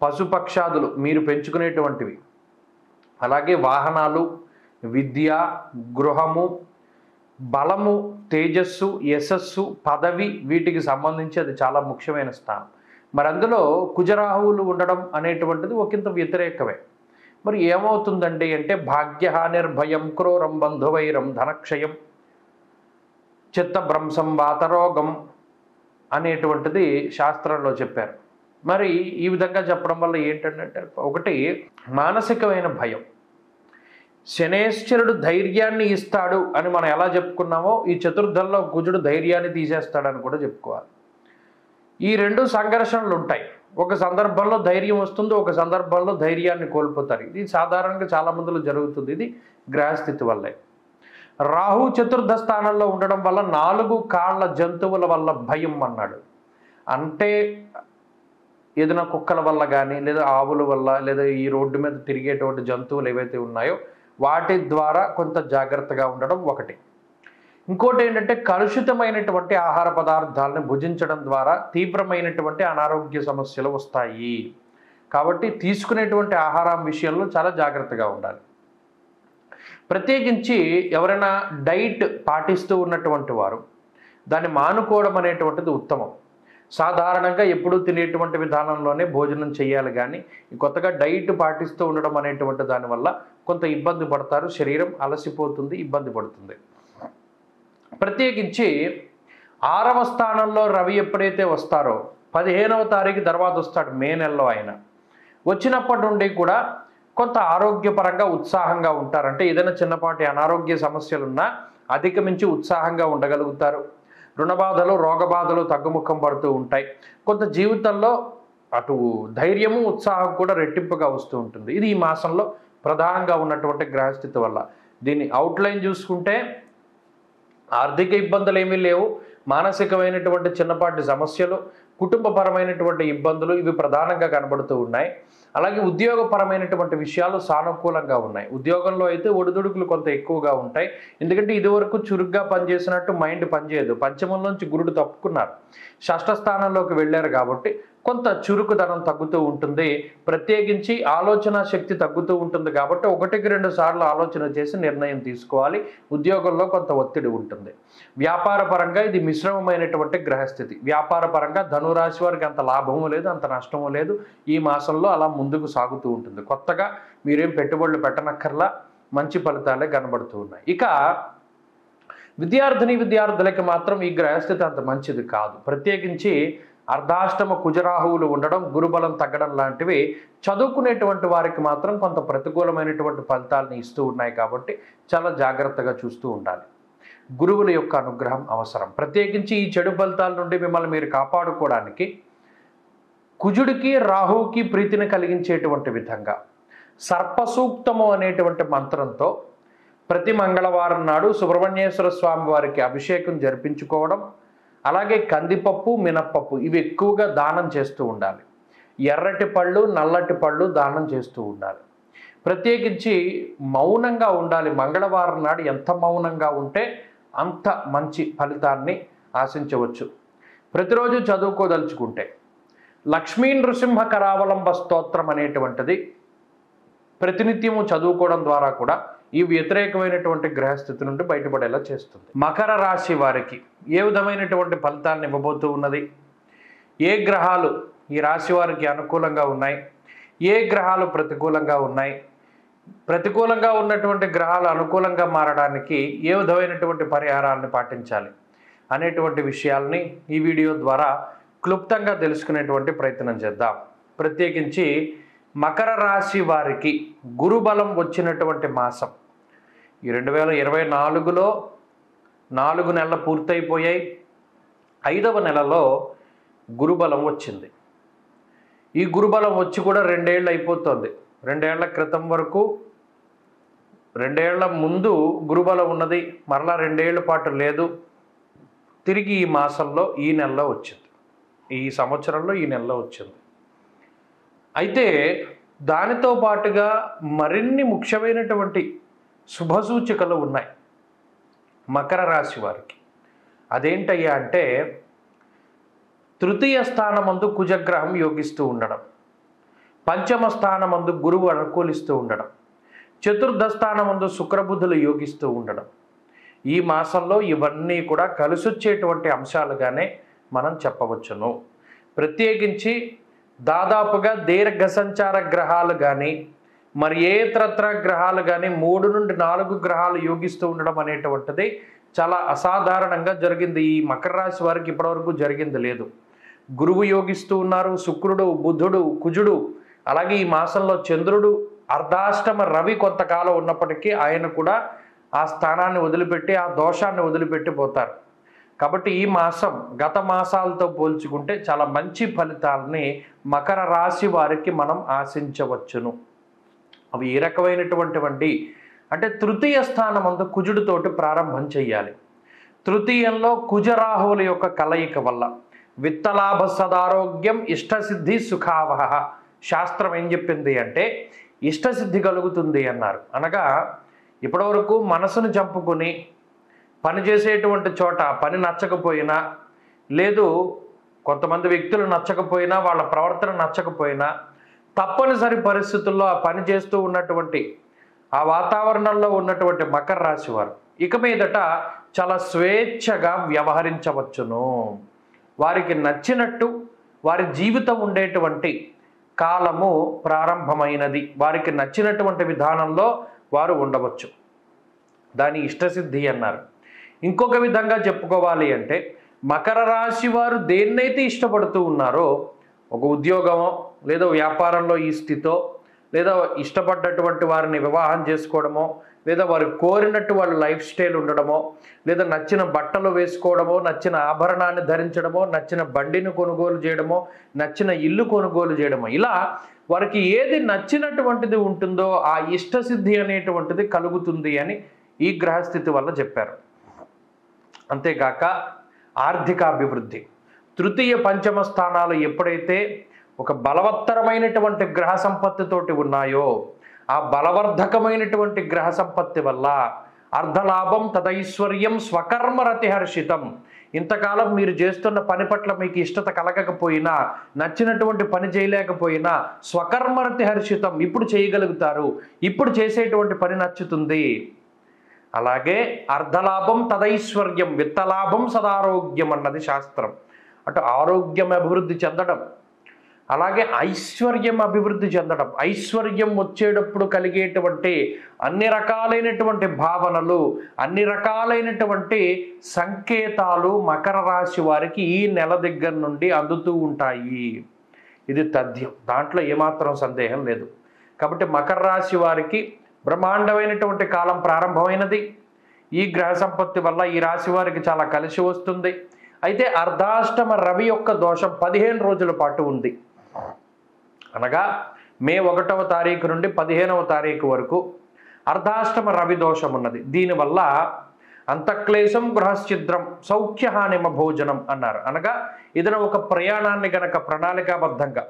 పశుపక్షాదులు మీరు పెంచుకునేటువంటివి, అలాగే వాహనాలు, విద్య, గృహము, బలము, తేజస్సు, యశస్సు, పదవి, వీటికి సంబంధించి అది చాలా ముఖ్యమైన స్థానం. మరి అందులో కుజరాహువులు ఉండడం అనేటువంటిది ఒకంత వ్యతిరేకమే. మరి ఏమవుతుందండి అంటే భాగ్యహానిర్భయం క్రూరం బంధువైరం ధనక్షయం చిత్తభ్రంశం వాతరోగం అనేటువంటిది శాస్త్రంలో చెప్పారు. మరి ఈ విధంగా చెప్పడం వల్ల ఏంటంటే ఒకటి మానసికమైన భయం. శనేశ్వరుడు ధైర్యాన్ని ఇస్తాడు అని మనం ఎలా చెప్పుకున్నామో ఈ చతుర్థంలో కుజుడు ధైర్యాన్ని తీసేస్తాడని కూడా చెప్పుకోవాలి. ఈ 2 సంఘర్షణలు ఉంటాయి. ఒక సందర్భంలో ధైర్యం వస్తుంది, ఒక సందర్భంలో ధైర్యాన్ని కోల్పోతారు. ఇది సాధారణంగా చాలా మందిలో జరుగుతుంది. ఇది గ్రహస్థితి వల్లే. రాహు చతుర్థ స్థానంలో ఉండడం వల్ల 4 కాళ్ళ జంతువుల వల్ల భయం అన్నాడు. అంటే ఏదైనా కుక్కల వల్ల కానీ, లేదా ఆవుల వల్ల, లేదా ఈ రోడ్డు మీద తిరిగేటువంటి జంతువులు ఏవైతే ఉన్నాయో వాటి ద్వారా కొంత జాగ్రత్తగా ఉండడం ఒకటి. ఇంకోటి ఏంటంటే కలుషితమైనటువంటి ఆహార పదార్థాలను భుజించడం ద్వారా తీవ్రమైనటువంటి అనారోగ్య సమస్యలు వస్తాయి. కాబట్టి తీసుకునేటువంటి ఆహారం విషయంలో చాలా జాగ్రత్తగా ఉండాలి. ప్రత్యేకించి ఎవరైనా డైట్ పాటిస్తూ ఉన్నటువంటి వారు దాన్ని మానుకోవడం అనేటువంటిది ఉత్తమం. సాధారణంగా ఎప్పుడూ తినేటువంటి విధానంలోనే భోజనం చేయాలి, కానీ కొత్తగా డైట్ పాటిస్తూ ఉండడం అనేటువంటి దానివల్ల కొంత ఇబ్బంది పడతారు. శరీరం అలసిపోతుంది, ఇబ్బంది పడుతుంది. ప్రత్యేకించి 6వ స్థానంలో రవి ఎప్పుడైతే వస్తారో 15వ తారీఖు తర్వాత వస్తాడు, మే నెలలో. ఆయన వచ్చినప్పటి నుండి కూడా కొంత ఆరోగ్యపరంగా ఉత్సాహంగా ఉంటారు. అంటే ఏదైనా చిన్నపాటి అనారోగ్య సమస్యలున్నా అధిగమించి ఉత్సాహంగా ఉండగలుగుతారు. రుణ బాధలు, రోగ బాధలు తగ్గుముఖం పడుతూ ఉంటాయి. కొంత జీవితంలో అటు ధైర్యము, ఉత్సాహం కూడా రెట్టింపుగా వస్తూ ఉంటుంది. ఇది ఈ మాసంలో ప్రధానంగా ఉన్నటువంటి గ్రహస్థితి వల్ల. దీన్ని అవుట్లైన్ చూసుకుంటే ఆర్థిక ఇబ్బందులు ఏమీ లేవు, మానసికమైనటువంటి చిన్నపాటి సమస్యలు, కుటుంబపరమైనటువంటి ఇబ్బందులు ఇవి ప్రధానంగా కనబడుతూ ఉన్నాయి. అలాగే ఉద్యోగపరమైనటువంటి విషయాలు సానుకూలంగా ఉన్నాయి. ఉద్యోగంలో అయితే ఒడిదుడుకులు కొంత ఎక్కువగా ఉంటాయి. ఎందుకంటే ఇదివరకు చురుగ్గా పనిచేసినట్టు మైండ్ పనిచేయదు. పంచమం నుంచి గురుడు తప్పుకున్నారు, షష్ఠ స్థానంలోకి వెళ్ళారు కాబట్టి కొంత చురుకుదనం తగ్గుతూ ఉంటుంది. ప్రత్యేకించి ఆలోచన శక్తి తగ్గుతూ ఉంటుంది కాబట్టి 1-2 సార్లు ఆలోచన చేసి నిర్ణయం తీసుకోవాలి. ఉద్యోగంలో కొంత ఒత్తిడి ఉంటుంది. వ్యాపార పరంగా ఇది మిశ్రమమైనటువంటి గ్రహస్థితి. వ్యాపార పరంగా ధనురాశి వారికి అంత లాభము లేదు, అంత నష్టము లేదు. ఈ మాసంలో అలా ముందుకు సాగుతూ ఉంటుంది. కొత్తగా మీరేం పెట్టుబడులు పెట్టనక్కర్లా, మంచి ఫలితాలే కనబడుతూ ఉన్నాయి. ఇక విద్యార్థులకి మాత్రం ఈ గ్రహస్థితి అంత మంచిది కాదు. ప్రత్యేకించి అర్ధాష్టమ కుజరాహువులు ఉండడం, గురుబలం తగ్గడం లాంటివి చదువుకునేటువంటి వారికి మాత్రం కొంత ప్రతికూలమైనటువంటి ఫలితాలను ఇస్తూ ఉన్నాయి. కాబట్టి చాలా జాగ్రత్తగా చూస్తూ ఉండాలి. గురువుల యొక్క అనుగ్రహం అవసరం. ప్రత్యేకించి ఈ చెడు ఫలితాల నుండి మిమ్మల్ని మీరు కాపాడుకోవడానికి కుజుడికి, రాహువుకి ప్రీతిని కలిగించేటువంటి విధంగా సర్పసూక్తము అనేటువంటి మంత్రంతో ప్రతి మంగళవారం నాడు సుబ్రహ్మణ్యేశ్వర స్వామి వారికి అభిషేకం జరిపించుకోవడం, అలాగే కందిపప్పు, మినప్పప్పు ఇవి ఎక్కువగా దానం చేస్తూ ఉండాలి. ఎర్రటి పళ్ళు, నల్లటి పళ్ళు దానం చేస్తూ ఉండాలి. ప్రత్యేకించి మౌనంగా ఉండాలి. మంగళవారం నాడు ఎంత మౌనంగా ఉంటే అంత మంచి ఫలితాన్ని ఆశించవచ్చు. ప్రతిరోజు చదువుకోదలుచుకుంటే లక్ష్మీ నృసింహ కరావలంబ స్తోత్రం అనేటువంటిది ప్రతినిత్యము చదువుకోవడం ద్వారా కూడా ఈ వ్యతిరేకమైనటువంటి గ్రహస్థితి నుండి బయటపడేలా చేస్తుంది. మకర రాశి వారికి ఏ విధమైనటువంటి ఫలితాలను ఇవ్వబోతూ ఉన్నది, ఏ గ్రహాలు ఈ రాశి వారికి అనుకూలంగా ఉన్నాయి, ఏ గ్రహాలు ప్రతికూలంగా ఉన్నాయి, ప్రతికూలంగా ఉన్నటువంటి గ్రహాలు అనుకూలంగా మారడానికి ఏ విధమైనటువంటి పరిహారాలను పాటించాలి అనేటువంటి విషయాల్ని ఈ వీడియో ద్వారా క్లుప్తంగా తెలుసుకునేటువంటి ప్రయత్నం చేద్దాం. ప్రత్యేకించి మకర రాశి వారికి గురుబలం వచ్చినటువంటి మాసం ఈ 2024లో 4 నెలలు పూర్తయిపోయాయి. 5వ నెలలో గురుబలం వచ్చింది. ఈ గురుబలం వచ్చి కూడా 2 ఏళ్ళు అయిపోతుంది. 2 ఏళ్ల క్రితం వరకు 2 ఏళ్ల ముందు గురుబలం ఉన్నది, మరలా 2 ఏళ్ల పాటు లేదు. తిరిగి ఈ మాసంలో ఈ నెలలో వచ్చింది, ఈ సంవత్సరంలో ఈ నెలలో వచ్చింది. అయితే దానితో పాటుగా మరిన్ని ముఖ్యమైనటువంటి శుభసూచికలు ఉన్నాయి మకర రాశి వారికి. అదేంటయ్యా అంటే తృతీయ స్థానమందు కుజగ్రహం యోగిస్తూ ఉండడం, పంచమ స్థానమందు గురువు అనుకూలిస్తూ ఉండడం, చతుర్థ స్థానమందు శుక్రబుధులు యోగిస్తూ ఉండడం. ఈ మాసంలో ఇవన్నీ కూడా కలిసొచ్చేటువంటి అంశాలుగానే మనం చెప్పవచ్చును. ప్రత్యేకించి దాదాపుగా దీర్ఘ సంచార గ్రహాలు కానీ మరి ఏ ఇతరత్ర గ్రహాలు కానీ 3 నుండి 4 గ్రహాలు యోగిస్తూ ఉండడం అనేటువంటిది చాలా అసాధారణంగా జరిగింది. ఈ మకర రాశి వారికి ఇప్పటివరకు జరిగింది లేదు. గురువు యోగిస్తూ ఉన్నారు, శుక్రుడు, బుధుడు, కుజుడు, అలాగే ఈ మాసంలో చంద్రుడు, అర్ధాష్టమ రవి కొంతకాలం ఉన్నప్పటికీ ఆయన కూడా ఆ స్థానాన్ని వదిలిపెట్టి, ఆ దోషాన్ని వదిలిపెట్టి పోతారు. కాబట్టి ఈ మాసం గత మాసాలతో పోల్చుకుంటే చాలా మంచి ఫలితాలని మకర రాశి వారికి మనం ఆశించవచ్చును. అవి ఏ రకమైనటువంటివండి అంటే తృతీయ స్థానమందు కుజుడితోటి ప్రారంభం చెయ్యాలి. తృతీయంలో కుజరాహువుల యొక్క కలయిక వల్ల విత్తలాభ సదారోగ్యం, ఇష్టసిద్ధి, సుఖావహ. శాస్త్రం ఏం చెప్పింది అంటే ఇష్టసిద్ధి కలుగుతుంది అన్నారు. అనగా ఇప్పటివరకు మనసును చంపుకుని పనిచేసేటువంటి చోట పని నచ్చకపోయినా, లేదు కొంతమంది వ్యక్తులు నచ్చకపోయినా, వాళ్ళ ప్రవర్తన నచ్చకపోయినా, తప్పనిసరి పరిస్థితుల్లో ఆ పని చేస్తూ ఉన్నటువంటి ఆ వాతావరణంలో ఉన్నటువంటి మకర రాశి వారు ఇక మీదట చాలా స్వేచ్ఛగా వ్యవహరించవచ్చును. వారికి నచ్చినట్టు వారి జీవితం ఉండేటువంటి కాలము ప్రారంభమైనది. వారికి నచ్చినటువంటి విధానంలో వారు ఉండవచ్చు. దాని ఇష్టసిద్ధి అన్నారు. ఇంకొక విధంగా చెప్పుకోవాలి అంటే మకర రాశి వారు దేన్నైతే ఇష్టపడుతూ ఉన్నారో, ఒక ఉద్యోగమో లేదా వ్యాపారంలో ఈ స్థితో, లేదా ఇష్టపడ్డటువంటి వారిని వివాహం చేసుకోవడమో, లేదా వారు కోరినట్టు వాళ్ళ లైఫ్ స్టైల్ ఉండడమో, లేదా నచ్చిన బట్టలు వేసుకోవడమో, నచ్చిన ఆభరణాన్ని ధరించడమో, నచ్చిన బండిని కొనుగోలు చేయడమో, నచ్చిన ఇల్లు కొనుగోలు చేయడమో, ఇలా వారికి ఏది నచ్చినటువంటిది ఉంటుందో ఆ ఇష్టసిద్ధి అనేటువంటిది కలుగుతుంది అని ఈ గ్రహస్థితి వల్ల చెప్పారు. అంతేగాక ఆర్థికాభివృద్ధి, తృతీయ పంచమ స్థానాలు ఎప్పుడైతే ఒక బలవత్తరమైనటువంటి గ్రహ సంపత్తితోటి ఉన్నాయో ఆ బలవర్ధకమైనటువంటి గ్రహ సంపత్తి వల్ల అర్ధలాభం తదైశ్వర్యం స్వకర్మరతి హర్షితం. ఇంతకాలం మీరు చేస్తున్న పని పట్ల మీకు ఇష్టత కలగకపోయినా, నచ్చినటువంటి పని చేయలేకపోయినా స్వకర్మరతి హర్షితం ఇప్పుడు చేయగలుగుతారు, ఇప్పుడు చేసేటువంటి పని నచ్చుతుంది. అలాగే అర్ధలాభం తదైశ్వర్యం విత్తలాభం సదారోగ్యం అన్నది శాస్త్రం. అటు ఆరోగ్యం అభివృద్ధి చెందడం, అలాగే ఐశ్వర్యం అభివృద్ధి చెందడం. ఐశ్వర్యం వచ్చేటప్పుడు కలిగేటువంటి అన్ని రకాలైనటువంటి భావనలు, అన్ని రకాలైనటువంటి సంకేతాలు మకర రాశి వారికి ఈ నెల దగ్గర నుండి అందుతూ ఉంటాయి. ఇది తథ్యం, దాంట్లో ఏమాత్రం సందేహం లేదు. కాబట్టి మకర రాశి వారికి బ్రహ్మాండమైనటువంటి కాలం ప్రారంభమైనది. ఈ గ్రహ సంపత్తి వల్ల ఈ రాశి వారికి చాలా కలిసి వస్తుంది. అయితే అర్ధాష్టమ రవి యొక్క దోషం 15 రోజుల పాటు ఉంది. అనగా మే 1వ తారీఖు నుండి 15వ తారీఖు వరకు అర్ధాష్టమ రవి దోషం ఉన్నది. దీనివల్ల అంతఃక్లేశం గృహశ్చిద్రం సౌఖ్యహానిమ భోజనం అన్నారు. అనగా ఏదైనా ఒక ప్రయాణాన్ని గనక ప్రణాళికాబద్ధంగా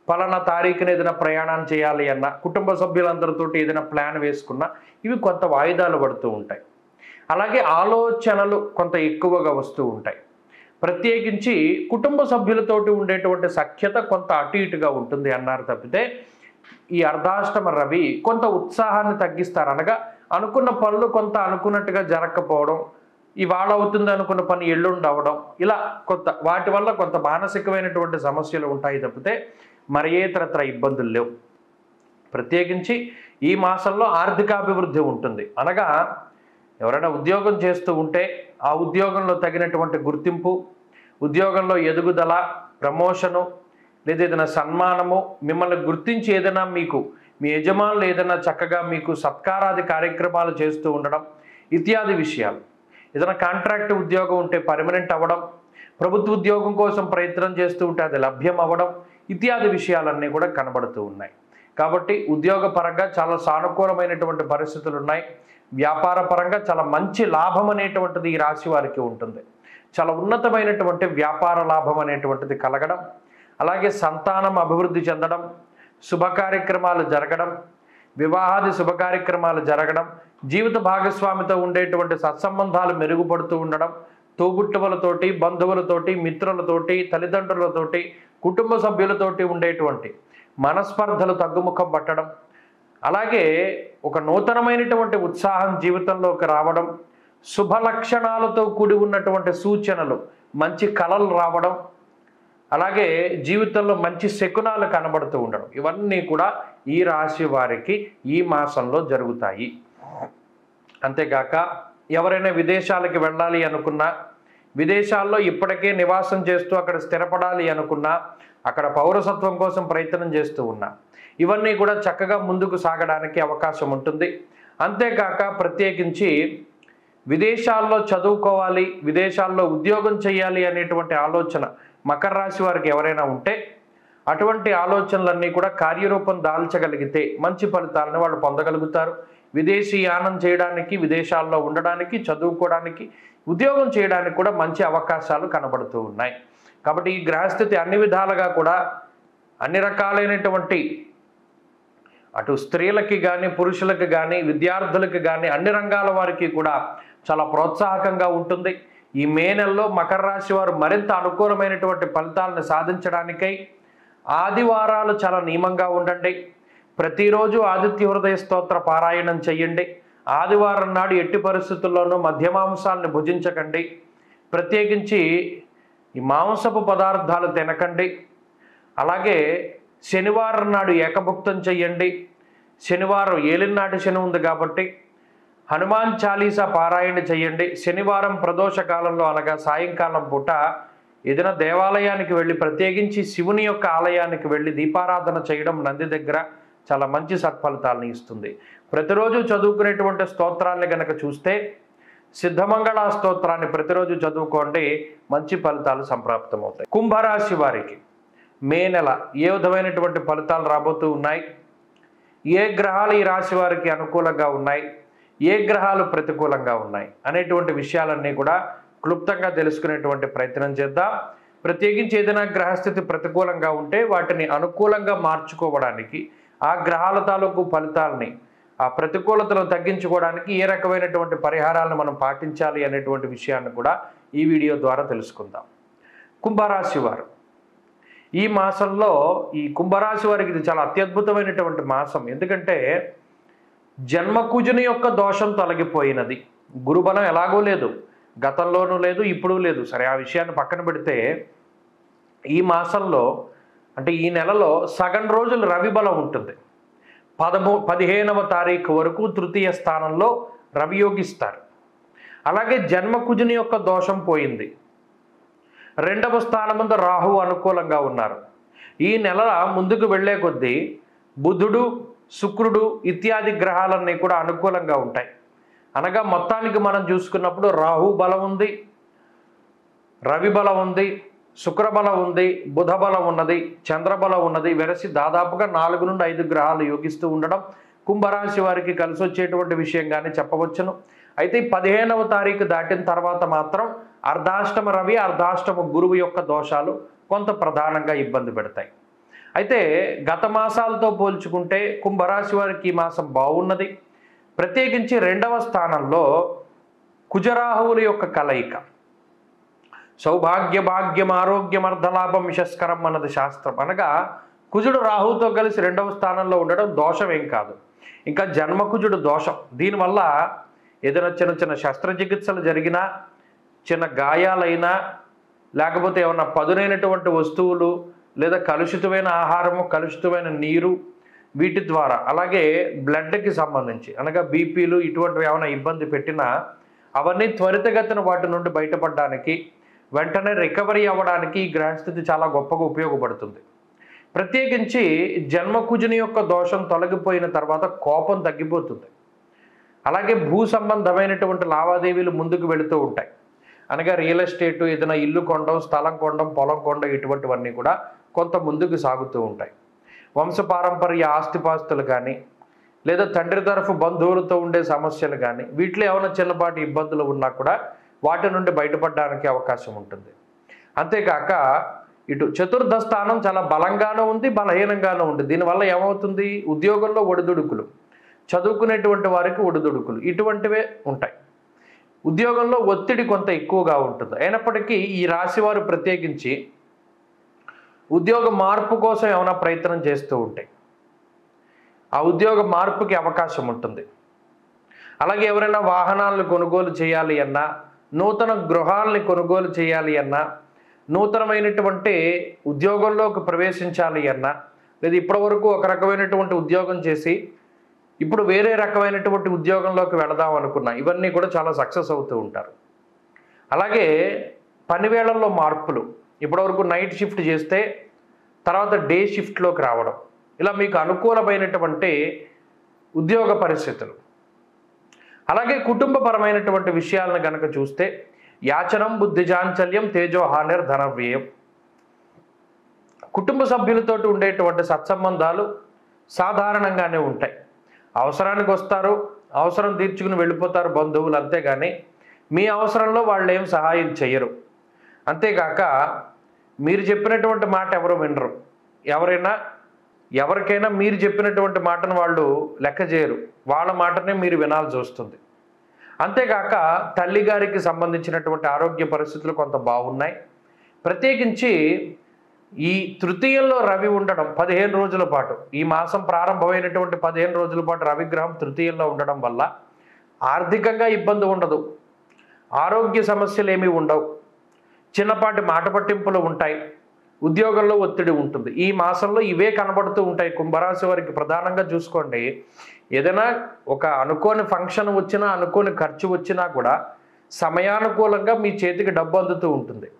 పలానా తారీఖున ఏదైనా ప్రయాణం చేయాలి అన్న, కుటుంబ సభ్యులందరితో ఏదైనా ప్లాన్ వేసుకున్నా ఇవి కొంత వాయిదాలు పడుతూ ఉంటాయి. అలాగే ఆలోచనలు కొంత ఎక్కువగా వస్తూ ఉంటాయి. ప్రత్యేకించి కుటుంబ సభ్యులతోటి ఉండేటువంటి సఖ్యత కొంత అటు ఇటుగా ఉంటుంది అన్నారు తప్పితే ఈ అర్ధాష్టమ రవి కొంత ఉత్సాహాన్ని తగ్గిస్తారు. అనగా అనుకున్న పనులు కొంత అనుకున్నట్టుగా జరగకపోవడం, ఇవాళ అవుతుంది అనుకున్న పని ఎల్లుండి అవ్వడం, ఇలా కొంత వాటి వల్ల కొంత మానసికమైనటువంటి సమస్యలు ఉంటాయి తప్పితే మరి ఏతరత్ర ఇబ్బందులు లేవు. ప్రత్యేకించి ఈ మాసంలో ఆర్థికాభివృద్ధి ఉంటుంది. అనగా ఎవరైనా ఉద్యోగం చేస్తూ ఉంటే ఆ ఉద్యోగంలో తగినటువంటి గుర్తింపు, ఉద్యోగంలో ఎదుగుదల, ప్రమోషను, లేదా ఏదైనా సన్మానము, మిమ్మల్ని గుర్తించి ఏదైనా మీకు మీ యజమానులు ఏదైనా చక్కగా మీకు సత్కారాది కార్యక్రమాలు చేస్తూ ఉండడం ఇత్యాది విషయాలు. ఏదైనా కాంట్రాక్ట్ ఉద్యోగం ఉంటే పర్మనెంట్ అవ్వడం, ప్రభుత్వ ఉద్యోగం కోసం ప్రయత్నం చేస్తూ ఉంటే అది లభ్యం అవ్వడం ఇత్యాది విషయాలన్నీ కూడా కనబడుతూ ఉన్నాయి. కాబట్టి ఉద్యోగ పరంగా చాలా సానుకూలమైనటువంటి పరిస్థితులు ఉన్నాయి. వ్యాపార పరంగా చాలా మంచి లాభం అనేటువంటిది ఈ రాశి వారికి ఉంటుంది. చాలా ఉన్నతమైనటువంటి వ్యాపార లాభం అనేటువంటిది కలగడం, అలాగే సంతానం అభివృద్ధి చెందడం, శుభ కార్యక్రమాలు జరగడం, వివాహాది శుభ కార్యక్రమాలు జరగడం, జీవిత భాగస్వామితో ఉండేటువంటి సత్సంబంధాలు మెరుగుపడుతూ ఉండడం, తోబుట్టువులతోటి, బంధువులతోటి, మిత్రులతోటి, తల్లిదండ్రులతోటి, కుటుంబ సభ్యులతోటి ఉండేటువంటి మనస్పర్ధలు తగ్గుముఖం పట్టడం, అలాగే ఒక నూతనమైనటువంటి ఉత్సాహం జీవితంలోకి రావడం, శుభ లక్షణాలతో కూడి ఉన్నటువంటి సూచనలు, మంచి కళలు రావడం, అలాగే జీవితంలో మంచి శకునాలు కనబడుతూ ఉండడం, ఇవన్నీ కూడా ఈ రాశి వారికి ఈ మాసంలో జరుగుతాయి. అంతేగాక ఎవరైనా విదేశాలకి వెళ్ళాలి అనుకున్నా, విదేశాల్లో ఇప్పటికే నివాసం చేస్తూ అక్కడ స్థిరపడాలి అనుకున్నా, అక్కడ పౌరసత్వం కోసం ప్రయత్నం చేస్తూ ఉన్నా, ఇవన్నీ కూడా చక్కగా ముందుకు సాగడానికి అవకాశం ఉంటుంది. అంతేకాక ప్రత్యేకించి విదేశాల్లో చదువుకోవాలి, విదేశాల్లో ఉద్యోగం చేయాలి అనేటువంటి ఆలోచన మకర రాశి వారికి ఎవరైనా ఉంటే అటువంటి ఆలోచనలన్నీ కూడా కార్యరూపం దాల్చగలిగితే మంచి ఫలితాలను వాళ్ళు పొందగలుగుతారు. విదేశీయానం చేయడానికి, విదేశాల్లో ఉండడానికి, చదువుకోవడానికి, ఉద్యోగం చేయడానికి కూడా మంచి అవకాశాలు కనబడుతూ ఉన్నాయి. కాబట్టి ఈ గ్రహస్థితి అన్ని విధాలుగా కూడా అన్ని రకాలైనటువంటి అటు స్త్రీలకి కానీ, పురుషులకు కానీ, విద్యార్థులకు కానీ, అన్ని రంగాల వారికి కూడా చాలా ప్రోత్సాహకంగా ఉంటుంది. ఈ మే నెలలో మకర రాశి వారు మరింత అనుకూలమైనటువంటి ఫలితాలను సాధించడానికై ఆదివారాలు చాలా నియమంగా ఉండండి. ప్రతిరోజు ఆదిత్య హృదయ స్తోత్ర పారాయణం చెయ్యండి. ఆదివారం నాడు ఎట్టి పరిస్థితుల్లోనూ మధ్యమాంసాలను భుజించకండి. ప్రత్యేకించి ఈ మాంసపు పదార్థాలు తినకండి. అలాగే శనివారం నాడు ఏకభుక్తం చెయ్యండి. శనివారం ఏలినాటి శని ఉంది కాబట్టి హనుమాన్ చాలీసా పారాయణ చెయ్యండి. శనివారం ప్రదోష కాలంలో అనగా సాయంకాలం పూట ఏదైనా దేవాలయానికి వెళ్ళి, ప్రత్యేకించి శివుని యొక్క ఆలయానికి వెళ్ళి దీపారాధన చేయడం, నంది దగ్గర చాలా మంచి సత్ఫలితాలను ఇస్తుంది. ప్రతిరోజు చదువుకునేటువంటి స్తోత్రాన్ని కనుక చూస్తే సిద్ధమంగళ స్తోత్రాన్ని ప్రతిరోజు చదువుకోండి, మంచి ఫలితాలు సంప్రాప్తమవుతాయి. కుంభరాశి వారికి మే నెల ఏ విధమైనటువంటి ఫలితాలు రాబోతూ ఉన్నాయి, ఏ గ్రహాలు ఈ రాశి వారికి అనుకూలంగా ఉన్నాయి, ఏ గ్రహాలు ప్రతికూలంగా ఉన్నాయి అనేటువంటి విషయాలన్నీ కూడా క్లుప్తంగా తెలుసుకునేటువంటి ప్రయత్నం చేద్దాం. ప్రత్యేకించి ఏదైనా గ్రహస్థితి ప్రతికూలంగా ఉంటే వాటిని అనుకూలంగా మార్చుకోవడానికి, ఆ గ్రహాల తాలూకు ఫలితాలని, ఆ ప్రతికూలతను తగ్గించుకోవడానికి ఏ రకమైనటువంటి పరిహారాలను మనం పాటించాలి అనేటువంటి విషయాన్ని కూడా ఈ వీడియో ద్వారా తెలుసుకుందాం. కుంభరాశి వారు ఈ మాసంలో, ఈ కుంభరాశి వారికి ఇది చాలా అత్యద్భుతమైనటువంటి మాసం. ఎందుకంటే జన్మకుజుని యొక్క దోషం తొలగిపోయినది. గురుబలం ఎలాగో లేదు, గతంలోనూ లేదు, ఇప్పుడు లేదు. సరే, ఆ విషయాన్ని పక్కన పెడితే ఈ మాసంలో అంటే ఈ నెలలో సగం రోజులు రవి బలం ఉంటుంది. 15వ తారీఖు వరకు తృతీయ స్థానంలో రవి యోగిస్తారు. అలాగే జన్మకుజుని యొక్క దోషం పోయింది. 2వ స్థానం ముందు రాహు అనుకూలంగా ఉన్నారు. ఈ నెల ముందుకు వెళ్లే కొద్దీ బుధుడు, శుక్రుడు ఇత్యాది గ్రహాలన్నీ కూడా అనుకూలంగా ఉంటాయి. అనగా మొత్తానికి మనం చూసుకున్నప్పుడు రాహు బలం ఉంది, రవి బలం ఉంది, శుక్ర బలం ఉంది, బుధ బలం ఉన్నది, చంద్రబలం ఉన్నది. వెరసి దాదాపుగా 4 నుండి 5 గ్రహాలు యోగిస్తూ ఉండడం కుంభరాశి వారికి కలిసి వచ్చేటువంటి విషయంగానే చెప్పవచ్చును. అయితే 15వ తారీఖు దాటిన తర్వాత మాత్రం అర్ధాష్టమ రవి, అర్ధాష్టమ గురువు యొక్క దోషాలు కొంత ప్రధానంగా ఇబ్బంది పెడతాయి. అయితే గత మాసాలతో పోల్చుకుంటే కుంభరాశి వారికి ఈ మాసం బాగున్నది. ప్రత్యేకించి 2వ స్థానంలో కుజరాహువుల యొక్క కలయిక సౌభాగ్య, భాగ్యం, ఆరోగ్యం, అర్ధలాభం, విషస్కరం అన్నది శాస్త్రం. అనగా కుజుడు రాహువుతో కలిసి 2వ స్థానంలో ఉండడం దోషం ఏం కాదు, ఇంకా జన్మకుజుడు దోషం. దీనివల్ల ఏదైనా చిన్న శస్త్రచికిత్సలు జరిగినా, చిన్న గాయాలైనా, లేకపోతే ఏమన్నా పదునైనటువంటి వస్తువులు లేదా కలుషితమైన ఆహారము, కలుషితమైన నీరు, వీటి ద్వారా, అలాగే బ్లడ్కి సంబంధించి అనగా బీపీలు ఇటువంటివి ఏమైనా ఇబ్బంది పెట్టినా అవన్నీ త్వరితగతిన వాటి నుండి బయటపడడానికి, వెంటనే రికవరీ అవ్వడానికి ఈ గ్రహస్థితి చాలా గొప్పగా ఉపయోగపడుతుంది. ప్రత్యేకించి జన్మకుజుని యొక్క దోషం తొలగిపోయిన తర్వాత కోపం తగ్గిపోతుంది. అలాగే భూ సంబంధమైనటువంటి లావాదేవీలు ముందుకు వెళుతూ ఉంటాయి. అనగా రియల్ ఎస్టేట్, ఏదైనా ఇల్లు కొనడం, స్థలం కొనడం, పొలం కొనడం, ఇటువంటివన్నీ కూడా కొంత ముందుకు సాగుతూ ఉంటాయి. వంశపారంపర్య ఆస్తిపాస్తులు కానీ, లేదా తండ్రి తరఫు బంధువులతో ఉండే సమస్యలు కానీ, వీటిలో ఏమైనా చిన్నపాటి ఇబ్బందులు ఉన్నా కూడా వాటి నుండి బయటపడడానికి అవకాశం ఉంటుంది. అంతేకాక ఇటు చతుర్థ స్థానం చాలా బలంగానూ ఉంది, బలహీనంగానూ ఉంది. దీనివల్ల ఏమవుతుంది, ఉద్యోగంలో ఒడిదుడుకులు, చదువుకునేటువంటి వారికి ఒడిదుడుకులు ఇటువంటివే ఉంటాయి. ఉద్యోగంలో ఒత్తిడి కొంత ఎక్కువగా ఉంటుంది. అయినప్పటికీ ఈ రాశి వారు ప్రత్యేకించి ఉద్యోగ మార్పు కోసం ఏమైనా ప్రయత్నం చేస్తూ ఉంటాయి, ఆ ఉద్యోగ మార్పుకి అవకాశం ఉంటుంది. అలాగే ఎవరైనా వాహనాలను కొనుగోలు చేయాలి అన్నా, నూతన గృహాలని కొనుగోలు చేయాలి అన్నా, నూతనమైనటువంటి ఉద్యోగంలోకి ప్రవేశించాలి అన్నా, లేదా ఇప్పటివరకు ఒక రకమైనటువంటి ఉద్యోగం చేసి ఇప్పుడు వేరే రకమైనటువంటి ఉద్యోగంలోకి వెళదాం అనుకున్నా, ఇవన్నీ కూడా చాలా సక్సెస్ అవుతూ ఉంటారు. అలాగే పని వేళల్లో మార్పులు, ఇప్పటివరకు నైట్ షిఫ్ట్ చేస్తే తర్వాత డే షిఫ్ట్లోకి రావడం, ఇలా మీకు అనుకూలమైనటువంటి ఉద్యోగ పరిస్థితులు. అలాగే కుటుంబపరమైనటువంటి విషయాలను కనుక చూస్తే యాచనం, బుద్ధిజాంచల్యం, తేజోహానిర్, ధనవ్యయం. కుటుంబ సభ్యులతోటి ఉండేటువంటి సత్సంబంధాలు సాధారణంగానే ఉంటాయి. అవసరానికి వస్తారు, అవసరం తీర్చుకుని వెళ్ళిపోతారు బంధువులు, అంతేగాని మీ అవసరంలో వాళ్ళు ఏం సహాయం చేయరు. అంతేకాక మీరు చెప్పినటువంటి మాట ఎవరు వినరు. ఎవరికైనా మీరు చెప్పినటువంటి మాటను వాళ్ళు లెక్క చేయరు, వాళ్ళ మాటనే మీరు వినాల్సి వస్తుంది. అంతేకాక తల్లిగారికి సంబంధించినటువంటి ఆరోగ్య పరిస్థితులు కొంత బాగున్నాయి. ప్రత్యేకించి ఈ తృతీయంలో రవి ఉండడం 15 రోజుల పాటు, ఈ మాసం ప్రారంభమైనటువంటి 15 రోజుల పాటు రవిగ్రహం తృతీయంలో ఉండడం వల్ల ఆర్థికంగా ఇబ్బంది ఉండదు, ఆరోగ్య సమస్యలు ఏమీ ఉండవు, చిన్నపాటి మాట పట్టింపులు ఉంటాయి, ఉద్యోగంలో ఒత్తిడి ఉంటుంది. ఈ మాసంలో ఇవే కనబడుతూ ఉంటాయి. కుంభరాశి వారికి ప్రధానంగా చూసుకోండి, ఏదైనా ఒక అనుకోని ఫంక్షన్ వచ్చినా, అనుకోని ఖర్చు వచ్చినా కూడా సమయానుకూలంగా మీ చేతికి డబ్బు అందుతూ ఉంటుంది.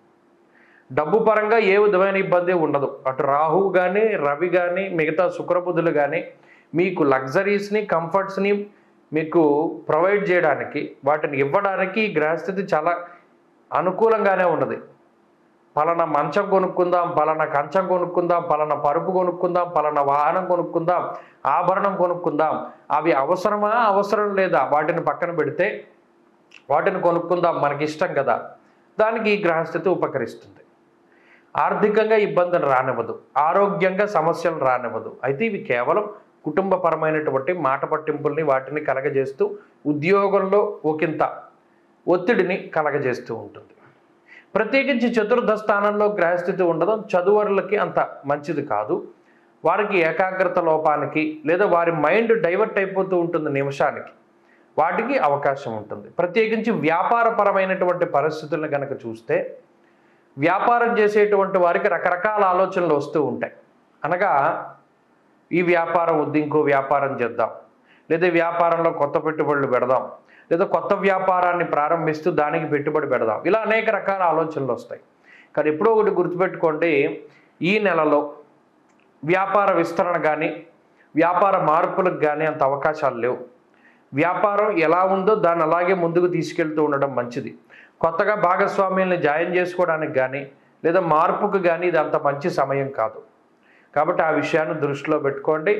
డబ్బు పరంగా ఏ విధమైన ఇబ్బంది ఉండదు. అటు రాహువు కానీ, రవి కానీ, మిగతా శుక్రబుధులు కానీ మీకు లగ్జరీస్ని కంఫర్ట్స్ని మీకు ప్రొవైడ్ చేయడానికి వాటిని ఇవ్వడానికి ఈ గ్రహస్థితి చాలా అనుకూలంగానే ఉన్నది. పలానా మంచం కొనుక్కుందాం, పలానా కంచం కొనుక్కుందాం, పలానా పరుపు కొనుక్కుందాం, పలానా వాహనం కొనుక్కుందాం, ఆభరణం కొనుక్కుందాం, అవి అవసరమా అవసరం లేదా వాటిని పక్కన పెడితే వాటిని కొనుక్కుందాం మనకి ఇష్టం కదా, దానికి ఈ గ్రహస్థితి ఉపకరిస్తుంది. ఆర్థికంగా ఇబ్బందులు రానివ్వదు, ఆరోగ్యంగా సమస్యలు రానివ్వదు. అయితే ఇవి కేవలం కుటుంబపరమైనటువంటి మాట పట్టింపుల్ని వాటిని కలగజేస్తూ ఉద్యోగంలో ఒకంత ఒత్తిడిని కలగజేస్తూ ఉంటుంది. ప్రత్యేకించి చతుర్థ స్థానంలో గ్రహస్థితి ఉండడం చదువరులకి అంత మంచిది కాదు. వారికి ఏకాగ్రత లోపానికి లేదా వారి మైండ్ డైవర్ట్ అయిపోతూ ఉంటుంది నిమిషానికి, వాటికి అవకాశం ఉంటుంది. ప్రత్యేకించి వ్యాపారపరమైనటువంటి పరిస్థితులను కనుక చూస్తే వ్యాపారం చేసేటువంటి వారికి రకరకాల ఆలోచనలు వస్తూ ఉంటాయి. అనగా ఈ వ్యాపారం వద్దు ఇంకో వ్యాపారం చేద్దాం, లేదా వ్యాపారంలో కొత్త పెట్టుబడులు పెడదాం, లేదా కొత్త వ్యాపారాన్ని ప్రారంభిస్తూ దానికి పెట్టుబడి పెడదాం, ఇలా అనేక రకాల ఆలోచనలు వస్తాయి. కానీ ఎప్పుడో ఒకటి గుర్తుపెట్టుకోండి, ఈ నెలలో వ్యాపార విస్తరణ కానీ వ్యాపార మార్పులకు కానీ అంత అవకాశాలు లేవు. వ్యాపారం ఎలా ఉందో దాన్ని అలాగే ముందుకు తీసుకెళ్తూ ఉండడం మంచిది. కొత్తగా భాగస్వామ్యాన్ని జాయిన్ చేసుకోవడానికి కానీ లేదా మార్పుకు కానీ ఇది అంత మంచి సమయం కాదు. కాబట్టి ఆ విషయాన్ని దృష్టిలో పెట్టుకోండి.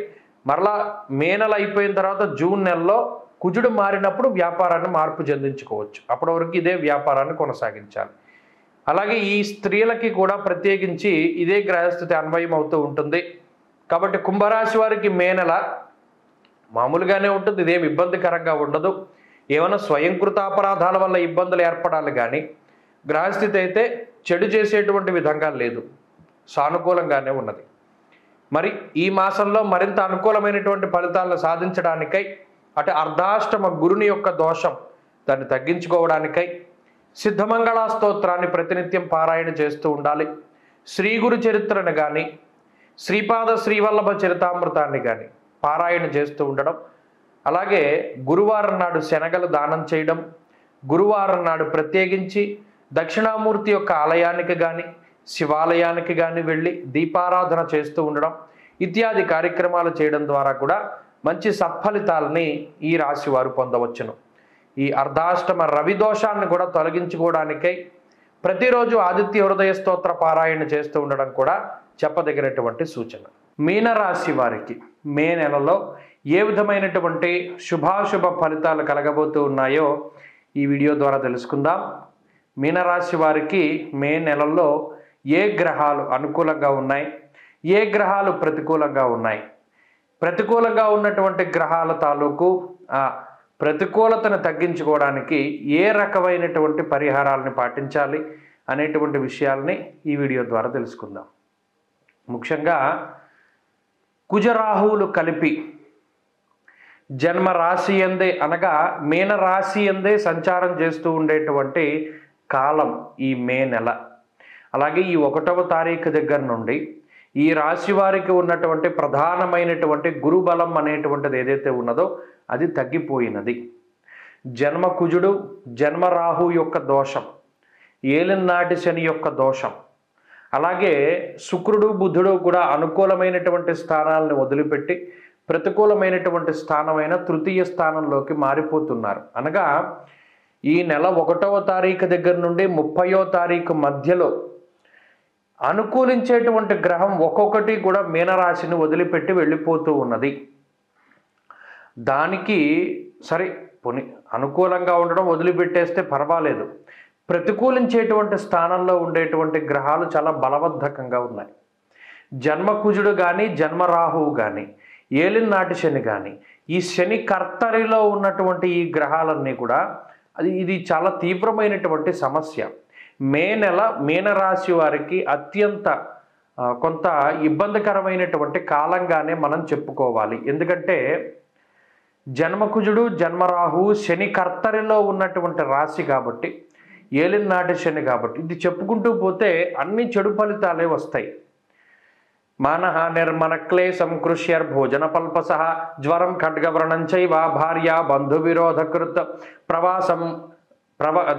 మరలా మే నెల అయిపోయిన తర్వాత జూన్ నెలలో కుజుడు మారినప్పుడు వ్యాపారాన్ని మార్పు చెందించుకోవచ్చు. అప్పటి వరకు ఇదే వ్యాపారాన్ని కొనసాగించాలి. అలాగే ఈ స్త్రీలకి కూడా ప్రత్యేకించి ఇదే గ్రహస్థితి అన్వయం అవుతూ ఉంటుంది. కాబట్టి కుంభరాశి వారికి మే నెల మామూలుగానే ఉంటుంది, ఇదేం ఇబ్బందికరంగా ఉండదు. ఏమైనా స్వయంకృత అపరాధాల వల్ల ఇబ్బందులు ఏర్పడాలి కానీ గ్రహస్థితి అయితే చెడు చేసేటువంటి విధంగా లేదు, సానుకూలంగానే ఉన్నది. మరి ఈ మాసంలో మరింత అనుకూలమైనటువంటి ఫలితాలను సాధించడానికై అటు అర్ధాష్టమ గురుని యొక్క దోషం దాన్ని తగ్గించుకోవడానికై సిద్ధమంగళ స్తోత్రాన్ని ప్రతినిత్యం పారాయణ చేస్తూ ఉండాలి. శ్రీ గురు చరిత్రను కానీ శ్రీపాద శ్రీవల్లభ చరితామృతాన్ని కానీ పారాయణ చేస్తూ ఉండడం, అలాగే గురువారం నాడు శనగలు దానం చేయడం, గురువారం నాడు ప్రత్యేకించి దక్షిణామూర్తి యొక్క ఆలయానికి కానీ శివాలయానికి కానీ వెళ్ళి దీపారాధన చేస్తూ ఉండడం ఇత్యాది కార్యక్రమాలు చేయడం ద్వారా కూడా మంచి సత్ఫలితాలని ఈ రాశి వారు పొందవచ్చును. ఈ అర్ధాష్టమ రవి దోషాన్ని కూడా తొలగించుకోవడానికై ప్రతిరోజు ఆదిత్య హృదయ స్తోత్ర పారాయణ చేస్తూ ఉండడం కూడా చెప్పదగినటువంటి సూచన. మీనరాశి వారికి మే నెలలో ఏ విధమైనటువంటి శుభాశుభ ఫలితాలు కలగబోతూ ఉన్నాయో ఈ వీడియో ద్వారా తెలుసుకుందాం. మీనరాశి వారికి మే నెలలో ఏ గ్రహాలు అనుకూలంగా ఉన్నాయి, ఏ గ్రహాలు ప్రతికూలంగా ఉన్నాయి, ప్రతికూలంగా ఉన్నటువంటి గ్రహాల తాలూకు ప్రతికూలతను తగ్గించుకోవడానికి ఏ రకమైనటువంటి పరిహారాలను పాటించాలి అనేటువంటి విషయాల్ని ఈ వీడియో ద్వారా తెలుసుకుందాం. ముఖ్యంగా కుజరాహువులు కలిపి జన్మ రాశి యందే అనగా మీన రాశి యందే సంచారం చేస్తూ ఉండేటువంటి కాలం ఈ మే నెల. అలాగే ఈ 1వ తారీఖు దగ్గర నుండి ఈ రాశి వారికి ఉన్నటువంటి ప్రధానమైనటువంటి గురుబలం అనేటువంటిది ఏదైతే ఉన్నదో అది తగ్గిపోయినది. జన్మ కుజుడు జన్మ రాహు యొక్క దోషం, ఏలినాటి శని యొక్క దోషం, అలాగే శుక్రుడు బుధుడు కూడా అనుకూలమైనటువంటి స్థానాలను వదిలిపెట్టి ప్రతికూలమైనటువంటి స్థానమైన తృతీయ స్థానంలోకి మారిపోతున్నారు. అనగా ఈ నెల 1వ తారీఖు దగ్గర నుండి 30వ తారీఖు మధ్యలో అనుకూలించేటువంటి గ్రహం ఒక్కొక్కటి కూడా మీనరాశిని వదిలిపెట్టి వెళ్ళిపోతూ ఉన్నది. దానికి సరే పోనీ అనుకూలంగా ఉండడం వదిలిపెట్టేస్తే పర్వాలేదు, ప్రతికూలించేటువంటి స్థానంలో ఉండేటువంటి గ్రహాలు చాలా బలవద్ధకంగా ఉన్నాయి. జన్మకుజుడు కానీ జన్మరాహువు కానీ ఏలినాటి శని కానీ ఈ శని కర్తరిలో ఉన్నటువంటి ఈ గ్రహాలన్నీ కూడా ఇది చాలా తీవ్రమైనటువంటి సమస్య. మే నెల మీనరాశి వారికి అత్యంత కొంత ఇబ్బందికరమైనటువంటి కాలంగానే మనం చెప్పుకోవాలి. ఎందుకంటే జన్మకుజుడు జన్మరాహువు శని కర్తరిలో ఉన్నటువంటి రాశి కాబట్టి, ఏలినాటి శని కాబట్టి ఇది చెప్పుకుంటూ పోతే అన్ని చెడు ఫలితాలే వస్తాయి. మానహ నిర్మన క్లేశం కృష్యర్భోజన పల్పసః జ్వరం ఖడ్గవ్రణం చైవ భార్య బంధు విరోధకృత ప్రవాసం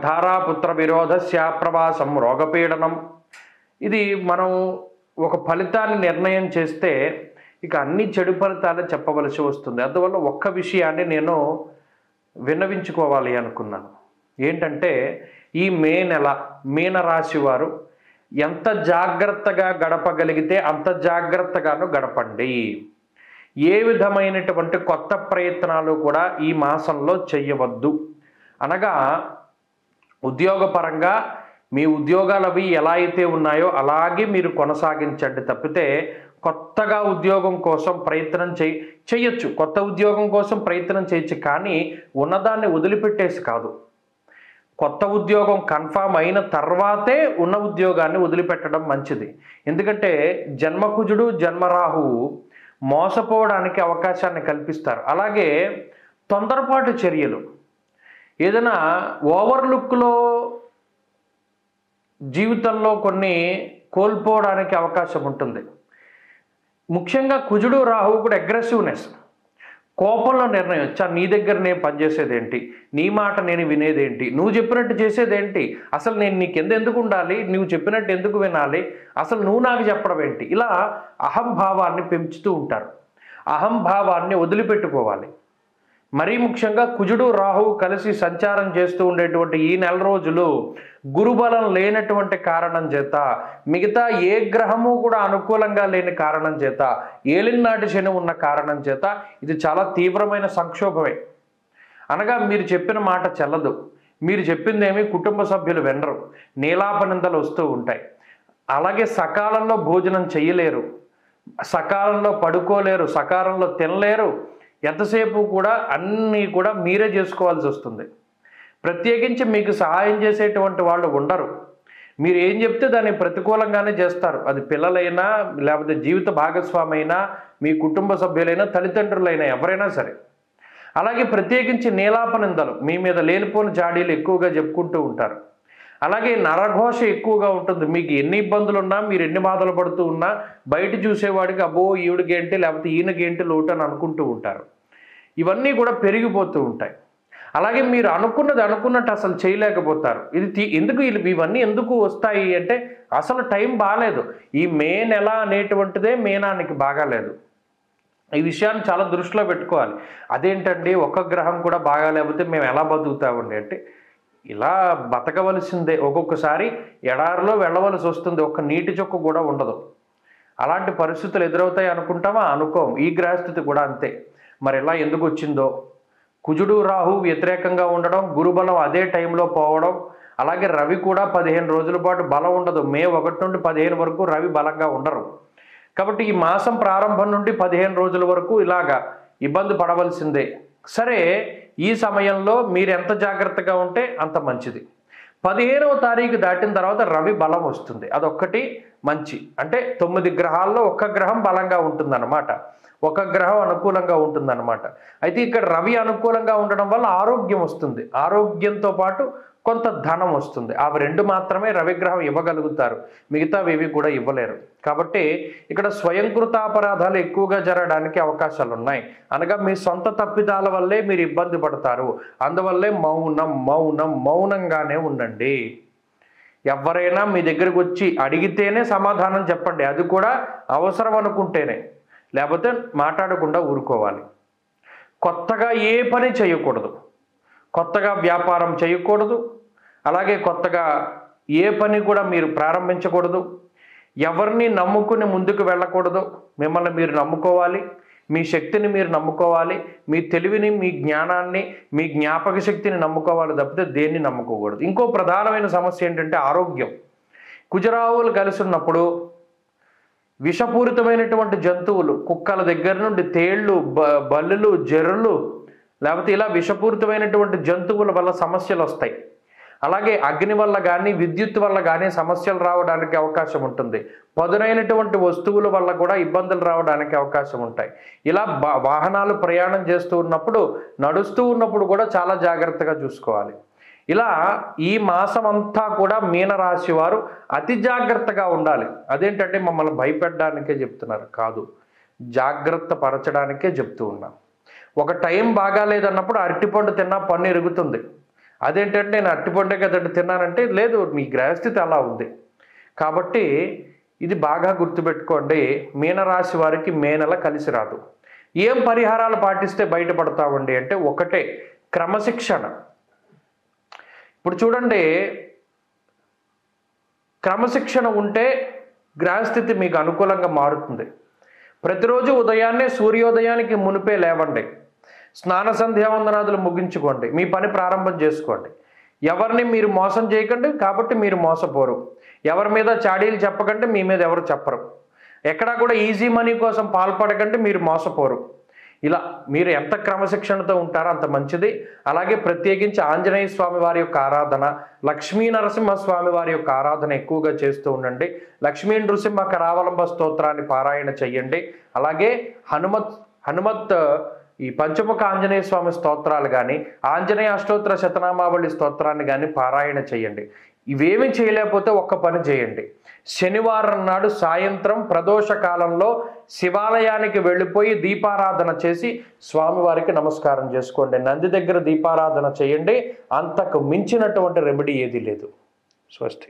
ధారాపుత్ర విరోధస్య ప్రవాసం రోగపీడనం. ఇది మనం ఒక ఫలితాన్ని నిర్ణయం చేస్తే ఇక అన్ని చెడు ఫలితాలే చెప్పవలసి వస్తుంది. అందువల్ల ఒక్క విషయాన్ని నేను విన్నవించుకోవాలి అనుకున్నాను. ఏంటంటే ఈ మే నెల మీనరాశి వారు ఎంత జాగ్రత్తగా గడపగలిగితే అంత జాగ్రత్తగాను గడపండి. ఏ విధమైనటువంటి కొత్త ప్రయత్నాలు కూడా ఈ మాసంలో చెయ్యవద్దు. అనగా ఉద్యోగపరంగా మీ ఉద్యోగాలు అవి ఎలా అయితే ఉన్నాయో అలాగే మీరు కొనసాగించండి తప్పితే కొత్తగా ఉద్యోగం కోసం ప్రయత్నం చేయొచ్చు. కొత్త ఉద్యోగం కోసం ప్రయత్నం చేయొచ్చు, కానీ ఉన్నదాన్ని వదిలిపెట్టేసి కాదు. కొత్త ఉద్యోగం కన్ఫామ్ అయిన తర్వాతే ఉన్న ఉద్యోగాన్ని వదిలిపెట్టడం మంచిది. ఎందుకంటే జన్మకుజుడు జన్మరాహువు మోసపోవడానికి అవకాశాన్ని కల్పిస్తారు. అలాగే తొందరపాటు చర్యలు, ఏదైనా ఓవర్లుక్లో జీవితంలో కొన్ని కోల్పోవడానికి అవకాశం ఉంటుంది. ముఖ్యంగా కుజుడు రాహువు కూడా అగ్రెసివ్నెస్, కోపంలో నిర్ణయం. నీ దగ్గర నేను పనిచేసేదేంటి, నీ మాట నేను వినేదేంటి, నువ్వు చెప్పినట్టు చేసేదేంటి, అసలు నేను నీ కింద ఎందుకు ఉండాలి, నువ్వు చెప్పినట్టు ఎందుకు వినాలి, అసలు నువ్వు నాకు చెప్పడం ఏంటి, ఇలా అహంభావాన్ని పెంచుతూ ఉంటారు. అహంభావాన్ని వదిలిపెట్టుకోవాలి. మరీ ముఖ్యంగా కుజుడు రాహువు కలిసి సంచారం చేస్తూ ఉండేటువంటి ఈ నెల రోజులు గురుబలం లేనటువంటి కారణం చేత, మిగతా ఏ గ్రహము కూడా అనుకూలంగా లేని కారణం చేత, ఏలినాటి శని ఉన్న కారణం చేత ఇది చాలా తీవ్రమైన సంక్షోభమే. అనగా మీరు చెప్పిన మాట చెల్లదు, మీరు చెప్పిందేమి కుటుంబ సభ్యులు వినరు, నీలాపనిందలు వస్తూ ఉంటాయి. అలాగే సకాలంలో భోజనం చేయలేరు, సకాలంలో పడుకోలేరు, సకాలంలో తినలేరు. ఎంతసేపు కూడా అన్నీ కూడా మీరే చేసుకోవాల్సి వస్తుంది. ప్రత్యేకించి మీకు సహాయం చేసేటువంటి వాళ్ళు ఉండరు. మీరు ఏం చెప్తే దాన్ని ప్రతికూలంగానే చేస్తారు. అది పిల్లలైనా, లేకపోతే జీవిత భాగస్వామి అయినా, మీ కుటుంబ సభ్యులైనా, తల్లిదండ్రులైనా, ఎవరైనా సరే. అలాగే ప్రత్యేకించి నీలాపనిందలు, మీ మీద లేనిపోని జాడీలు ఎక్కువగా చెప్పుకుంటూ ఉంటారు. అలాగే నరఘోష ఎక్కువగా ఉంటుంది. మీకు ఎన్ని ఇబ్బందులు ఉన్నా, మీరు ఎన్ని బాధలు పడుతూ ఉన్నా బయట చూసేవాడికి అబ్బో ఈవిడికేంటి లేకపోతే ఈయనకేంటి లోటు అని అనుకుంటూ ఉంటారు. ఇవన్నీ కూడా పెరిగిపోతూ ఉంటాయి. అలాగే మీరు అనుకున్నది అనుకున్నట్టు అసలు చేయలేకపోతారు. ఎందుకు ఇవన్నీ ఎందుకు వస్తాయి అంటే అసలు టైం బాగాలేదు. ఈ మే నెల అనేటువంటిదే మేనానికి బాగాలేదు. ఈ విషయాన్ని చాలా దృష్టిలో పెట్టుకోవాలి. అదేంటండి ఒక్క గ్రహం కూడా బాగా లేకపోతే మేము ఎలా బతుకుతామండి అంటే, ఇలా బతకవలసిందే. ఒక్కొక్కసారి ఎడారిలో వెళ్ళవలసి వస్తుంది, ఒక్క నీటి చుక్క కూడా ఉండదు. అలాంటి పరిస్థితులు ఎదురవుతాయి అనుకుంటామా? అనుకోం. ఈ గ్రహస్థితి కూడా అంతే. మరి ఎలా ఎందుకు వచ్చిందో, కుజుడు రాహు వ్యతిరేకంగా ఉండడం, గురుబలం అదే టైంలో పోవడం, అలాగే రవి కూడా 15 రోజుల పాటు బలం ఉండదు. మే 1 నుండి 15 వరకు రవి బలంగా ఉండరు. కాబట్టి ఈ మాసం ప్రారంభం నుండి 15 రోజుల వరకు ఇలాగా ఇబ్బంది పడవలసిందే. సరే, ఈ సమయంలో మీరు ఎంత జాగ్రత్తగా ఉంటే అంత మంచిది. 15వ తారీఖు దాటిన తర్వాత రవి బలం వస్తుంది. అదొక్కటి మంచి. అంటే 9 గ్రహాల్లో ఒక్క గ్రహం బలంగా ఉంటుందన్నమాట, ఒక గ్రహం అనుకూలంగా ఉంటుందన్నమాట. అయితే ఇక్కడ రవి అనుకూలంగా ఉండడం వల్ల ఆరోగ్యం వస్తుంది. ఆరోగ్యంతో పాటు కొంత ధనం వస్తుంది. అవి రెండు మాత్రమే రవిగ్రహం ఇవ్వగలుగుతారు, మిగతావేవి కూడా ఇవ్వలేరు. కాబట్టి ఇక్కడ స్వయంకృతాపరాధాలు ఎక్కువగా జరగడానికి అవకాశాలు ఉన్నాయి. అనగా మీ సొంత తప్పిదాల వల్లే మీరు ఇబ్బంది పడతారు. అందువల్లే మౌనంగానే ఉండండి. ఎవరైనా మీ దగ్గరకు వచ్చి అడిగితేనే సమాధానం చెప్పండి, అది కూడా అవసరం అనుకుంటేనే, లేకపోతే మాట్లాడకుండా ఊరుకోవాలి. కొత్తగా ఏ పని చేయకూడదు, కొత్తగా వ్యాపారం చేయకూడదు, అలాగే కొత్తగా ఏ పని కూడా మీరు ప్రారంభించకూడదు. ఎవరిని నమ్ముకుని ముందుకు వెళ్ళకూడదు. మిమ్మల్ని మీరు నమ్ముకోవాలి, మీ శక్తిని మీరు నమ్ముకోవాలి, మీ తెలివిని, మీ జ్ఞానాన్ని, మీ జ్ఞాపక శక్తిని నమ్ముకోవాలి తప్పితే దేన్ని నమ్ముకోకూడదు. ఇంకో ప్రధానమైన సమస్య ఏంటంటే ఆరోగ్యం. కుజరావులు కలిసి ఉన్నప్పుడు విషపూరితమైనటువంటి జంతువులు, కుక్కల దగ్గర నుండి తేళ్ళు, బల్లులు, జర్రులు, లేకపోతే ఇలా విషపూరితమైనటువంటి జంతువుల వల్ల సమస్యలు వస్తాయి. అలాగే అగ్ని వల్ల కానీ విద్యుత్ వల్ల కానీ సమస్యలు రావడానికి అవకాశం ఉంటుంది. పదునైనటువంటి వస్తువుల వల్ల కూడా ఇబ్బందులు రావడానికి అవకాశం ఉంటాయి. ఇలా వాహనాలు ప్రయాణం చేస్తూ ఉన్నప్పుడు, నడుస్తూ ఉన్నప్పుడు కూడా చాలా జాగ్రత్తగా చూసుకోవాలి. ఇలా ఈ మాసం అంతా కూడా మీనరాశి వారు అతి జాగ్రత్తగా ఉండాలి. అదేంటంటే మమ్మల్ని భయపెట్టడానికే చెప్తున్నారు కాదు, జాగ్రత్త పరచడానికే చెప్తూ ఉన్నాం. ఒక టైం బాగాలేదన్నప్పుడు అరటిపండు తిన్నా పన్ను ఎరుగుతుంది. అదేంటంటే నేను అరటిపండే కదండి తిన్నానంటే, లేదు, మీ గ్రహస్థితి అలా ఉంది. కాబట్టి ఇది బాగా గుర్తుపెట్టుకోండి. మీనరాశి వారికి మే నెల కలిసి రాదు. ఏం పరిహారాలు పాటిస్తే బయటపడతామండి అంటే ఒకటే, క్రమశిక్షణ. ఇప్పుడు చూడండి, క్రమశిక్షణ ఉంటే గ్రహస్థితి మీకు అనుకూలంగా మారుతుంది. ప్రతిరోజు ఉదయాన్నే సూర్యోదయానికి మునిపే లేవండి, స్నాన సంధ్యావందనాదులు ముగించుకోండి, మీ పని ప్రారంభం చేసుకోండి. ఎవరిని మీరు మోసం చేయకండి, కాబట్టి మీరు మోసపోరు. ఎవరి మీద చాడీలు చెప్పకండి, మీ మీద ఎవరు చెప్పరు. ఎక్కడా కూడా ఈజీ మనీ కోసం పాల్పడకండి, మీరు మోసపోరు. ఇలా మీరు ఎంత క్రమశిక్షణతో ఉంటారో అంత మంచిది. అలాగే ప్రత్యేకించి ఆంజనేయ స్వామి వారి యొక్క ఆరాధన, లక్ష్మీ నరసింహస్వామి వారి యొక్క ఆరాధన ఎక్కువగా చేస్తూ ఉండండి. లక్ష్మీ నృసింహ కరావలంబ స్తోత్రాన్ని పారాయణ చెయ్యండి. అలాగే హనుమత్ ఈ పంచముఖ ఆంజనేయ స్వామి స్తోత్రాలు కానీ, ఆంజనేయ అష్టోత్తర శతనామావళి స్తోత్రాన్ని కానీ పారాయణ చేయండి. ఇవేమీ చేయలేకపోతే ఒక్క పని చేయండి. శనివారం నాడు సాయంత్రం ప్రదోష కాలంలో శివాలయానికి వెళ్ళిపోయి దీపారాధన చేసి స్వామివారికి నమస్కారం చేసుకోండి. నంది దగ్గర దీపారాధన చేయండి. అంతకు మించినటువంటి రెమెడీ ఏది లేదు. స్వస్తి.